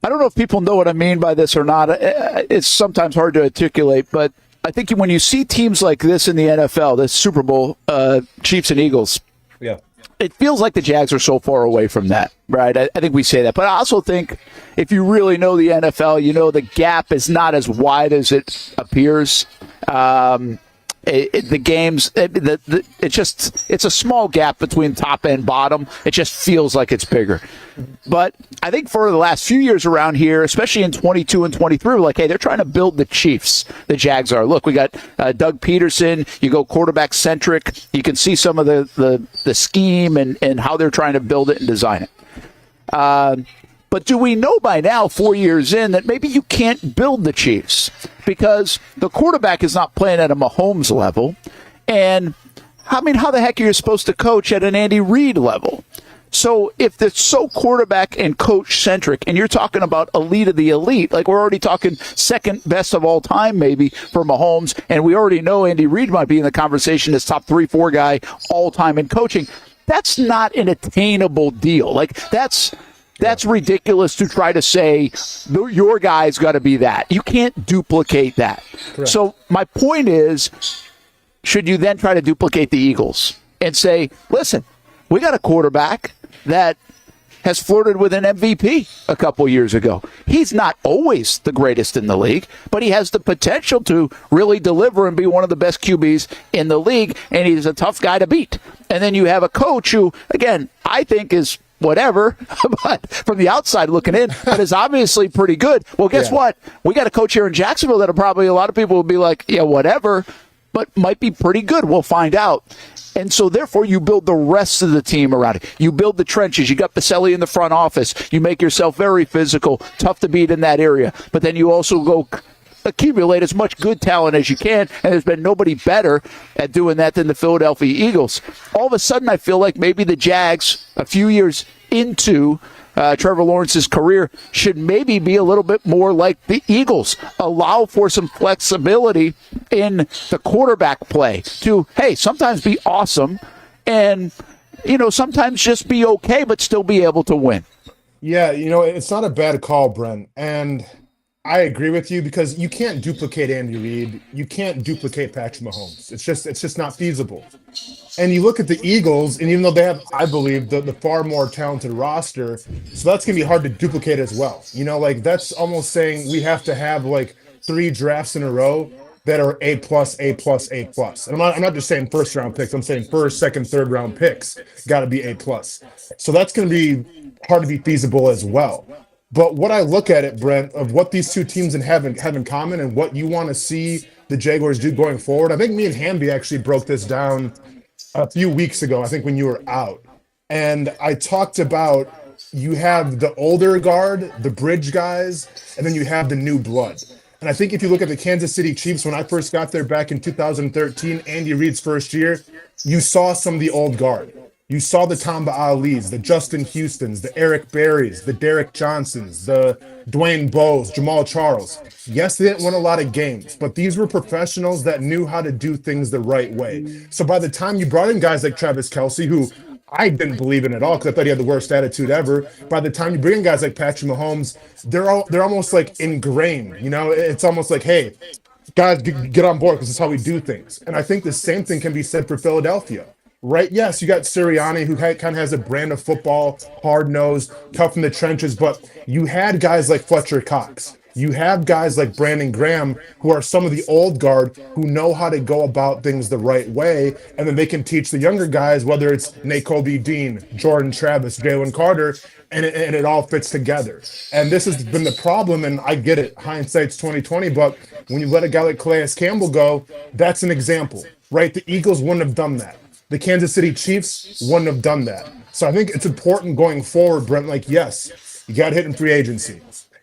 know if people know what I mean by this or not. It's sometimes hard to articulate, but I think when you see teams like this in the NFL, this Super Bowl, Chiefs and Eagles, it feels like the Jags are so far away from that, right? I think we say that. But I also think if you really know the NFL, the gap is not as wide as it appears. The games, it's a small gap between top and bottom. It just feels like it's bigger. But I think for the last few years around here, especially in 22 and 23, we're like, hey, they're trying to build the Chiefs. The Jags are. Look, we got Doug Peterson. You go quarterback centric. You can see some of the scheme and how they're trying to build it and design it. But do we know by now, 4 years in, that maybe you can't build the Chiefs because the quarterback is not playing at a Mahomes level? And, how the heck are you supposed to coach at an Andy Reid level? So if it's so quarterback and coach centric, and you're talking about elite of the elite, like we're already talking second best of all time maybe for Mahomes, and we already know Andy Reid might be in the conversation as top 3-4 guy all time in coaching. That's not an attainable deal. Like that's ridiculous to try to say your guy's got to be that. You can't duplicate that. Correct. So my point is, should you then try to duplicate the Eagles and say, listen, we got a quarterback that has flirted with an MVP a couple years ago. He's not always the greatest in the league, but he has the potential to really deliver and be one of the best QBs in the league, and he's a tough guy to beat. And then you have a coach who, again, I think is whatever, but from the outside looking in, but is obviously pretty good. Well, guess what? We got a coach here in Jacksonville that probably a lot of people will be like, yeah, whatever, but might be pretty good. We'll find out. And so, therefore, you build the rest of the team around it. You build the trenches. You got Baselli in the front office. You make yourself very physical, tough to beat in that area. But then you also go accumulate as much good talent as you can, and there's been nobody better at doing that than the Philadelphia Eagles. All of a sudden, I feel like maybe the Jags, a few years into Trevor Lawrence's career, should maybe be a little bit more like the Eagles. Allow for some flexibility in the quarterback play to, hey, sometimes be awesome and, sometimes just be okay, but still be able to win. Yeah, it's not a bad call, Brent. And I agree with you because you can't duplicate Andy Reid. You can't duplicate Patrick Mahomes. It's just not feasible. And you look at the Eagles, and even though they have, I believe, the far more talented roster, so that's going to be hard to duplicate as well. That's almost saying we have to have 3 drafts in a row that are A+, A+, A+. And I'm not just saying first round picks. I'm saying first, second, third round picks got to be A+. So that's going to be hard to be feasible as well. But what I look at it, Brent, of what these two teams have in common and what you want to see the Jaguars do going forward, I think me and Hamby actually broke this down a few weeks ago, I think when you were out. And I talked about you have the older guard, the bridge guys, and then you have the new blood. And I think if you look at the Kansas City Chiefs, when I first got there back in 2013, Andy Reid's first year, you saw some of the old guard. You saw the Tamba Alis, the Justin Houstons, the Eric Berrys, the Derek Johnsons, the Dwayne Bowes, Jamal Charles. Yes, they didn't win a lot of games, but these were professionals that knew how to do things the right way. So by the time you brought in guys like Travis Kelce, who I didn't believe in at all because I thought he had the worst attitude ever, by the time you bring in guys like Patrick Mahomes, they're almost like ingrained. It's almost like, hey, guys, get on board because it's how we do things. And I think the same thing can be said for Philadelphia. Right? Yes, you got Sirianni, who kind of has a brand of football, hard-nosed, tough in the trenches, but you had guys like Fletcher Cox. You have guys like Brandon Graham, who are some of the old guard who know how to go about things the right way, and then they can teach the younger guys, whether it's Nakobe Dean, Jordan Travis, Jalen Carter, and it all fits together. And this has been the problem, and I get it, hindsight's 2020, but when you let a guy like Calais Campbell go, that's an example, right? The Eagles wouldn't have done that. The Kansas City Chiefs wouldn't have done that. So I think it's important going forward, Brent, yes, you got to hit in free agency.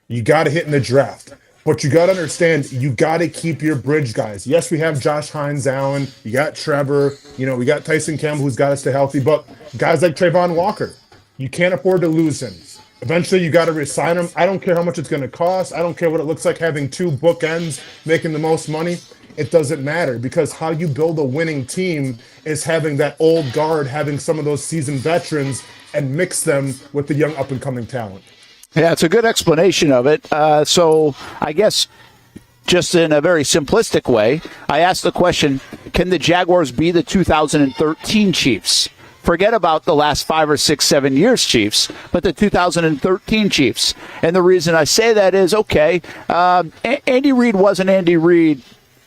You got to hit in the draft. But you got to understand, you got to keep your bridge guys. Yes, we have Josh Hines Allen. You got Trevor. We got Tyson Campbell, who's got us to healthy. But guys like Trayvon Walker, you can't afford to lose him. Eventually, you got to re-sign him. I don't care how much it's going to cost. I don't care what it looks like having 2 bookends making the most money. It doesn't matter because how you build a winning team is having that old guard, having some of those seasoned veterans and mix them with the young up-and-coming talent. Yeah, it's a good explanation of it. So I guess just in a very simplistic way, I asked the question, can the Jaguars be the 2013 Chiefs? Forget about the last 5 or 6, 7 years Chiefs, but the 2013 Chiefs. And the reason I say that is, okay, Andy Reid wasn't Andy Reid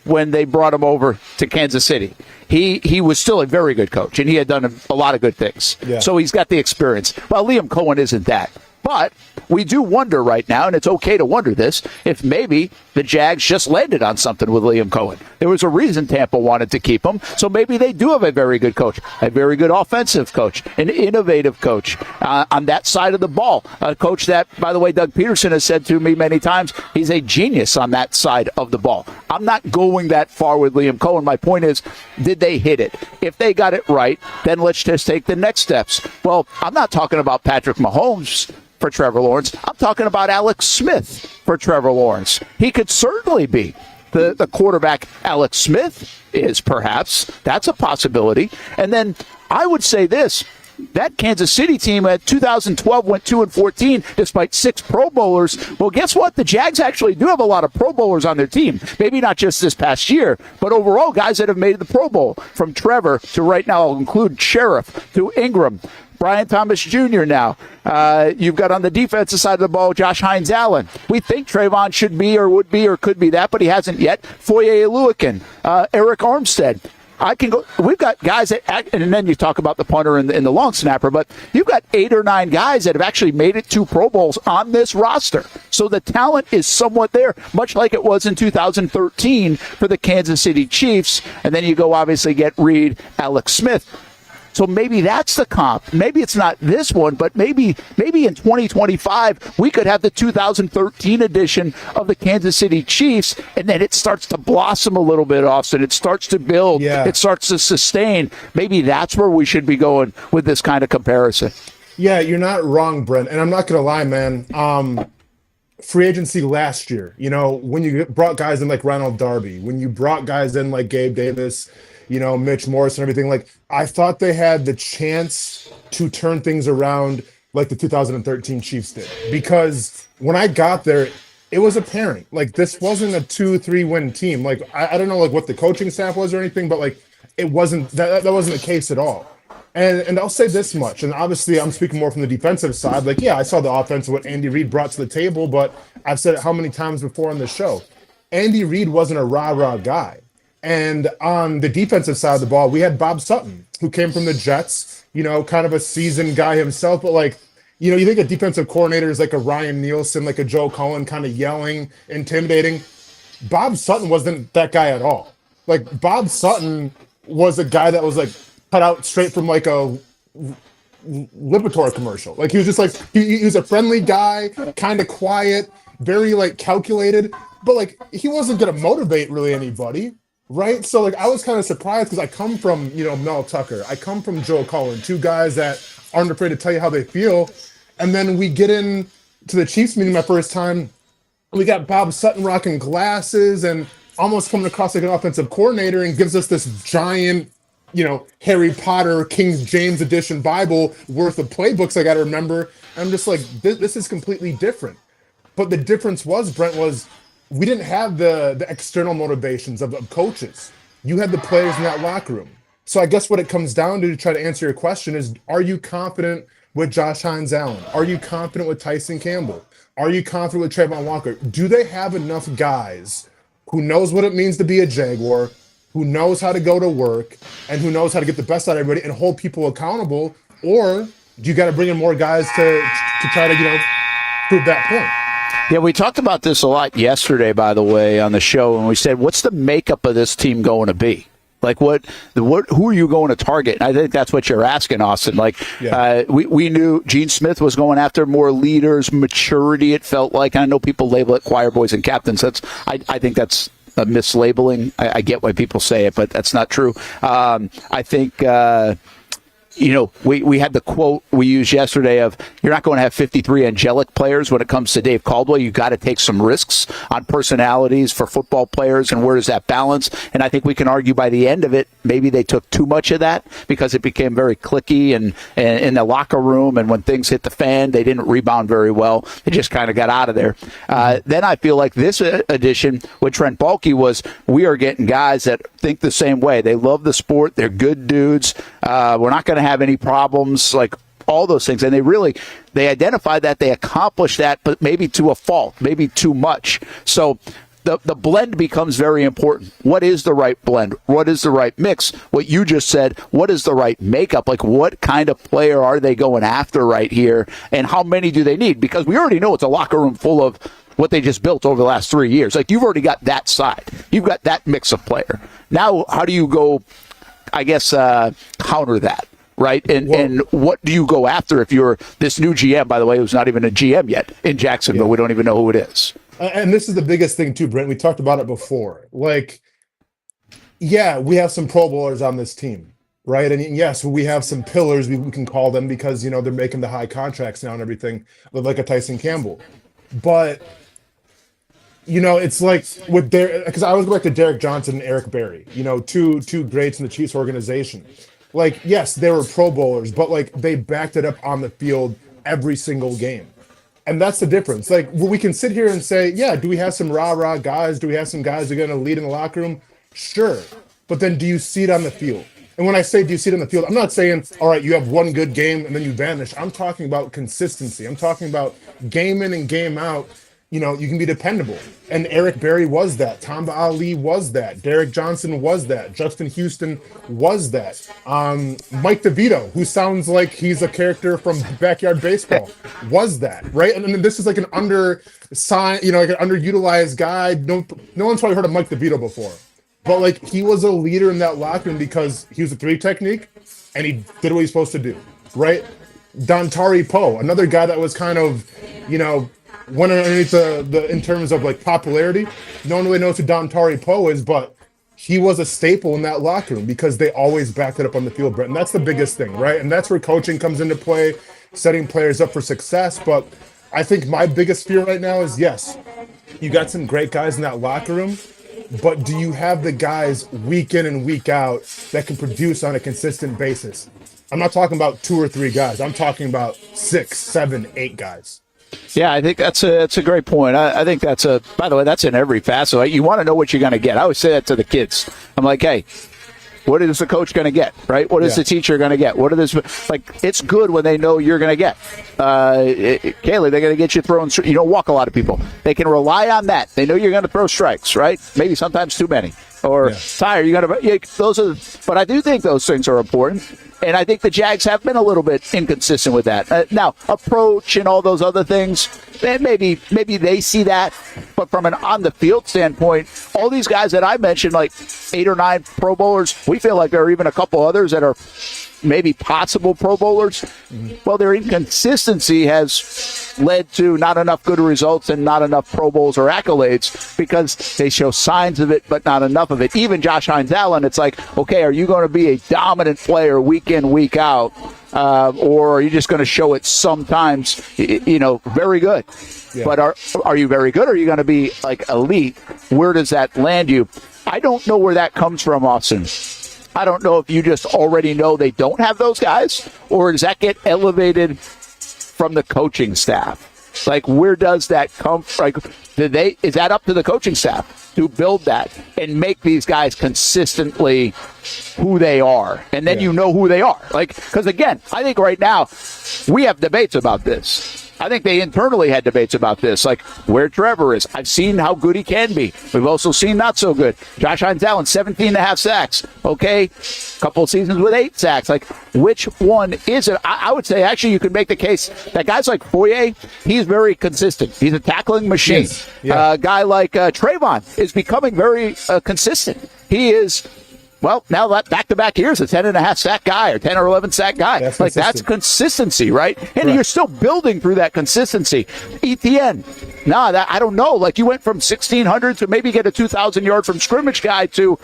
when they brought him over to Kansas City. He was still a very good coach, and he had done a lot of good things. Yeah. So he's got the experience. Well, Liam Cohen isn't that. But we do wonder right now, and it's okay to wonder this, if maybe the Jags just landed on something with Liam Cohen. There was a reason Tampa wanted to keep him, so maybe they do have a very good coach, a very good offensive coach, an innovative coach on that side of the ball, a coach that, by the way, Doug Peterson has said to me many times, he's a genius on that side of the ball. I'm not going that far with Liam Cohen. My point is, did they hit it? If they got it right, then let's just take the next steps. Well, I'm not talking about Patrick Mahomes for Trevor Lawrence. I'm talking about Alex Smith for Trevor Lawrence. He could certainly be the quarterback Alex Smith is, perhaps. That's a possibility. And then I would say this. That Kansas City team at 2012 went 2-14 despite 6 Pro Bowlers. Well, guess what? The Jags actually do have a lot of Pro Bowlers on their team. Maybe not just this past year, but overall guys that have made the Pro Bowl. From Trevor to right now, I'll include Sheriff to Ingram. Brian Thomas Jr. now. You've got on the defensive side of the ball, Josh Hines-Allen. We think Trayvon should be or would be or could be that, but he hasn't yet. Foye Oluokun, Eric Armstead. I can go. We've got guys that, and then you talk about the punter and the long snapper, but you've got 8 or 9 guys that have actually made it 2 Pro Bowls on this roster. So the talent is somewhat there, much like it was in 2013 for the Kansas City Chiefs. And then you go obviously get Reed, Alex Smith. So maybe that's the comp. Maybe it's not this one, but maybe in 2025 we could have the 2013 edition of the Kansas City Chiefs, and then it starts to blossom a little bit, Austin. It starts to build. Yeah. It starts to sustain. Maybe that's where we should be going with this kind of comparison. Yeah, you're not wrong, Brent. And I'm not going to lie, man. Free agency last year, when you brought guys in like Ronald Darby, when you brought guys in like Gabe Davis, Mitch Morris and everything, like I thought they had the chance to turn things around like the 2013 Chiefs did. Because when I got there, it was apparent. Like this wasn't a 2-3 win team. Like I don't know like what the coaching staff was or anything, but like it wasn't that wasn't the case at all. And I'll say this much, and obviously I'm speaking more from the defensive side. Like, yeah, I saw the offense, what Andy Reid brought to the table, but I've said it how many times before on the show. Andy Reid wasn't a rah-rah guy. And on the defensive side of the ball, we had Bob Sutton, who came from the Jets, kind of a seasoned guy himself. But, like, you think a defensive coordinator is like a Ryan Nielsen, like a Joe Cullen, kind of yelling, intimidating. Bob Sutton wasn't that guy at all. Like, Bob Sutton was a guy that was, like, cut out straight from, like, a Lipitor commercial. Like, he was just, like, he was a friendly guy, kind of quiet, very, like, calculated. But, like, he wasn't going to motivate really anybody. Right? So, like, I was kind of surprised because I come from, Mel Tucker. I come from Joe Cullen, 2 guys that aren't afraid to tell you how they feel. And then we get in to the Chiefs meeting my first time. We got Bob Sutton rocking glasses and almost coming across like an offensive coordinator and gives us this giant, Harry Potter, King James edition Bible worth of playbooks I got to remember. And I'm just like, this is completely different. But the difference was, Brent, was we didn't have the external motivations of coaches. You had the players in that locker room. So I guess what it comes down to try to answer your question is, are you confident with Josh Hines-Allen? Are you confident with Tyson Campbell? Are you confident with Trayvon Walker? Do they have enough guys who knows what it means to be a Jaguar, who knows how to go to work, and who knows how to get the best out of everybody and hold people accountable? Or do you got to bring in more guys to try to, prove that point? Yeah, we talked about this a lot yesterday, by the way, on the show, and we said, what's the makeup of this team going to be? Like, who are you going to target? And I think that's what you're asking, Austin. Like, we knew Gene Smith was going after more leaders, maturity, it felt like. I know people label it choir boys and captains. I think that's a mislabeling. I get why people say it, but that's not true. I think... we had the quote we used yesterday of, you're not going to have 53 angelic players when it comes to Dave Caldwell. You got to take some risks on personalities for football players, and where does that balance? And I think we can argue by the end of it, maybe they took too much of that because it became very cliquey and in the locker room, and when things hit the fan, they didn't rebound very well. They just kind of got out of there. Then I feel like this edition with Trent Baalke was, we are getting guys that think the same way. They love the sport. They're good dudes. We're not going to have any problems, like all those things. And they identified that, they accomplished that, but maybe to a fault, maybe too much. So the blend becomes very important. What is the right blend? What is the right mix? What you just said, what is the right makeup? Like, what kind of player are they going after right here, and how many do they need? Because we already know it's a locker room full of what they just built over the last 3 years. Like, you've already got that side. You've got that mix of player. Now, how do you go, I guess, counter that, right? And what do you go after if you're this new GM, by the way, who's not even a GM yet in Jacksonville? Yeah. We don't even know who it is. And this is the biggest thing, too, Brent. We talked about it before. Like, yeah, we have some Pro Bowlers on this team, right? And yes, we have some pillars, we can call them, because, you know, they're making the high contracts now and everything, like a Tyson Campbell. But, you know, it's like with because I always go back to Derek Johnson and Eric Berry, you know, two greats in the Chiefs organization. Like, yes, they were Pro Bowlers, but like they backed it up on the field every single game. And that's the difference. Like, we can sit here and say, yeah, do we have some rah-rah guys? Do we have some guys who are going to lead in the locker room? Sure. But then do you see it on the field? And when I say do you see it on the field, I'm not saying, all right, you have one good game and then you vanish. I'm talking about consistency. I'm talking about game in and game out. You know, you can be dependable. And Eric Berry was that. Tamba Ali was that. Derek Johnson was that. Justin Houston was that. Mike DeVito, who sounds like he's a character from Backyard Baseball, was that, right? And this is like an like an underutilized guy. No one's probably heard of Mike DeVito before. But like, he was a leader in that locker room because he was a 3 technique and he did what he's supposed to do, right? Dontari Poe, another guy that was kind of, you know, went underneath the in terms of like popularity. No one really knows who Dontari Poe is, but he was a staple in that locker room because they always backed it up on the field, Brent. And that's the biggest thing, right? And that's where coaching comes into play, setting players up for success. But I think my biggest fear right now is, yes, you got some great guys in that locker room, but do you have the guys week in and week out that can produce on a consistent basis? I'm not talking about 2 or 3 guys. I'm talking about 6, 7, 8 guys. Yeah, I think that's a great point. I think that's by the way, that's in every facet. You want to know what you're going to get. I always say that to the kids. I'm like, hey, what is the coach going to get, right? What is the teacher going to get? What are this? Like, it's good when they know you're going to get. Kaylee, they're going to get you throwing. You don't walk a lot of people. They can rely on that. They know you're going to throw strikes, right? Maybe sometimes too many. Or tire, you got to. Those are. But I do think those things are important. And I think the Jags have been a little bit inconsistent with that. Now, approach and all those other things, maybe they see that. But from an on-the-field standpoint, all these guys that I mentioned, like 8 or 9 Pro Bowlers, we feel like there are even a couple others that are maybe possible Pro Bowlers. Well, their inconsistency has led to not enough good results and not enough Pro Bowls or accolades because they show signs of it, but not enough of it. Even Josh Hines-Allen, it's like, okay, are you going to be a dominant player week in, week out, or are you just going to show it sometimes, very good? Yeah. But are you very good, or are you going to be like elite? Where does that land you? I don't know where that comes from, Austin. I don't know if you just already know they don't have those guys, or does that get elevated from the coaching staff? Like, where does that come from? Like, is that up to the coaching staff to build that and make these guys consistently who they are? And then you know who they are. Like, because again, I think right now we have debates about this. I think they internally had debates about this, like where Trevor is. I've seen how good he can be. We've also seen not so good. Josh Hines-Allen, 17.5 sacks. Okay, couple of seasons with 8 sacks. Like, which one is it? I would say, actually, you could make the case that guys like Foye, he's very consistent. He's a tackling machine. Yes. Yeah. A guy like Trayvon is becoming very consistent. He is... Well, now that back-to-back years, a 10.5 sack guy or 10 or 11 sack guy. That's consistency, right? And you're still building through that consistency. ETN, I don't know. Like, you went from 1,600 to maybe get a 2,000-yard from scrimmage guy to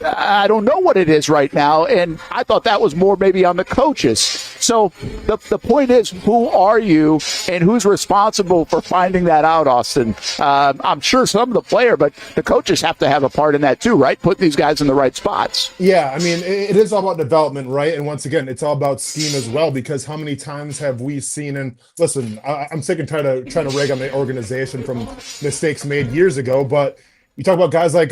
I don't know what it is right now, and I thought that was more maybe on the coaches. So the point is, who are you and who's responsible for finding that out, Austin? I'm sure some of the player, but the coaches have to have a part in that too, right? Put these guys in the right spots. Yeah, I mean, it is all about development, right? And once again, it's all about scheme as well, because how many times have we seen, and listen, I'm sick and tired of trying to rag on the organization from mistakes made years ago, but you talk about guys like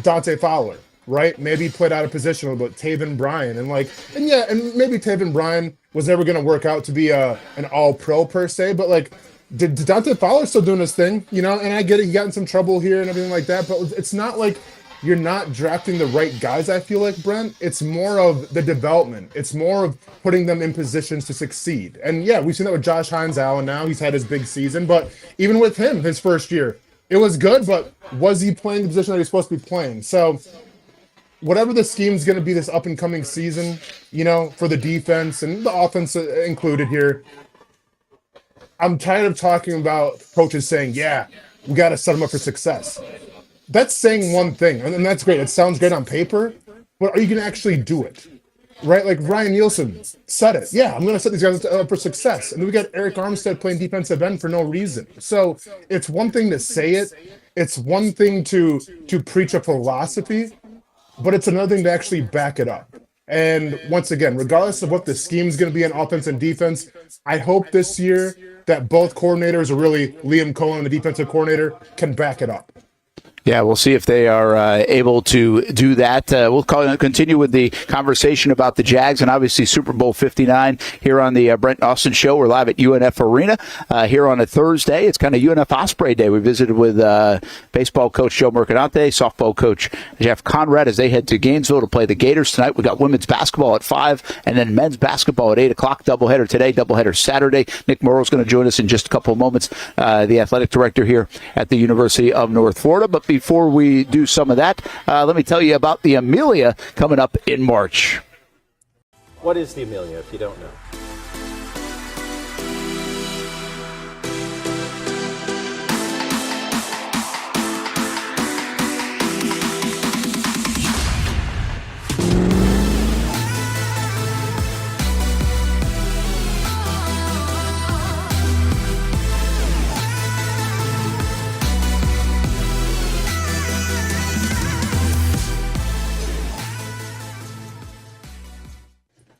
Dante Fowler, right? Maybe he played out of position a little bit. Taven Bryan, and maybe Taven Bryan was never going to work out to be an all-pro per se, but like, Dante Fowler's still doing his thing, and I get it. He got in some trouble here and everything like that, but it's not like you're not drafting the right guys, I feel like, Brent. It's more of the development. It's more of putting them in positions to succeed. And yeah, we've seen that with Josh Hines Allen now. He's had his big season, but even with him, his first year, it was good, but was he playing the position that he's supposed to be playing? So whatever the scheme is going to be this up-and-coming season, for the defense and the offense included here, I'm tired of talking about coaches saying, yeah, we got to set them up for success. That's saying one thing, and that's great. It sounds great on paper, but are you going to actually do it? Right? Like Ryan Nielsen said it. Yeah, I'm going to set these guys up for success. And then we got Eric Armstead playing defensive end for no reason. So it's one thing to say it. It's one thing to preach a philosophy, but it's another thing to actually back it up. And once again, regardless of what the scheme is going to be on offense and defense, I hope this year that both coordinators, or really Liam Cohen, the defensive coordinator, can back it up. Yeah, we'll see if they are able to do that. We'll continue with the conversation about the Jags and obviously Super Bowl 59 here on the Brent Austin Show. We're live at UNF Arena here on a Thursday. It's kind of UNF Osprey Day. We visited with baseball coach Joe Mercadante, softball coach Jeff Conrad as they head to Gainesville to play the Gators tonight. We got women's basketball at 5 and then men's basketball at 8 o'clock. Doubleheader today, doubleheader Saturday. Nick Morrow's going to join us in just a couple of moments, the athletic director here at the University of North Florida. But before we do some of that, let me tell you about the Amelia coming up in March. What is the Amelia, if you don't know?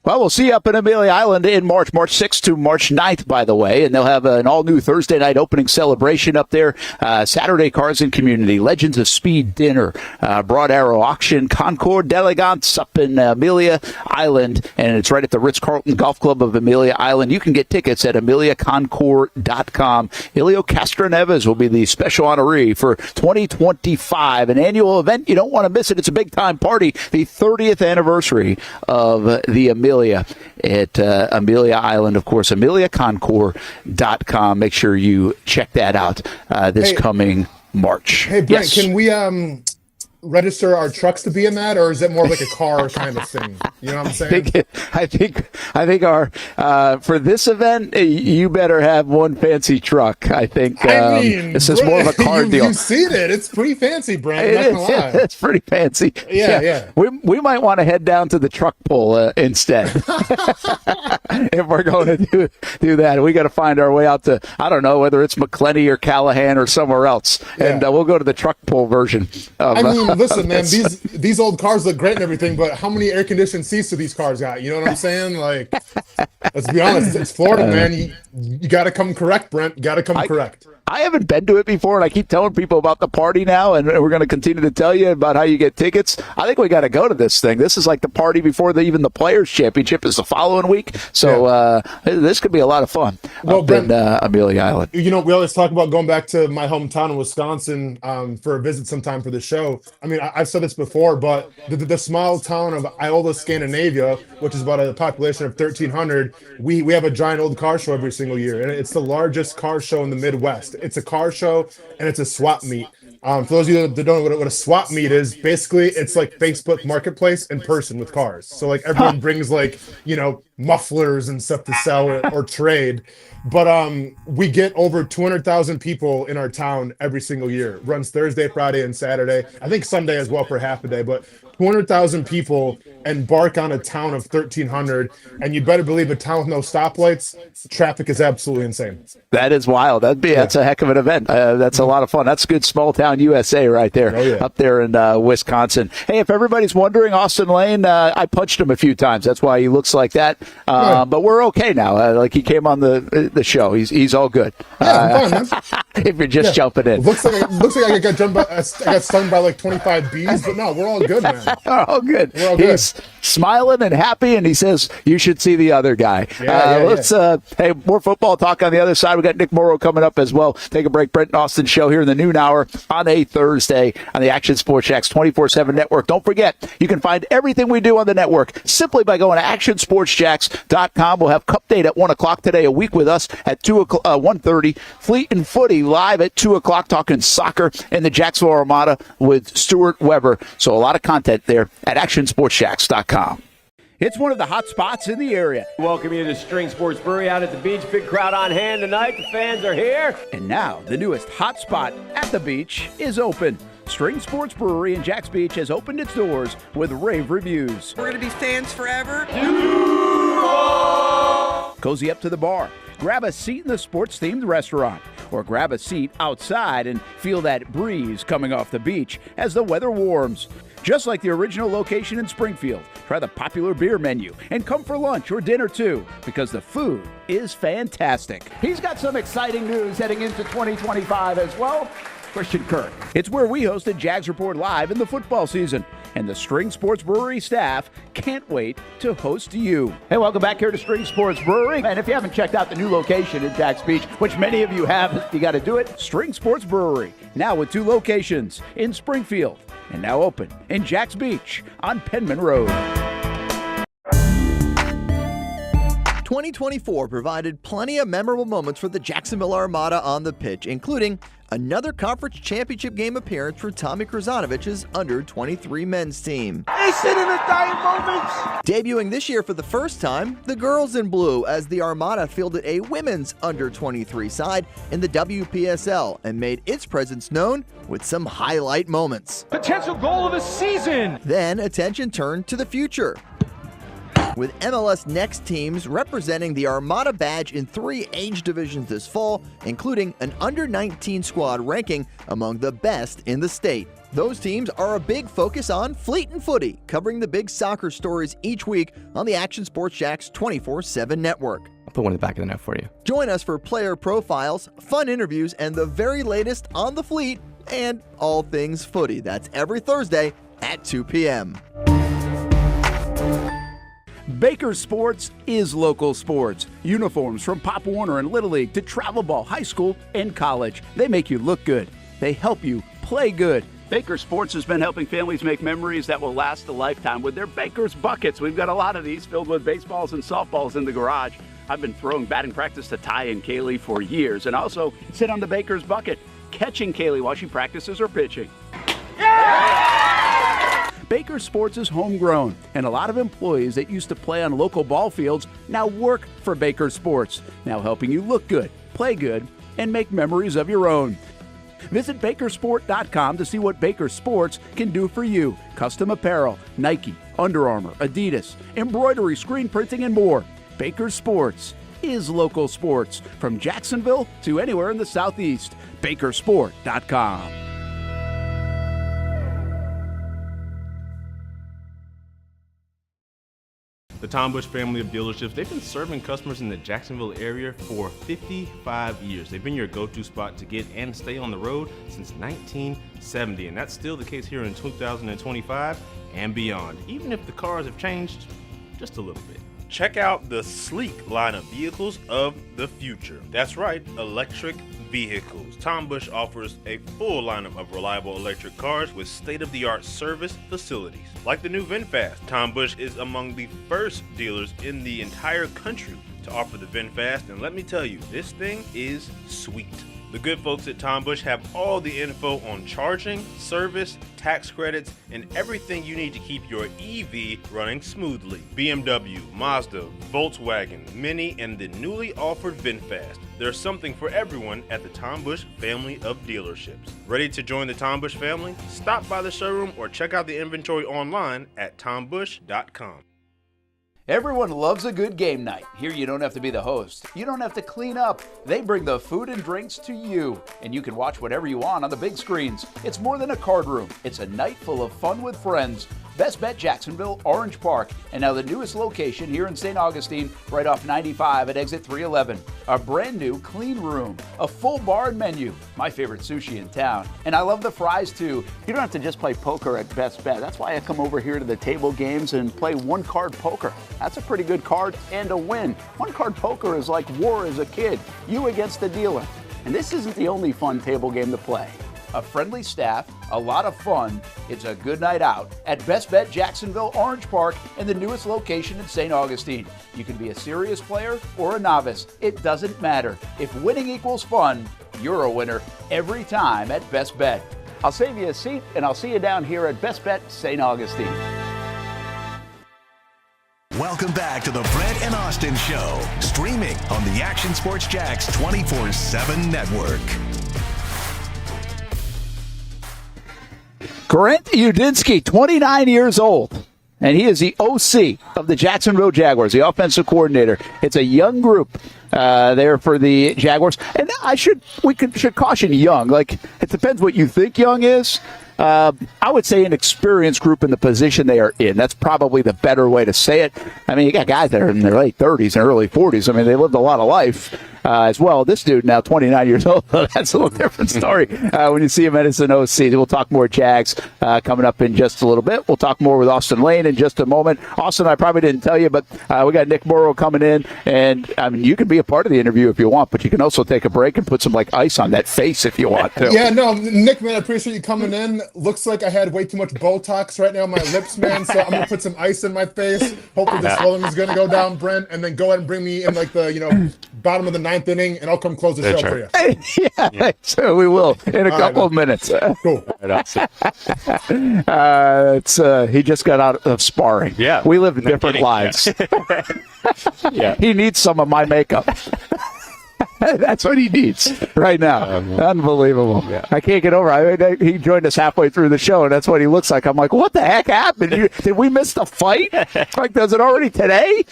Well, we'll see you up in Amelia Island in March 6th to March 9th, by the way. And they'll have an all-new Thursday night opening celebration up there. Saturday Cars and Community, Legends of Speed dinner, Broad Arrow auction, Concord d'Elegance up in Amelia Island. And it's right at the Ritz-Carlton Golf Club of Amelia Island. You can get tickets at ameliaconcord.com. Elio Castroneves will be the special honoree for 2025, an annual event. You don't want to miss it. It's a big-time party, the 30th anniversary of the Amelia at Amelia Island, of course, ameliaconcord.com. Make sure you check that out this coming March. Hey, Brent, can we register our trucks to be in that, or is it more like a car kind of thing? You know what I'm saying? I think our for this event, you better have one fancy truck. I think this is more of a car deal. You've seen it; it's pretty fancy, Brent. I'm not gonna lie. It's pretty fancy. Yeah. We might want to head down to the truck pull instead if we're going to do that. We got to find our way out to, I don't know whether it's McClenny or Callahan or somewhere else, and we'll go to the truck pull version. Listen, man, these old cars look great and everything, but how many air-conditioned seats do these cars got? You know what I'm saying? Like, let's be honest, it's Florida, man. You got to come correct, Brent. You got to come correct. I haven't been to it before, and I keep telling people about the party now, and we're going to continue to tell you about how you get tickets. I think we got to go to this thing. This is like the party before even the Players' Championship is the following week, so this could be a lot of fun up Brent, in Amelia Island. You know, we always talk about going back to my hometown in Wisconsin for a visit sometime for the show. I mean, I've said this before, but the small town of Iola, Scandinavia, which is about a population of 1,300, we have a giant old car show every single year, and it's the largest car show in the Midwest. It's a car show, and it's a swap meet. For those of you that don't know what a swap meet is, basically it's like Facebook Marketplace in person with cars. So like everyone brings mufflers and stuff to sell or trade. But we get over 200,000 people in our town every single year. It runs Thursday, Friday, and Saturday. I think Sunday as well for half a day. But 200,000 people embark on a town of 1,300, and you better believe a town with no stoplights, traffic is absolutely insane. That is wild. That's a heck of an event. That's a lot of fun. That's good small town USA right there, up there in Wisconsin. Hey, if everybody's wondering, Austen Lane, I punched him a few times. That's why he looks like that. But we're okay now. Like he came on the show. He's all good. Yeah, I'm fine, man. If you're just jumping in. Looks like I got stung by like 25 bees, but no, we're all good, man. We're all good. We're all good. smiling and happy, and he says, you should see the other guy. Hey, more football talk on the other side. We got Nick Morrow coming up as well. Take a break. Brent and Austin show here in the noon hour on a Thursday on the Action Sports Jacks 24/7 network. Don't forget, you can find everything we do on the network simply by going to actionsportsjacks.com. We'll have Cup Date at 1 o'clock today, a week with us at 1:30. Fleet and Footy live at 2 o'clock talking soccer, and the Jacksonville Armada with Stuart Weber. So a lot of content there at actionsportsjacks.com. It's one of the hot spots in the area. Welcome you to String Sports Brewery out at the beach. Big crowd on hand tonight. The fans are here. And now the newest hot spot at the beach is open. String Sports Brewery in Jacks Beach has opened its doors with rave reviews. We're going to be fans forever. Cozy up to the bar. Grab a seat in the sports-themed restaurant, or grab a seat outside and feel that breeze coming off the beach as the weather warms. Just like the original location in Springfield, try the popular beer menu and come for lunch or dinner too, because the food is fantastic. He's got some exciting news heading into 2025 as well. Christian Kirk. It's where we hosted Jags Report Live in the football season, and the String Sports Brewery staff can't wait to host you. Hey, welcome back here to String Sports Brewery. And if you haven't checked out the new location in Jacks Beach, which many of you have, you got to do it. String Sports Brewery, now with 2 locations in Springfield and now open in Jacks Beach on Penman Road. 2024 provided plenty of memorable moments for the Jacksonville Armada on the pitch, including another conference championship game appearance for Tommy Krasanovich's under-23 men's team. Instant in the dying moments. Debuting this year for the first time, the girls in blue, as the Armada fielded a women's under-23 side in the WPSL and made its presence known with some highlight moments. Potential goal of the season. Then attention turned to the future, with MLS Next teams representing the Armada badge in 3 age divisions this fall, including an under-19 squad ranking among the best in the state. Those teams are a big focus on Fleet and Footy, covering the big soccer stories each week on the Action Sports Jacks 24/7 network. I'll put one in the back of the net for you. Join us for player profiles, fun interviews, and the very latest on the Fleet and all things footy. That's every Thursday at 2 p.m. Baker Sports is local sports. Uniforms from Pop Warner and Little League to travel ball, high school, and college. They make you look good. They help you play good. Baker Sports has been helping families make memories that will last a lifetime with their Baker's Buckets. We've got a lot of these filled with baseballs and softballs in the garage. I've been throwing batting practice to Ty and Kaylee for years, and also sit on the Baker's Bucket, catching Kaylee while she practices her pitching. Baker Sports is homegrown, and a lot of employees that used to play on local ball fields now work for Baker Sports, now helping you look good, play good, and make memories of your own. Visit bakersport.com to see what Baker Sports can do for you. Custom apparel, Nike, Under Armour, Adidas, embroidery, screen printing, and more. Baker Sports is local sports, from Jacksonville to anywhere in the Southeast. Bakersport.com. The Tom Bush family of dealerships, they've been serving customers in the Jacksonville area for 55 years. They've been your go-to spot to get and stay on the road since 1970, and that's still the case here in 2025 and beyond, even if the cars have changed just a little bit. Check out the sleek line of vehicles of the future. That's right, electric vehicles. Tom Bush offers a full lineup of reliable electric cars with state-of-the-art service facilities. Like the new VinFast, Tom Bush is among the first dealers in the entire country to offer the VinFast, and let me tell you, this thing is sweet. The good folks at Tom Bush have all the info on charging, service, tax credits, and everything you need to keep your EV running smoothly. BMW, Mazda, Volkswagen, Mini, and the newly offered VinFast. There's something for everyone at the Tom Bush family of dealerships. Ready to join the Tom Bush family? Stop by the showroom or check out the inventory online at tombush.com. Everyone loves a good game night. Here you don't have to be the host. You don't have to clean up. They bring the food and drinks to you, and you can watch whatever you want on the big screens. It's more than a card room. It's a night full of fun with friends. Best Bet Jacksonville, Orange Park, and now the newest location here in St. Augustine, right off 95 at exit 311. A brand new clean room, a full bar and menu, my favorite sushi in town. And I love the fries too. You don't have to just play poker at Best Bet. That's why I come over here to the table games and play one-card poker. That's a pretty good card and a win. One-card poker is like war as a kid, you against the dealer. And this isn't the only fun table game to play. A friendly staff, a lot of fun. It's a good night out at Best Bet Jacksonville, Orange Park, and the newest location in St. Augustine. You can be a serious player or a novice. It doesn't matter. If winning equals fun, you're a winner every time at Best Bet. I'll save you a seat, and I'll see you down here at Best Bet St. Augustine. Welcome back to the Brent and Austin Show, streaming on the Action Sports Jax 24/7 network. Grant Udinski, 29 years old, and he is the OC of the Jacksonville Jaguars, the offensive coordinator. It's a young group there for the Jaguars, and should caution young. Like, it depends what you think young is. I would say an experienced group in the position they are in. That's probably the better way to say it. I mean, you got guys that are in their late 30s and early 40s. I mean, they lived a lot of life as well. This dude now 29 years old. That's a little different story when you see him as an OC. We'll talk more Jags coming up in just a little bit. We'll talk more with Austen Lane in just a moment. Austin, I probably didn't tell you, but we got Nick Morrow coming in. And, I mean, you can be a part of the interview if you want, but you can also take a break and put some, like, ice on that face if you want to. Yeah, no, Nick, man, I appreciate you coming in. Looks like I had way too much Botox right now on my lips, man, so I'm going to put some ice in my face. Hopefully the swelling is going to go down, Brent, and then go ahead and bring me in, like, the, bottom of the 9th inning, and I'll come close the show for you. Yeah, so we will in a couple of minutes. Cool. He just got out of sparring. Yeah. We live different lives. Yeah. He needs some of my makeup. That's what he needs right now. Unbelievable. Yeah. I can't get over it. He joined us halfway through the show, and that's what he looks like. I'm like, what the heck happened? Did we miss the fight? Like, does it already today?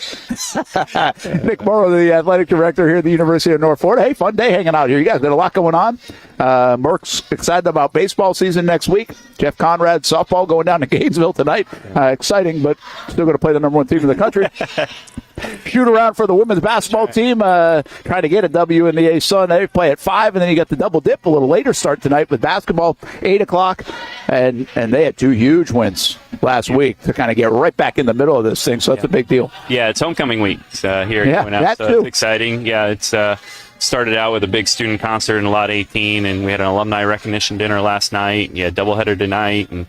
Nick Morrow, the athletic director here at the University of North Florida. Hey, fun day hanging out here. You guys got a lot going on. Merck's excited about baseball season next week. Jeff Conrad, softball going down to Gainesville tonight. Exciting, but still going to play the number one team in the country. Shoot around for the women's basketball team, trying to get a W in the A-Sun. They play at 5, and then you got the double dip, a little later start tonight with basketball, 8 o'clock. And they had 2 huge wins last week to kind of get right back in the middle of this thing, so that's a big deal. Yeah, it's homecoming week here at UNF, so it's exciting. Yeah, it's started out with a big student concert in Lot 18, and we had an alumni recognition dinner last night. Yeah, doubleheader tonight, and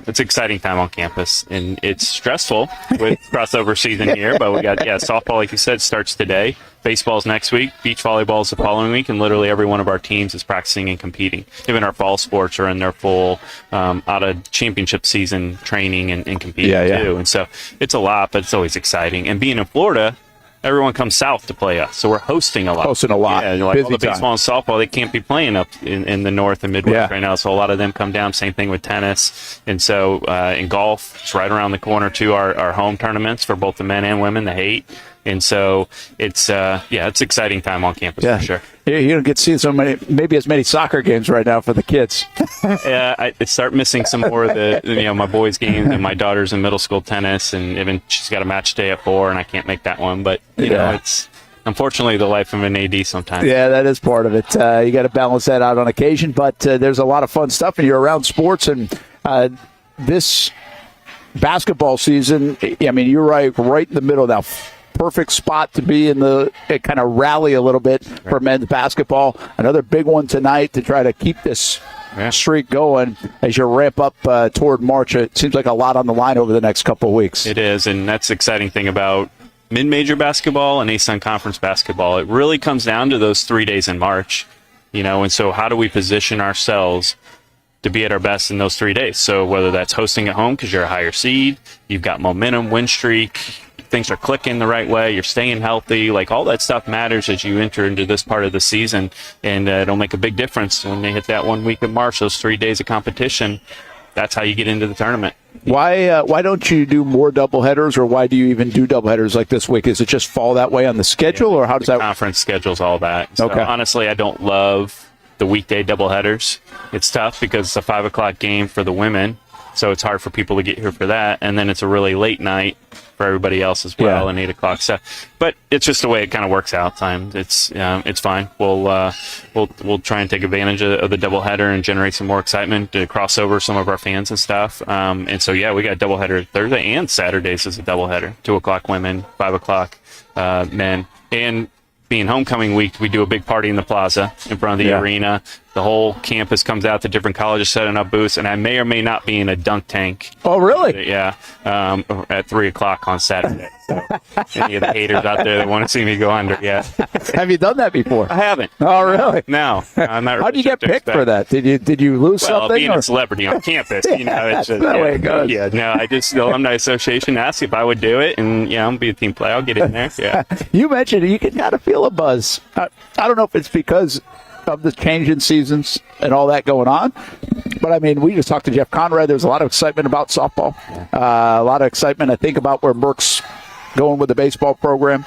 it's an exciting time on campus. And it's stressful with crossover season here, but we got softball, like you said, starts today. Baseball's next week, beach volleyball's the following week, and literally every one of our teams is practicing and competing. Even our fall sports are in their full out of championship season training and competing too. And so it's a lot, but it's always exciting. And being in Florida, everyone comes south to play us, so we're hosting a lot. Yeah, like busy all the baseball and softball, they can't be playing up in the north and Midwest right now, so a lot of them come down. Same thing with tennis. And so in golf, it's right around the corner too, our home tournaments for both the men and women, the Haight. And so it's it's exciting time on campus for sure. You don't get to see so many, maybe as many soccer games right now for the kids. I start missing some more of the, my boys' games, and my daughter's in middle school tennis, and even she's got a match day at 4, and I can't make that one. But you know, it's unfortunately the life of an AD sometimes. Yeah, that is part of it. You got to balance that out on occasion, but there's a lot of fun stuff, and you're around sports, and this basketball season. I mean, you're right in the middle now. Perfect spot to be in the kind of rally a little bit for men's basketball. Another big one tonight to try to keep this streak going as you ramp up toward March. It seems like a lot on the line over the next couple of weeks. It is, and that's the exciting thing about mid-major basketball and ASUN conference basketball. It really comes down to those 3 days in March, and so how do we position ourselves to be at our best in those 3 days? So whether that's hosting at home because you're a higher seed, you've got momentum, win streak, things are clicking the right way, you're staying healthy, like all that stuff matters as you enter into this part of the season, and it'll make a big difference when they hit that 1 week of March, those 3 days of competition. That's how you get into the tournament. Why don't you do more doubleheaders, or why do you even do doubleheaders like this week? Is it just fall that way on the schedule, or how does that? Conference schedules, all that. So honestly, I don't love the weekday doubleheaders. It's tough because it's a 5 o'clock game for the women. so it's hard for people to get here for that. And then it's a really late night for everybody else as well, and 8 o'clock. So, but it's just the way it kind of works out. Time it's fine. We'll try and take advantage of the doubleheader and generate some more excitement to cross over some of our fans and stuff. And so we got a doubleheader Thursday and Saturdays is a doubleheader. 2 o'clock women, 5 o'clock men, and being homecoming week, we do a big party in the plaza in front of the arena. The whole campus comes out, the different colleges setting up booths, and I may or may not be in a dunk tank. Oh, really? Yeah, at 3 o'clock on Saturday. So any of the haters out there that want to see me go under, Have you done that before? I haven't. Oh, really? No, I'm not. How did you get picked for that? Did you lose something? Being a celebrity on campus, That's the way it goes. Yeah, no, the Alumni Association asked if I would do it, and I'm gonna be a team player. I'll get in there. Yeah. You mentioned you can kind of feel a buzz. I don't know if it's because of the change in seasons and all that going on, but I mean, we just talked to Jeff Conrad. There's a lot of excitement about softball, a lot of excitement, I think, about where Merck's going with the baseball program.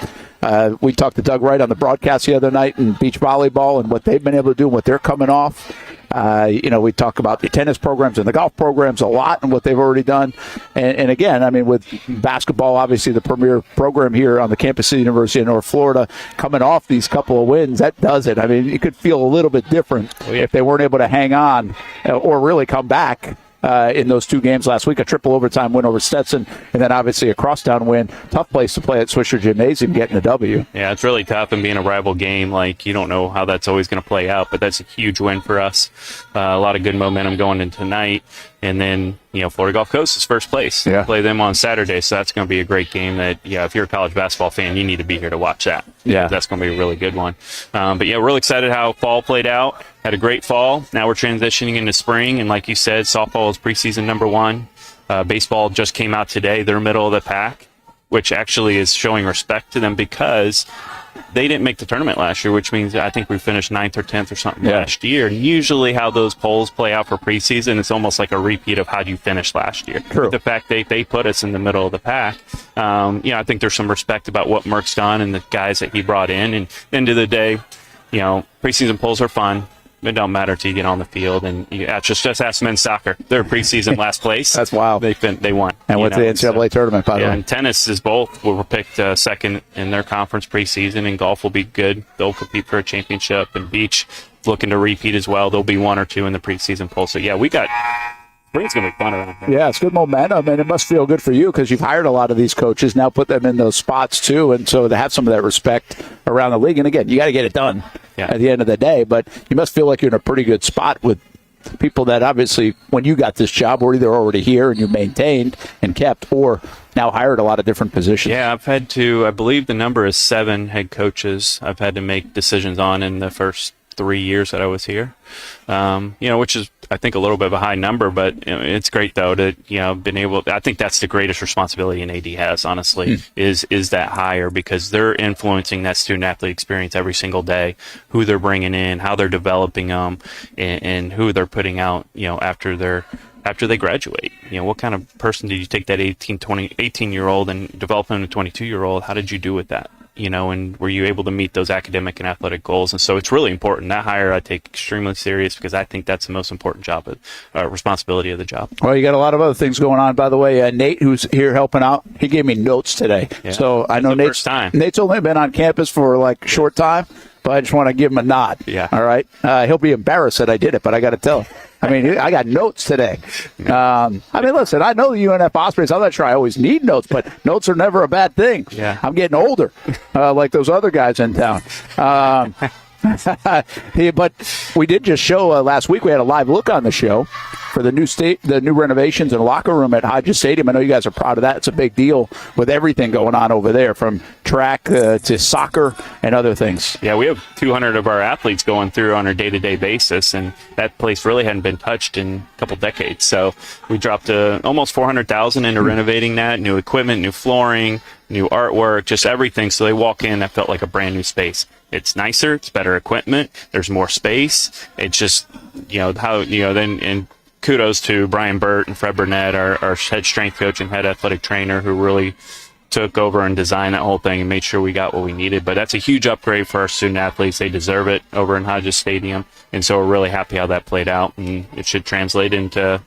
We talked to Doug Wright on the broadcast the other night in beach volleyball and what they've been able to do and what they're coming off. We talk about the tennis programs and the golf programs a lot and what they've already done. And again, I mean, with basketball, obviously the premier program here on the campus of the University of North Florida, coming off these couple of wins, that does it. I mean, it could feel a little bit different if they weren't able to hang on or really come back. In those 2 games last week, a triple overtime win over Stetson, and then obviously a crosstown win. Tough place to play at Swisher Gymnasium, getting a W. Yeah, it's really tough, and being a rival game, like, you don't know how that's always going to play out, but that's a huge win for us. A lot of good momentum going into tonight. And then, Florida Gulf Coast is first place. Yeah. Play them on Saturday, so that's going to be a great game that, if you're a college basketball fan, you need to be here to watch that. Yeah. That's going to be a really good one. But, we're really excited how fall played out. Had a great fall. Now we're transitioning into spring, and like you said, softball is preseason number 1. Baseball just came out today. They're middle of the pack, which actually is showing respect to them because they didn't make the tournament last year, which means I think we finished 9th or 10th or something last year. And usually how those polls play out for preseason, it's almost like a repeat of how you finished last year. True. The fact they put us in the middle of the pack, I think there's some respect about what Merck's done and the guys that he brought in. And at the end of the day, preseason polls are fun. It don't matter till you get on the field, and just ask men's soccer. They're preseason last place. That's wild. They won. And went to the NCAA tournament, by the way. And tennis is both. Were picked second in their conference preseason, and golf will be good. They'll compete for a championship, and beach looking to repeat as well. There'll be 1 or 2 in the preseason poll. So we got. Spring's going to be fun around here. Yeah, it's good momentum, and it must feel good for you because you've hired a lot of these coaches, now put them in those spots too, and so to have some of that respect around the league. And again, you got to get it done at the end of the day, but you must feel like you're in a pretty good spot with people that obviously, when you got this job, were either already here and you maintained and kept, or now hired a lot of different positions. Yeah, I've had to, I believe the number is 7 head coaches I've had to make decisions on in the first 3 years that I was here, which is, I think, a little bit of a high number, but it's great though to, been able, I think that's the greatest responsibility an AD has, honestly, is that hire, because they're influencing that student athlete experience every single day, who they're bringing in, how they're developing them, and who they're putting out, after they graduate. What kind of person did you take that 18-year-old and develop them to 22-year-old? How did you do with that? And were you able to meet those academic and athletic goals? And so it's really important. That hire I take extremely serious because I think that's the most important responsibility of the job. Well, you got a lot of other things going on. By the way, Nate, who's here helping out, he gave me notes today. Yeah. So I know Nate's only been on campus for like a short time, but I just want to give him a nod. Yeah. All right. He'll be embarrassed that I did it, but I got to tell him. I mean, I got notes today. Listen, I know the UNF Ospreys. I'm not sure I always need notes, but notes are never a bad thing. Yeah. I'm getting older, like those other guys in town. But we did just show last week. We had a live look on the show for the new renovations and locker room at Hodges Stadium. I know you guys are proud of that. It's a big deal with everything going on over there, from track to soccer and other things. Yeah, we have 200 of our athletes going through on a day-to-day basis, and that place really hadn't been touched in a couple decades. So we dropped almost $400,000 into renovating that, new equipment, new flooring, new artwork, just everything. So they walk in, that felt like a brand new space. It's nicer, it's better equipment, there's more space. It's just, and kudos to Brian Burt and Fred Burnett, our head strength coach and head athletic trainer, who really took over and designed that whole thing and made sure we got what we needed. But that's a huge upgrade for our student athletes. They deserve it over in Hodges Stadium. And so we're really happy how that played out. And it should translate into,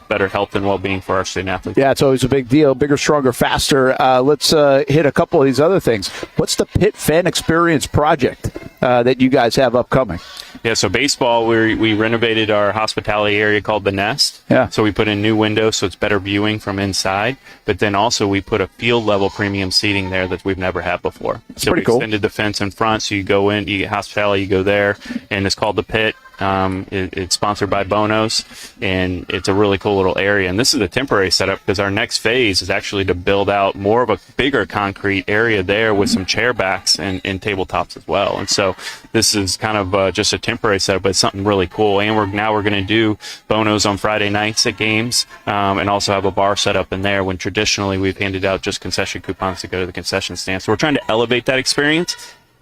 better health and well-being for our student athletes. Yeah, it's always a big deal. Bigger, stronger, faster. Let's hit a couple of these other things. What's the Pitt Fan Experience project that you guys have upcoming? Yeah, so baseball, we renovated our hospitality area called The Nest. Yeah. So we put in new windows so it's better viewing from inside. But then also we put a field level premium seating there that we've never had before. So we extended the fence in front, so you go in, you get hospitality, you go there, and it's called the Pit. It's sponsored by Bono's, and it's a really cool little area. And this is a temporary setup because our next phase is actually to build out more of a bigger concrete area there with some chair backs and tabletops as well. And so this is kind of just a temporary setup, but it's something really cool. And we're going to do Bono's on Friday nights at games, and also have a bar set up in there when traditionally we've handed out just concession coupons to go to the concession stand. So we're trying to elevate that experience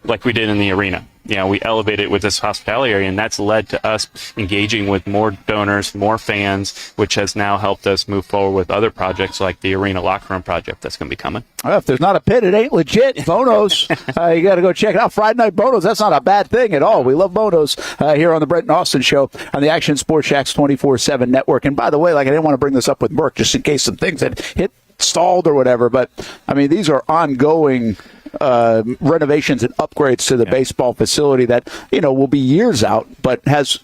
like we did in the arena. We elevate it with this hospitality area, and that's led to us engaging with more donors, more fans, which has now helped us move forward with other projects like the arena locker room project that's going to be coming. Well, if there's not a pit, it ain't legit. Bono's, you got to go check it out. Friday night Bono's, that's not a bad thing at all. We love Bono's here on the Brent Austin Show on the Action Sports Jacks 24/7 network. And by the way, I didn't want to bring this up with Merck just in case some things had stalled or whatever, but these are ongoing renovations and upgrades to the baseball facility that will be years out, but has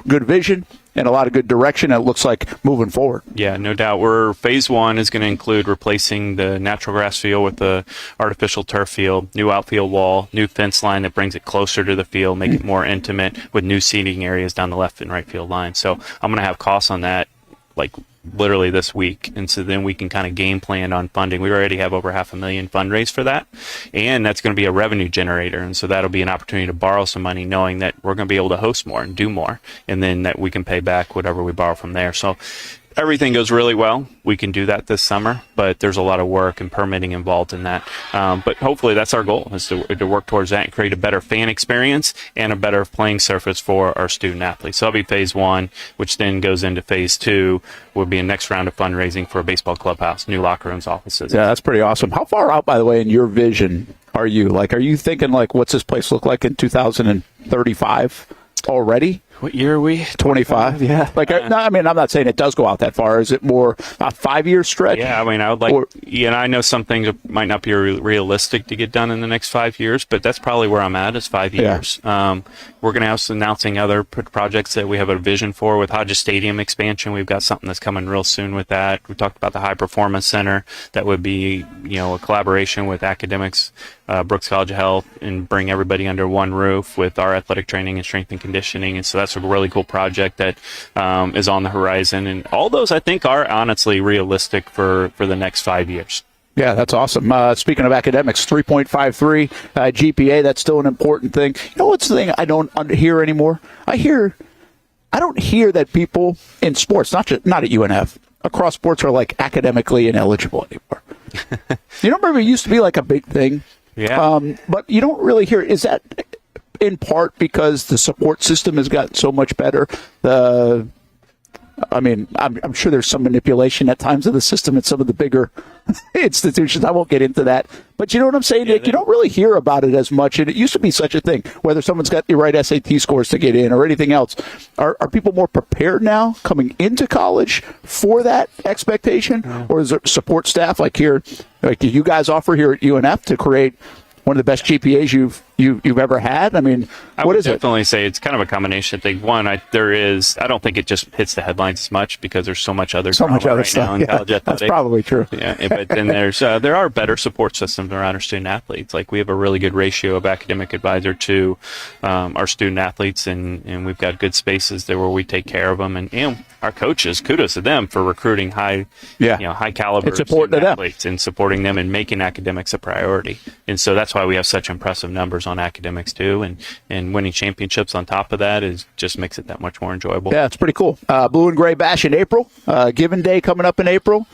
good vision and a lot of good direction. And it looks like moving forward. Yeah, no doubt. Phase 1 is going to include replacing the natural grass field with the artificial turf field, new outfield wall, new fence line that brings it closer to the field, make it more intimate with new seating areas down the left and right field line. So I'm going to have costs on that literally this week, and so then we can kind of game plan on funding. We already have over $500,000 fundraised for that, and that's going to be a revenue generator, and so that'll be an opportunity to borrow some money knowing that we're going to be able to host more and do more, and then that we can pay back whatever we borrow from there. So everything goes really well. We can do that this summer, but there's a lot of work and permitting involved in that. But hopefully that's our goal, is to work towards that and create a better fan experience and a better playing surface for our student athletes. So that'll be phase 1, which then goes into phase 2, will be a next round of fundraising for a baseball clubhouse, new locker rooms, offices. Yeah, that's pretty awesome. How far out, by the way, in your vision are you? Are you thinking, what's this place look like in 2035 already? What year are we? 25, yeah. I'm not saying it does go out that far. Is it more a 5-year stretch? Yeah, I would like, I know some things might not be realistic to get done in the next 5 years, but that's probably where I'm at, is 5 years. Yeah. We're going to have some announcing other projects that we have a vision for with Hodges Stadium expansion. We've got something that's coming real soon with that. We talked about the High Performance Center. That would be, a collaboration with academics, Brooks College of Health, and bring everybody under one roof with our athletic training and strength and conditioning. And so that's a really cool project that is on the horizon. And all those, I think, are honestly realistic for the next 5 years. Yeah, that's awesome. Speaking of academics, 3.53 GPA, that's still an important thing. You know what's the thing I don't hear anymore? I don't hear that people in sports, not at UNF, across sports, are academically ineligible anymore. You don't remember it used to be a big thing? Yeah. But you don't really hear, is that in part because the support system has gotten so much better? I'm sure there's some manipulation at times of the system at some of the bigger institutions. I won't get into that. But you know what I'm saying, Nick? You don't really hear about it as much. And it used to be such a thing, whether someone's got the right SAT scores to get in or anything else. Are people more prepared now coming into college for that expectation? Yeah. Or is there support staff do you guys offer here at UNF to create one of the best GPAs you've ever had? I would definitely say it's kind of a combination thing. One, I don't think it just hits the headlines as much because there's so much other stuff now in college athletics. That's probably true. Yeah, but then there are better support systems around our student athletes. We have a really good ratio of academic advisor to our student athletes, and we've got good spaces there where we take care of them. And our coaches, kudos to them for recruiting high caliber student athletes and supporting them and making academics a priority. And so that's why we have such impressive numbers scores on academics too, and winning championships on top of that just makes it that much more enjoyable. Yeah, it's pretty cool. Blue and Gray Bash in April, Given Day coming up in April.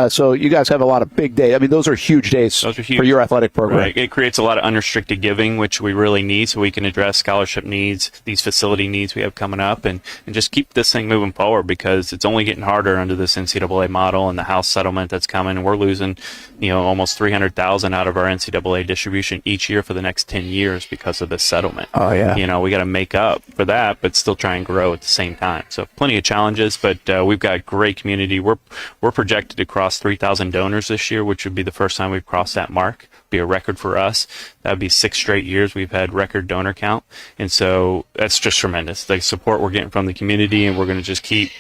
So you guys have a lot of big days. I mean, those are huge days for your athletic program. Right. It creates a lot of unrestricted giving, which we really need, so we can address scholarship needs, these facility needs we have coming up, and just keep this thing moving forward, because it's only getting harder under this NCAA model and the House settlement that's coming. We're losing, almost 300,000 out of our NCAA distribution each year for the next 10 years because of this settlement. Oh yeah. We got to make up for that, but still try and grow at the same time. So plenty of challenges, but we've got great community. We're projected to cross 3,000 donors this year, which would be the first time we've crossed that mark. Be a record for us. That would be 6 straight years we've had record donor count, and so that's just tremendous. The support we're getting from the community, and we're going to just keep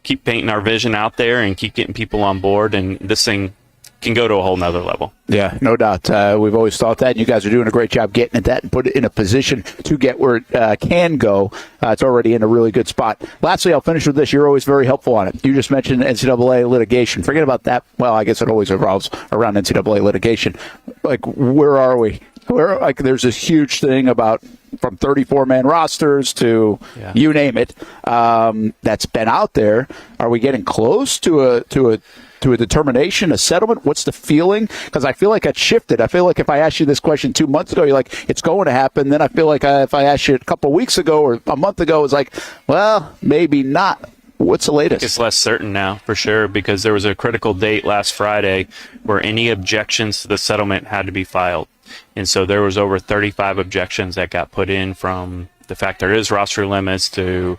painting our vision out there and keep getting people on board, and this thing can go to a whole nother level. Yeah, no doubt. We've always thought that, and you guys are doing a great job getting at that and put it in a position to get where it can go. It's already in a really good spot. Lastly, I'll finish with this. You're always very helpful on it. You just mentioned NCAA litigation. Forget about that. Well, I guess it always revolves around NCAA litigation. Like, where are we? There's this huge thing about from 34-man rosters to you name it, that's been out there. Are we getting close to a determination, a settlement? What's the feeling? Because I feel like it shifted. I feel like if I asked you this question 2 months ago, you're like, it's going to happen. Then I feel like if I asked you a couple of weeks ago or a month ago, it's like, well, maybe not. What's the latest? It's less certain now, for sure, because there was a critical date last Friday where any objections to the settlement had to be filed. And so there was over 35 objections that got put in, from the fact there is roster limits to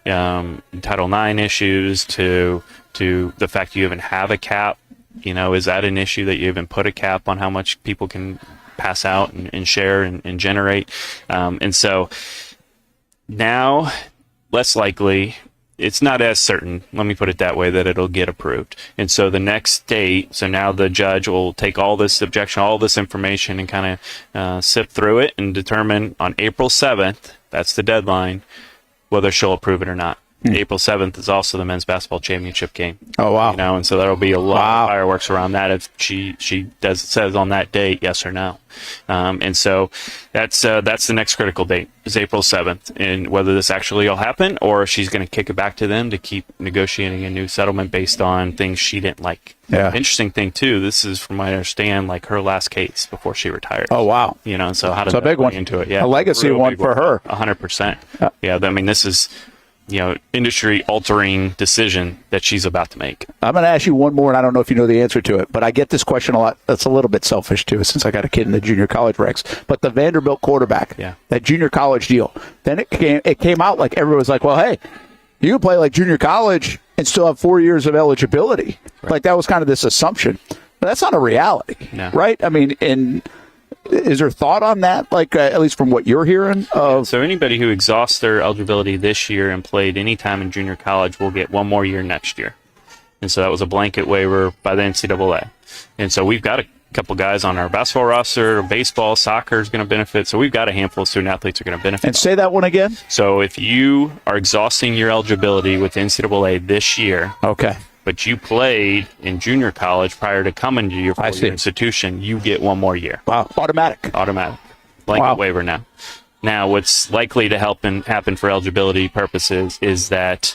Title IX issues to the fact you even have a cap. Is that an issue that you even put a cap on how much people can pass out and share and generate? And so now, less likely, it's not as certain, let me put it that way, that it'll get approved. And so the next date, so now the judge will take all this objection, all this information, and kind of sift through it and determine on April 7th, that's the deadline, whether she'll approve it or not. April 7th is also the men's basketball championship game. Oh, wow. And so there'll be a lot of fireworks around that if she says on that date yes or no. And so that's the next critical date, is April 7th, and whether this actually will happen or if she's going to kick it back to them to keep negotiating a new settlement based on things she didn't like. Yeah. Interesting thing too, this is, from what I understand, like her last case before she retired. Oh, wow. So how does that play one into it? Yeah, a legacy one for her. 100%. Yeah, I mean, this is industry-altering decision that she's about to make. I'm going to ask you one more, and I don't know if you know the answer to it, but I get this question a lot. That's a little bit selfish, too, since I got a kid in the junior college ranks. But the Vanderbilt quarterback, that junior college deal, then it came out like everyone was like, well, hey, you can play like junior college and still have 4 years of eligibility. Right. Like, that was kind of this assumption. But that's not a reality, right? I mean, is there thought on that, at least from what you're hearing? So anybody who exhausts their eligibility this year and played any time in junior college will get one more year next year. And so that was a blanket waiver by the NCAA. And so we've got a couple guys on our basketball roster, baseball, soccer is going to benefit. So we've got a handful of student athletes who are going to benefit. And say that one again? So if you are exhausting your eligibility with NCAA this year, but you played in junior college prior to coming to your four-year institution, you get one more year. Wow. Automatic. Blanket waiver now. Now, what's likely to happen for eligibility purposes is that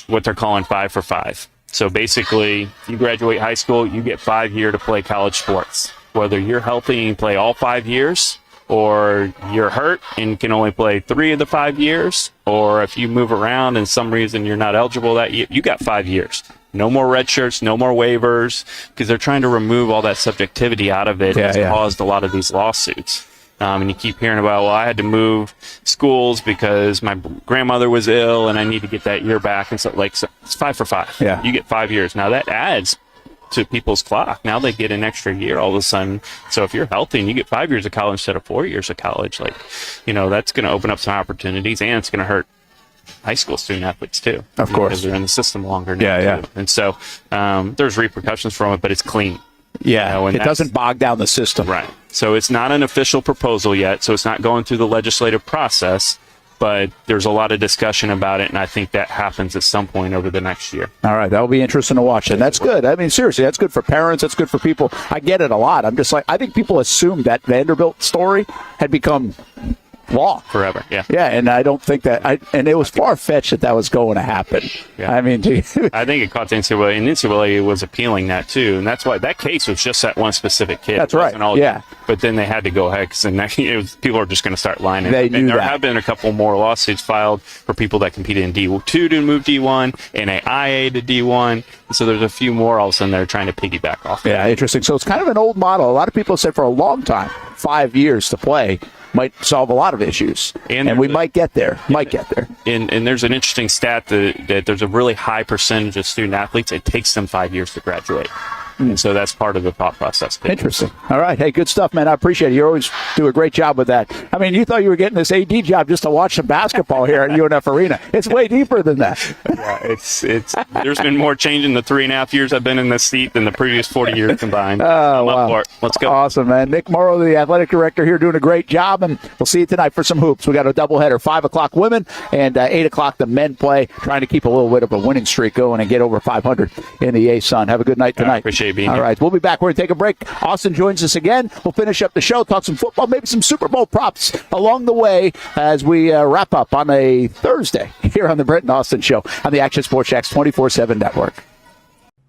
what they're calling 5 for 5. So basically, you graduate high school, you get 5 years to play college sports. Whether you're healthy and play all 5 years, or you're hurt and can only play 3 of the 5 years, or if you move around and some reason you're not eligible that year, you got 5 years. No more red shirts, no more waivers, because they're trying to remove all that subjectivity out of it. It's caused a lot of these lawsuits. And you keep hearing about, well, I had to move schools because my grandmother was ill and I need to get that year back. And so, it's 5 for 5. Yeah. You get 5 years. Now that adds to people's clock. Now they get an extra year all of a sudden. So if you're healthy and you get 5 years of college instead of 4 years of college, that's going to open up some opportunities, and it's going to hurt high school student athletes too. Of course. Because they're in the system longer now too. And so there's repercussions from it, but it's clean. Yeah, it doesn't bog down the system. Right. So it's not an official proposal yet, so it's not going through the legislative process, but there's a lot of discussion about it, and I think that happens at some point over the next year. All right, that'll be interesting to watch, and that's good. I mean, seriously, that's good for parents. That's good for people. I get it a lot. I'm just like, I think people assumed that Vanderbilt story had become law forever. Yeah, and I don't think that. And it was far fetched that was going to happen. Yeah. I mean, I think it caught the NCAA, and NCAA was appealing that too, and that's why that case was just that one specific kid. That's right. Yeah, but then they had to go ahead because people are just going to start lining. They knew there that. have been a couple more lawsuits filed for people that competed in D2 to move D1, NAIA to D1. So there's a few more all of a sudden they're trying to piggyback off. Yeah, interesting. So it's kind of an old model. A lot of people said for a long time, 5 years to play might solve a lot of issues, and we might get there. And there's an interesting stat that there's a really high percentage of student athletes, it takes them 5 years to graduate. And so that's part of the thought process. Interesting. All right. Hey, good stuff, man. I appreciate it. You always do a great job with that. I mean, you thought you were getting this AD job just to watch some basketball here at UNF Arena. It's way deeper than that. Yeah, it's. There's been more change in the 3.5 years I've been in this seat than the previous 40 years combined. Oh, I'm up for it. Let's go. Awesome, man. Nick Morrow, the athletic director here, doing a great job, and we'll see you tonight for some hoops. We got a doubleheader, 5 o'clock women and 8 o'clock the men play, trying to keep a little bit of a winning streak going and get over 500 in the A-Sun. Have a good night tonight. Appreciate being here. All right, we'll be back. We're going to take a break. Austin joins us again. We'll finish up the show, talk some football, maybe some Super Bowl props along the way as we wrap up on a Thursday here on the Brent and Austin Show on the Action Sports Jacks 24/7 Network.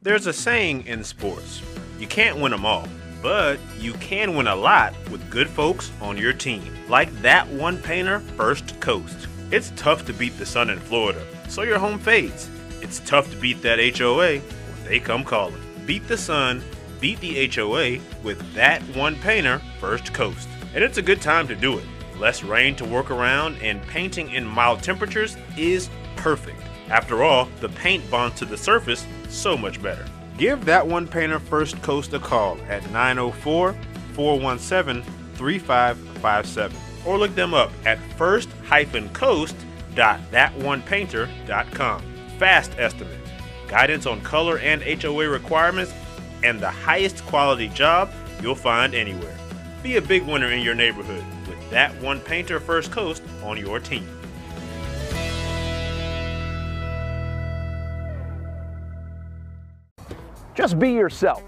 There's a saying in sports, you can't win them all, but you can win a lot with good folks on your team. Like that one painter, First Coast. It's tough to beat the sun in Florida, so your home fades. It's tough to beat that HOA when they come calling. Beat the sun, beat the HOA with that one painter, First Coast. And it's a good time to do it. Less rain to work around, and painting in mild temperatures is perfect. After all, the paint bonds to the surface so much better. Give that one painter First Coast a call at 904-417-3557 or look them up at first-coast.thatonepainter.com. Fast estimate, guidance on color and HOA requirements, and the highest quality job you'll find anywhere. Be a big winner in your neighborhood with that one painter First Coast on your team. Just be yourself.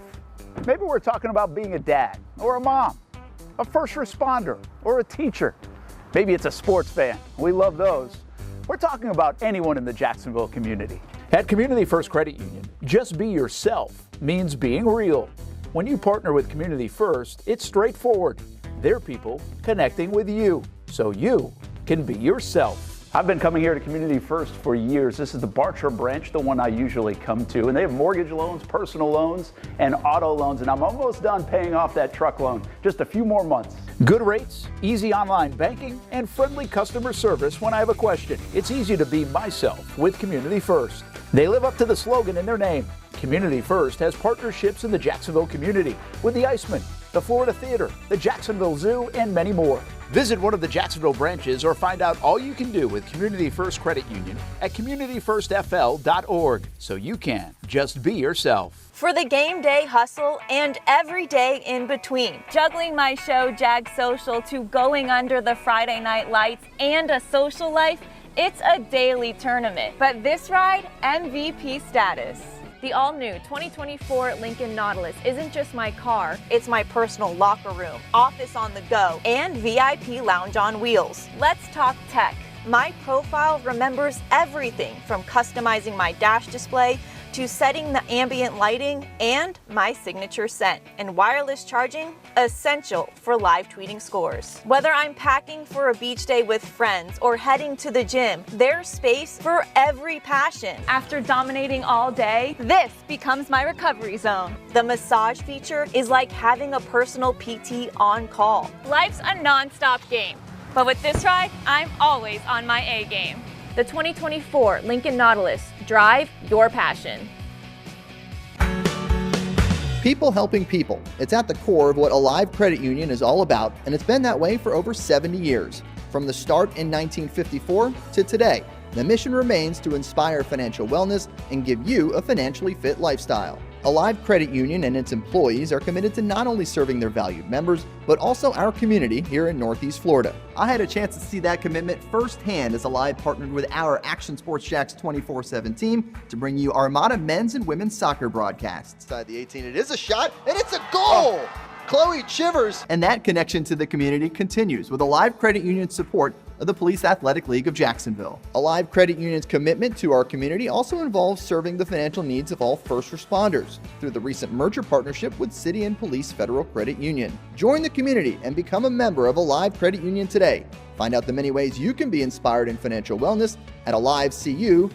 Maybe we're talking about being a dad or a mom, a first responder or a teacher. Maybe it's a sports fan. We love those. We're talking about anyone in the Jacksonville community. At Community First Credit Union, just be yourself means being real. When you partner with Community First, it's straightforward. They're people connecting with you, so you can be yourself. I've been coming here to Community First for years. This is the Bartram branch, the one I usually come to, and they have mortgage loans, personal loans, and auto loans, and I'm almost done paying off that truck loan. Just a few more months. Good rates, easy online banking, and friendly customer service when I have a question. It's easy to be myself with Community First. They live up to the slogan in their name. Community First has partnerships in the Jacksonville community with the Iceman, the Florida Theater, the Jacksonville Zoo, and many more. Visit one of the Jacksonville branches or find out all you can do with Community First Credit Union at communityfirstfl.org so you can just be yourself. For the game day hustle and every day in between, juggling my show Jag Social to going under the Friday night lights and a social life, it's a daily tournament. But this ride, MVP status. The all-new 2024 Lincoln Nautilus isn't just my car, it's my personal locker room, office on the go, and VIP lounge on wheels. Let's talk tech. My profile remembers everything from customizing my dash display to setting the ambient lighting and my signature scent. And wireless charging, essential for live tweeting scores. Whether I'm packing for a beach day with friends or heading to the gym, there's space for every passion. After dominating all day, this becomes my recovery zone. The massage feature is like having a personal PT on call. Life's a non-stop game, but with this ride, I'm always on my A game. The 2024 Lincoln Nautilus. Drive your passion. People helping people. It's at the core of what Alive Credit Union is all about, and it's been that way for over 70 years. From the start in 1954 to today, the mission remains to inspire financial wellness and give you a financially fit lifestyle. Alive Credit Union and its employees are committed to not only serving their valued members, but also our community here in Northeast Florida. I had a chance to see that commitment firsthand as Alive partnered with our Action Sports Jacks 24/7 team to bring you Armada men's and women's soccer broadcasts. Inside the 18, it is a shot, and it's a goal! Chloe Chivers! And that connection to the community continues with Alive Credit Union's support of the Police Athletic League of Jacksonville. Alive Credit Union's commitment to our community also involves serving the financial needs of all first responders through the recent merger partnership with City and Police Federal Credit Union. Join the community and become a member of Alive Credit Union today. Find out the many ways you can be inspired in financial wellness at alivecu.coop.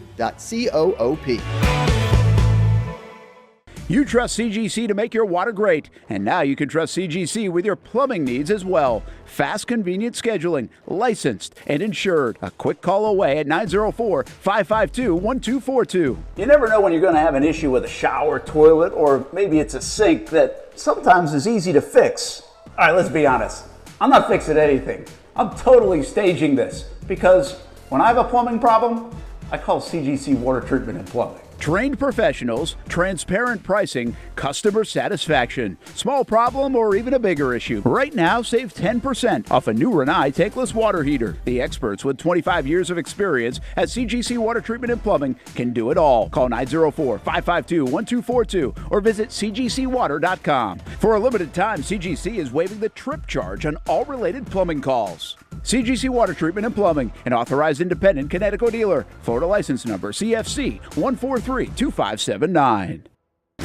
You trust CGC to make your water great, and now you can trust CGC with your plumbing needs as well. Fast, convenient scheduling, licensed and insured. A quick call away at 904-552-1242. You never know when you're going to have an issue with a shower, toilet, or maybe it's a sink that sometimes is easy to fix. All right, let's be honest. I'm not fixing anything. I'm totally staging this because when I have a plumbing problem, I call CGC Water Treatment and Plumbing. Trained professionals, transparent pricing, customer satisfaction. Small problem or even a bigger issue. Right now, save 10% off a new Rinnai tankless water heater. The experts with 25 years of experience at CGC Water Treatment and Plumbing can do it all. Call 904-552-1242 or visit cgcwater.com. For a limited time, CGC is waiving the trip charge on all related plumbing calls. CGC Water Treatment and Plumbing, an authorized independent Connecticut dealer. Florida license number CFC 1432579.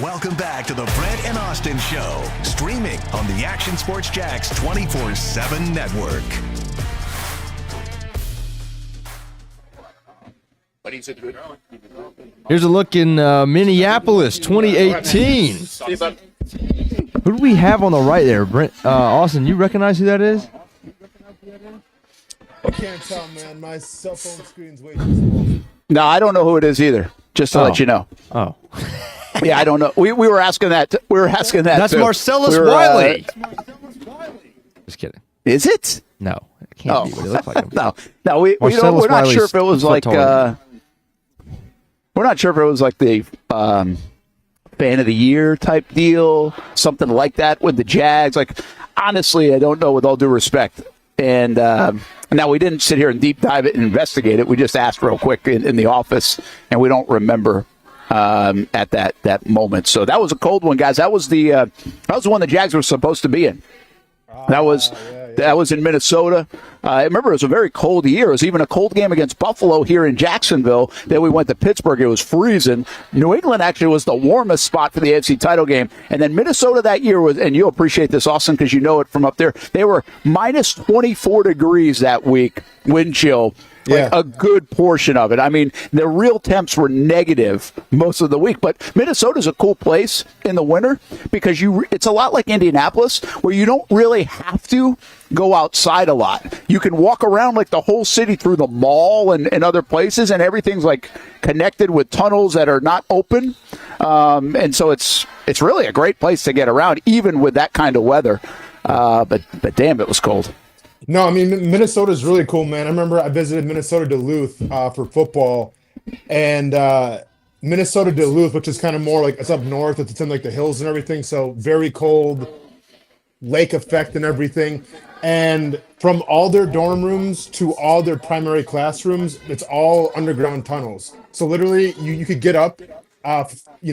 Welcome back to the Brent and Austin Show, streaming on the Action Sports Jacks 24/7 network. Here's a look in Minneapolis, 2018. Who do we have on the right there? Brent, Austin, you recognize who that is? I can't tell, man. My cell phone screen's way too small. No, I don't know who it is either. Just to let you know. Oh. Yeah, I don't know. We were asking that. We were asking that. That's too. Marcellus Wiley. Just kidding. Is it? No, it can't be what it looks like. No, we're not sure if it was like. We're not sure if it was like the fan of the year type deal, something like that with the Jags. Like, honestly, I don't know. With all due respect, and now we didn't sit here and deep dive it and investigate it. We just asked real quick in the office, and we don't remember at that moment. So that was a cold one, guys. That was the one the Jags were supposed to be in. That was in Minnesota. I remember it was a very cold year. It was even a cold game against Buffalo here in Jacksonville. Then we went to Pittsburgh. It was freezing. New England actually was the warmest spot for the AFC title game. And then Minnesota that year was, and you'll appreciate this, Austin, because you know it from up there, they were minus 24 degrees that week, wind chill. Like a good portion of it. I mean, the real temps were negative most of the week. But Minnesota's a cool place in the winter because it's a lot like Indianapolis where you don't really have to go outside a lot. You can walk around like the whole city through the mall and other places, and everything's like connected with tunnels that are not open. And so it's really a great place to get around, even with that kind of weather. But damn, it was cold. No, I mean, Minnesota's really cool, man. I remember I visited Minnesota Duluth for football, and Minnesota Duluth, which is kind of more like it's up north, it's in like the hills and everything, so very cold, lake effect and everything. And from all their dorm rooms to all their primary classrooms, it's all underground tunnels. So literally, you could get up, in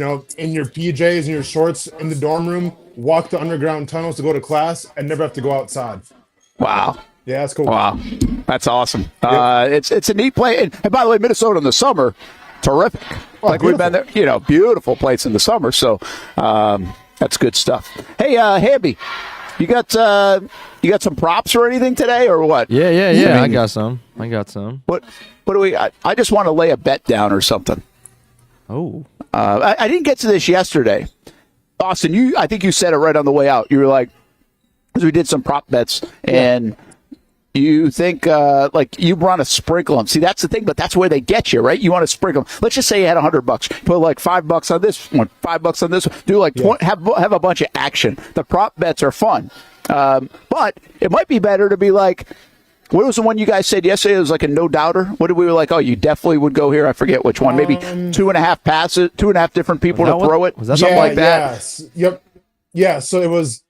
your PJs and your shorts in the dorm room, walk the underground tunnels to go to class, and never have to go outside. Wow. Yeah, that's cool. Wow. That's awesome. Yep. It's a neat place. And by the way, Minnesota in the summer, terrific. We've been there, beautiful place in the summer. So that's good stuff. Hey, Hamby, you got some props or anything today or what? Yeah. I got some. What do we? I just want to lay a bet down or something. Oh. I didn't get to this yesterday. Austin, I think you said it right on the way out. You were like, because we did some prop bets, and you think you want to sprinkle them. See, that's the thing, but that's where they get you, right? You want to sprinkle them. Let's just say you had $100. Put like $5 on this one, $5 on this one. Do like 20, have a bunch of action. The prop bets are fun, but it might be better to be like What was the one you guys said yesterday? It was like a no-doubter. What did we were like? Oh, you definitely would go here. I forget which one. Maybe 2.5 passes, 2.5 different people to throw it. Was that something like that? Yes. Yep. Yeah. So it was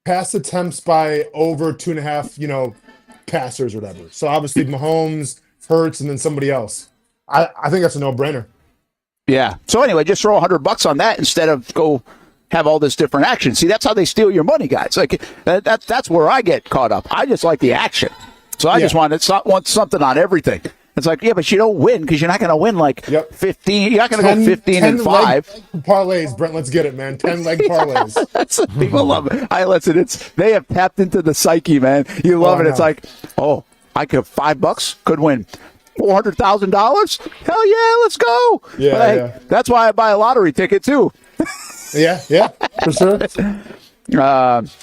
pass attempts by over 2.5, passers or whatever. So obviously Mahomes, Hurts, and then somebody else. I think that's a no-brainer. Yeah. So anyway, just throw $100 on that instead of go have all this different action. See, that's how they steal your money, guys. Like that's where I get caught up. I just like the action. So I just want something on everything. It's like, yeah, but you don't win because you're not going to win like 15. You're not going to go 15 and 5. Parlays, Brent. Let's get it, man. 10-leg parlays. That's what people love it. Listen. They have tapped into the psyche, man. You love it. It's like, oh, I could $5 could win $400,000. Hell yeah, let's go. Yeah, but, hey, yeah. That's why I buy a lottery ticket too. yeah, for sure. All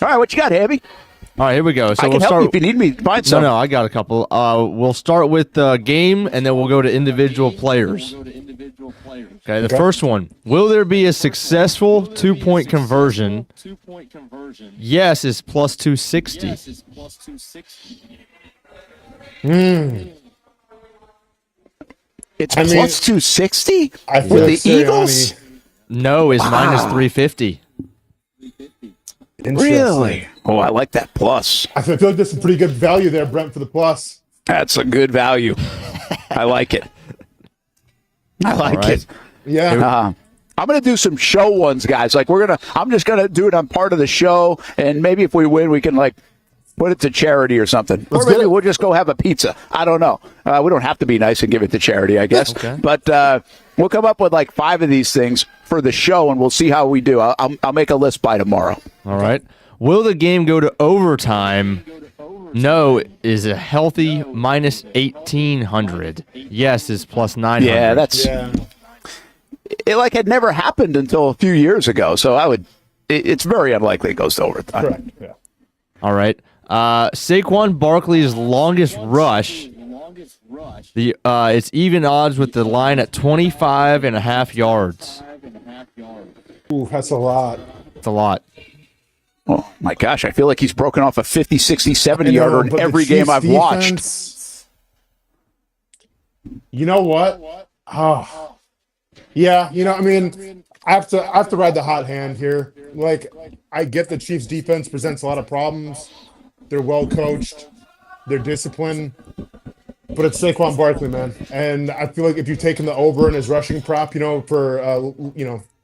right, what you got, Abby? All right, here we go. So I can help you if you need me. Find some. No, I got a couple. We'll start with the game, and then we'll go to individual players. Okay, the first one. Will there be a successful two-point conversion? Yes is plus 260. It's plus 260 with the Eagles? No is minus 350. Really? Oh, I like that plus. I feel like there's some pretty good value there, Brent, for the plus. That's a good value. I like it. I like it. Yeah. I'm going to do some show ones, guys. Like I'm just going to do it on part of the show, and maybe if we win, we can put it to charity or something. Or maybe we'll just go have a pizza. I don't know. We don't have to be nice and give it to charity, I guess. Okay. But we'll come up with 5 of these things for the show, and we'll see how we do. I'll make a list by tomorrow. All right. Will the game go to overtime? No is a healthy minus 1,800. Yes is plus 900. Yeah, that's... Yeah. It had never happened until a few years ago, so it's very unlikely it goes to overtime. Correct, yeah. All right. Saquon Barkley's longest rush. It's even odds with the line at 25.5 yards. Ooh, that's a lot. It's a lot. Oh, my gosh. I feel like he's broken off a 50, 60, 70-yarder in every game I've watched. You know what? Oh. Yeah, I have to ride the hot hand here. I get the Chiefs' defense presents a lot of problems. They're well coached. They're disciplined. But it's Saquon Barkley, man. And I feel like if you've taken the over in his rushing prop, for,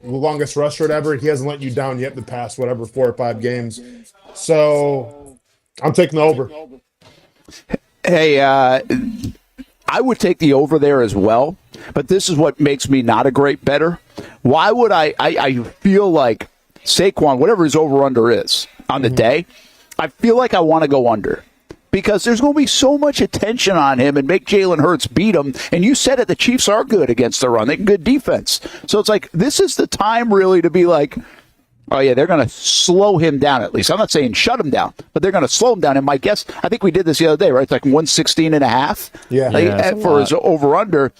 the longest rush or whatever, he hasn't let you down yet the past, 4 or 5 games. So I'm taking the over. Hey, I would take the over there as well. But this is what makes me not a great bettor. Why would I feel like Saquon, whatever his over-under is on the day, I feel like I want to go under. Because there's going to be so much attention on him and make Jalen Hurts beat him. And you said it, the Chiefs are good against the run. They're good defense. So it's like, this is the time really to be like, oh, yeah, they're going to slow him down at least. I'm not saying shut him down, but they're going to slow him down. And my guess, I think we did this the other day, right? It's like 116.5 for his over-under.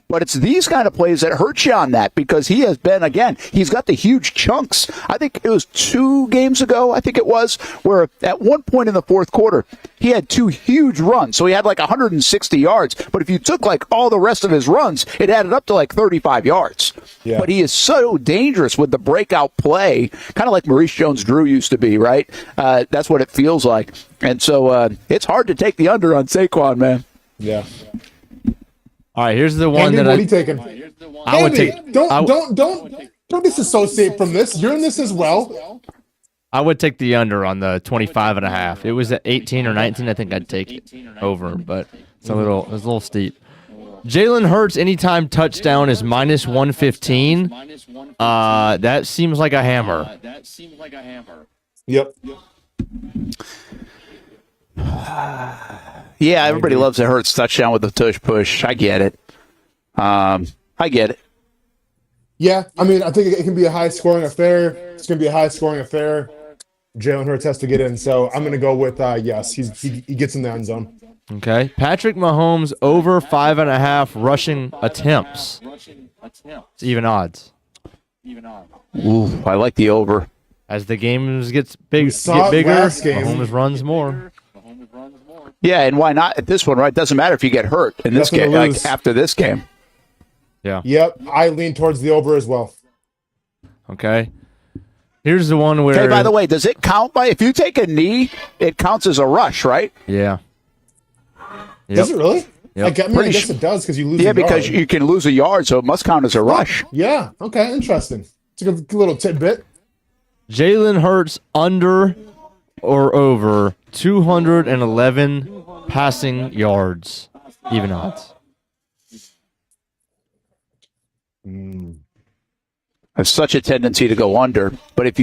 But it's these kind of plays that hurt you on that because he has been, again, he's got the huge chunks. I think it was 2 games ago, where at one point in the fourth quarter, he had 2 huge runs. So he had 160 yards. But if you took all the rest of his runs, it added up to 35 yards. Yeah. But he is so dangerous with the breakout play, kind of like Maurice Jones-Drew used to be, right? That's what it feels like. And so it's hard to take the under on Saquon, man. Yeah. All right, here's the one Andy, that what are you taking? I would take. Don't disassociate from this. You're in this as well. I would take the under on the 25.5. It was at 18 or 19. I think I'd take it over, but it's a little steep. Jalen Hurts anytime touchdown is minus 115. That seems like a hammer. Yep. Yeah, everybody loves a Hurts touchdown with the tush push. I get it. I get it. Yeah, I think it can be a high-scoring affair. It's going to be a high-scoring affair. Jalen Hurts has to get in, so I'm going to go with yes. He gets in the end zone. Okay. Patrick Mahomes over 5.5 rushing attempts. It's even odds. Ooh, I like the over. As the games get bigger, Mahomes runs more. Yeah, and why not at this one, right? Doesn't matter if you get hurt in this game, like after this game. Yeah. Yep, I lean towards the over as well. Okay. Here's the one where... Hey, by the way, does it count if you take a knee, it counts as a rush, right? Yeah. Yep. Does it really? Yep. I guess it does because you lose a yard. Because you can lose a yard, so it must count as a rush. Yeah, okay, interesting. It's a good little tidbit. Jalen Hurts under or over 211 passing yards. Even odds. I have such a tendency to go under, but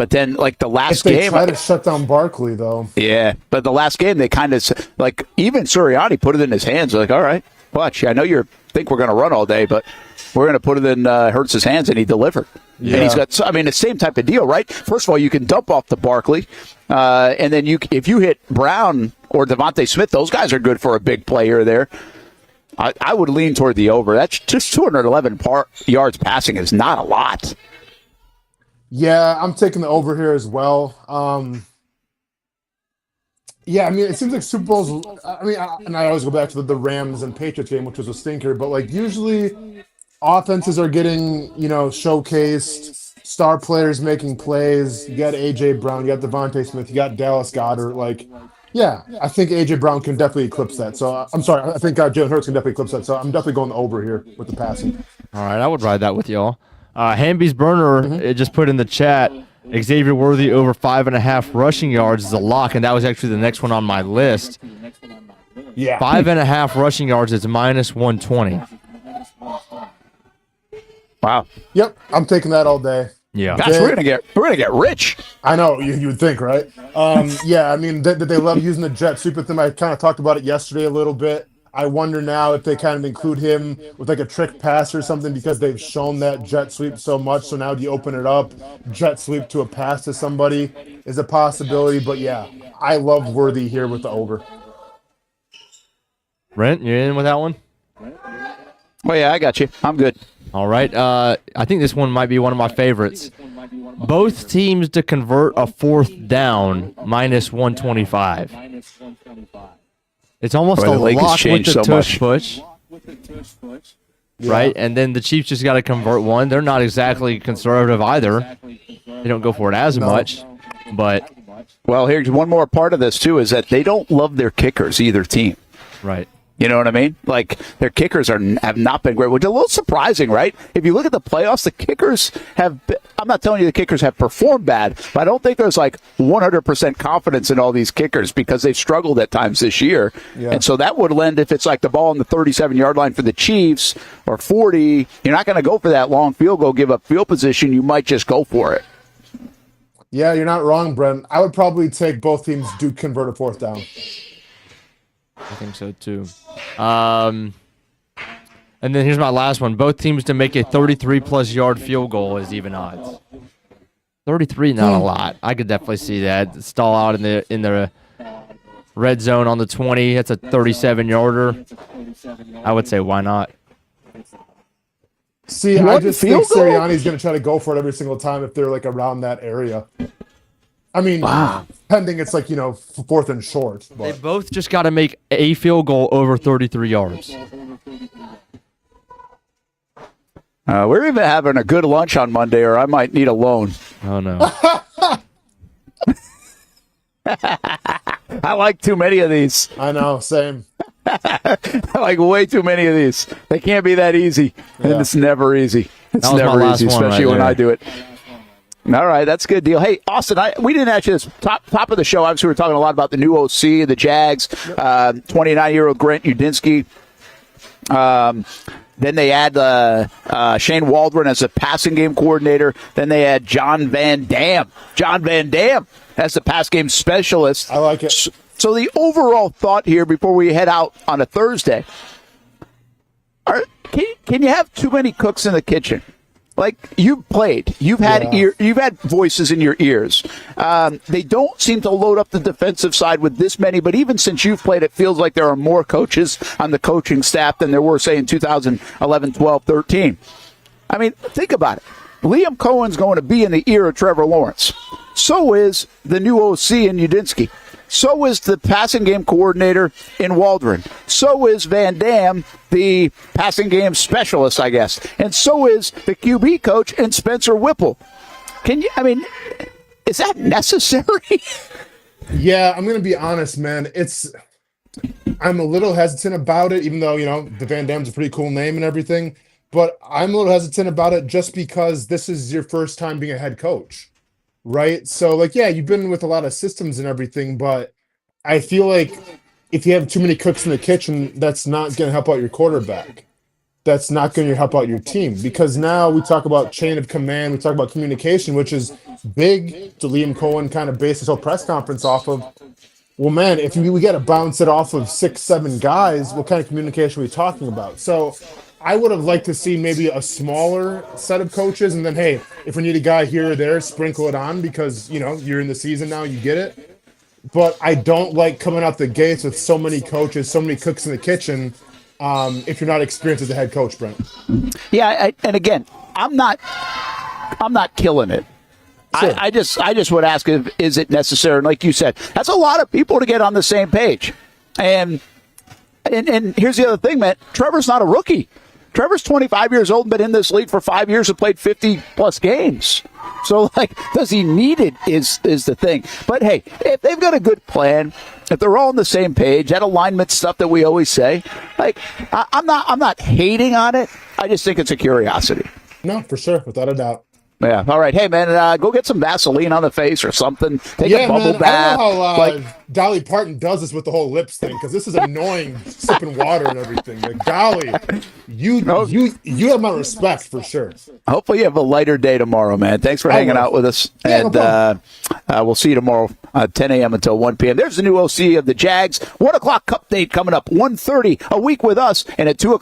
then like the last game, if they try to shut down Barkley though. Yeah, but the last game they kind of like even Sirianni put it in his hands. Like, all right, watch. I know you think we're going to run all day, but we're going to put it in Hurts' hands, and he delivered. Yeah. And he's got. The same type of deal, right? First of all, you can dump off the Barkley, and then if you hit Brown or Devontae Smith, those guys are good for a big play here or there. I would lean toward the over. That's just 211 yards passing is not a lot. Yeah, I'm taking the over here as well. Yeah, I mean, it seems like Super Bowls. And I always go back to the Rams and Patriots game, which was a stinker. But like usually, offenses are getting showcased, star players making plays. You got AJ Brown, you got Devontae Smith, you got Dallas Goedert. Like, yeah, I think AJ Brown can definitely eclipse that. So I'm sorry, I think Jalen Hurts can definitely eclipse that. So I'm definitely going over here with the passing. All right, I would ride that with y'all. Hamby's Burner it just put in the chat. Xavier Worthy over 5.5 rushing yards is a lock, and that was actually the next one on my list. Yeah, 5.5 rushing yards is minus 120. Wow. Yep, I'm taking that all day. Yeah, gosh, we're gonna get rich. I know you would think, right? Yeah, I mean they love using the jet sweep with them. I kind of talked about it yesterday a little bit. I wonder now if they kind of include him with like a trick pass or something because they've shown that jet sweep so much. So now do you open it up? Jet sweep to a pass to somebody is a possibility. But yeah, I love Worthy here with the over. Brent, you in with that one? Oh yeah, I got you. I'm good. All right. I think this one might be one of my favorites. Both teams to convert a fourth down minus 125. It's almost a lock with the tush push. Right? And then the Chiefs just got to convert one. They're not exactly conservative either. They don't go for it as much. But well, here's one more part of this, too, is that they don't love their kickers, either team. Right. You know what I mean? Like, their kickers have not been great, which is a little surprising, right? If you look at the playoffs, the kickers have been, I'm not telling you the kickers have performed bad, but I don't think there's like 100% confidence in all these kickers because they've struggled at times this year. Yeah. And so that would lend, if it's like the ball on the 37-yard line for the Chiefs or 40, you're not going to go for that long field goal, give up field position. You might just go for it. Yeah, you're not wrong, Brent. I would probably take both teams to convert a fourth down. I think so, too. And then here's my last one. Both teams to make a 33-plus yard field goal is even odds. 33, not a lot. I could definitely see that. Stall out in the red zone on the 20. That's a 37-yarder. I would say, why not? See, I just think Sirianni's going to try to go for it every single time if they're like around that area. I mean, pending it's like, fourth and short. But. They both just got to make a field goal over 33 yards. We're even having a good lunch on Monday, or I might need a loan. Oh, no. I like too many of these. I know, same. I like way too many of these. They can't be that easy. Yeah. And it's never easy. It's never easy, especially when I do it. All right, that's a good deal. Hey, Austin, we didn't ask you this. Top of the show, obviously, we're talking a lot about the new OC, the Jags, 29-year-old Grant Udinski. Then they add Shane Waldron as a passing game coordinator. Then they add John Van Dam. John Van Dam as the pass game specialist. I like it. So the overall thought here before we head out on a Thursday, can you have too many cooks in the kitchen? Like, you've played, you've had you've had voices in your ears. They don't seem to load up the defensive side with this many, but even since you've played, it feels like there are more coaches on the coaching staff than there were, say, in 2011, 12, 13. I mean, think about it. Liam Cohen's going to be in the ear of Trevor Lawrence. So is the new OC in Udinski. So is the passing game coordinator in Waldron. So is Van Dam, the passing game specialist, I guess. And so is the QB coach and Spencer Whipple. Is that necessary? Yeah, I'm going to be honest, man. I'm a little hesitant about it, even though, the Van Dam's a pretty cool name and everything. But I'm a little hesitant about it just because this is your first time being a head coach, right? So, you've been with a lot of systems and everything, but I feel like if you have too many cooks in the kitchen, that's not going to help out your quarterback. That's not going to help out your team, because now we talk about chain of command, we talk about communication, which is big to Liam Cohen kind of based his whole press conference off of. Well, man, if we got to bounce it off of 6-7 guys, what kind of communication are we talking about? So I would have liked to see maybe a smaller set of coaches, and then, hey, if we need a guy here or there, sprinkle it on because, you're in the season now, you get it. But I don't like coming out the gates with so many coaches, so many cooks in the kitchen, if you're not experienced as a head coach, Brent. Yeah, and again, I'm not killing it. Sure. I just would ask, is it necessary? And like you said, that's a lot of people to get on the same page. And here's the other thing, man. Trevor's not a rookie. Trevor's 25 years old and been in this league for 5 years and played 50-plus games. So, does he need it is the thing. But, hey, if they've got a good plan, if they're all on the same page, that alignment stuff that we always say, I'm not hating on it. I just think it's a curiosity. No, for sure, without a doubt. Yeah. All right. Hey, man, go get some Vaseline on the face or something. Take a bubble bath. I don't know how Dolly Parton does this with the whole lips thing, because this is annoying, sipping water and everything. Golly, you have my respect for sure. Hopefully you have a lighter day tomorrow, man. Thanks for hanging out with us. Yeah, and we'll see you tomorrow, 10 a.m. until 1 p.m. There's the new OC of the Jags. 1 o'clock cup date coming up, 1:30 a week with us, and at 2 o'clock.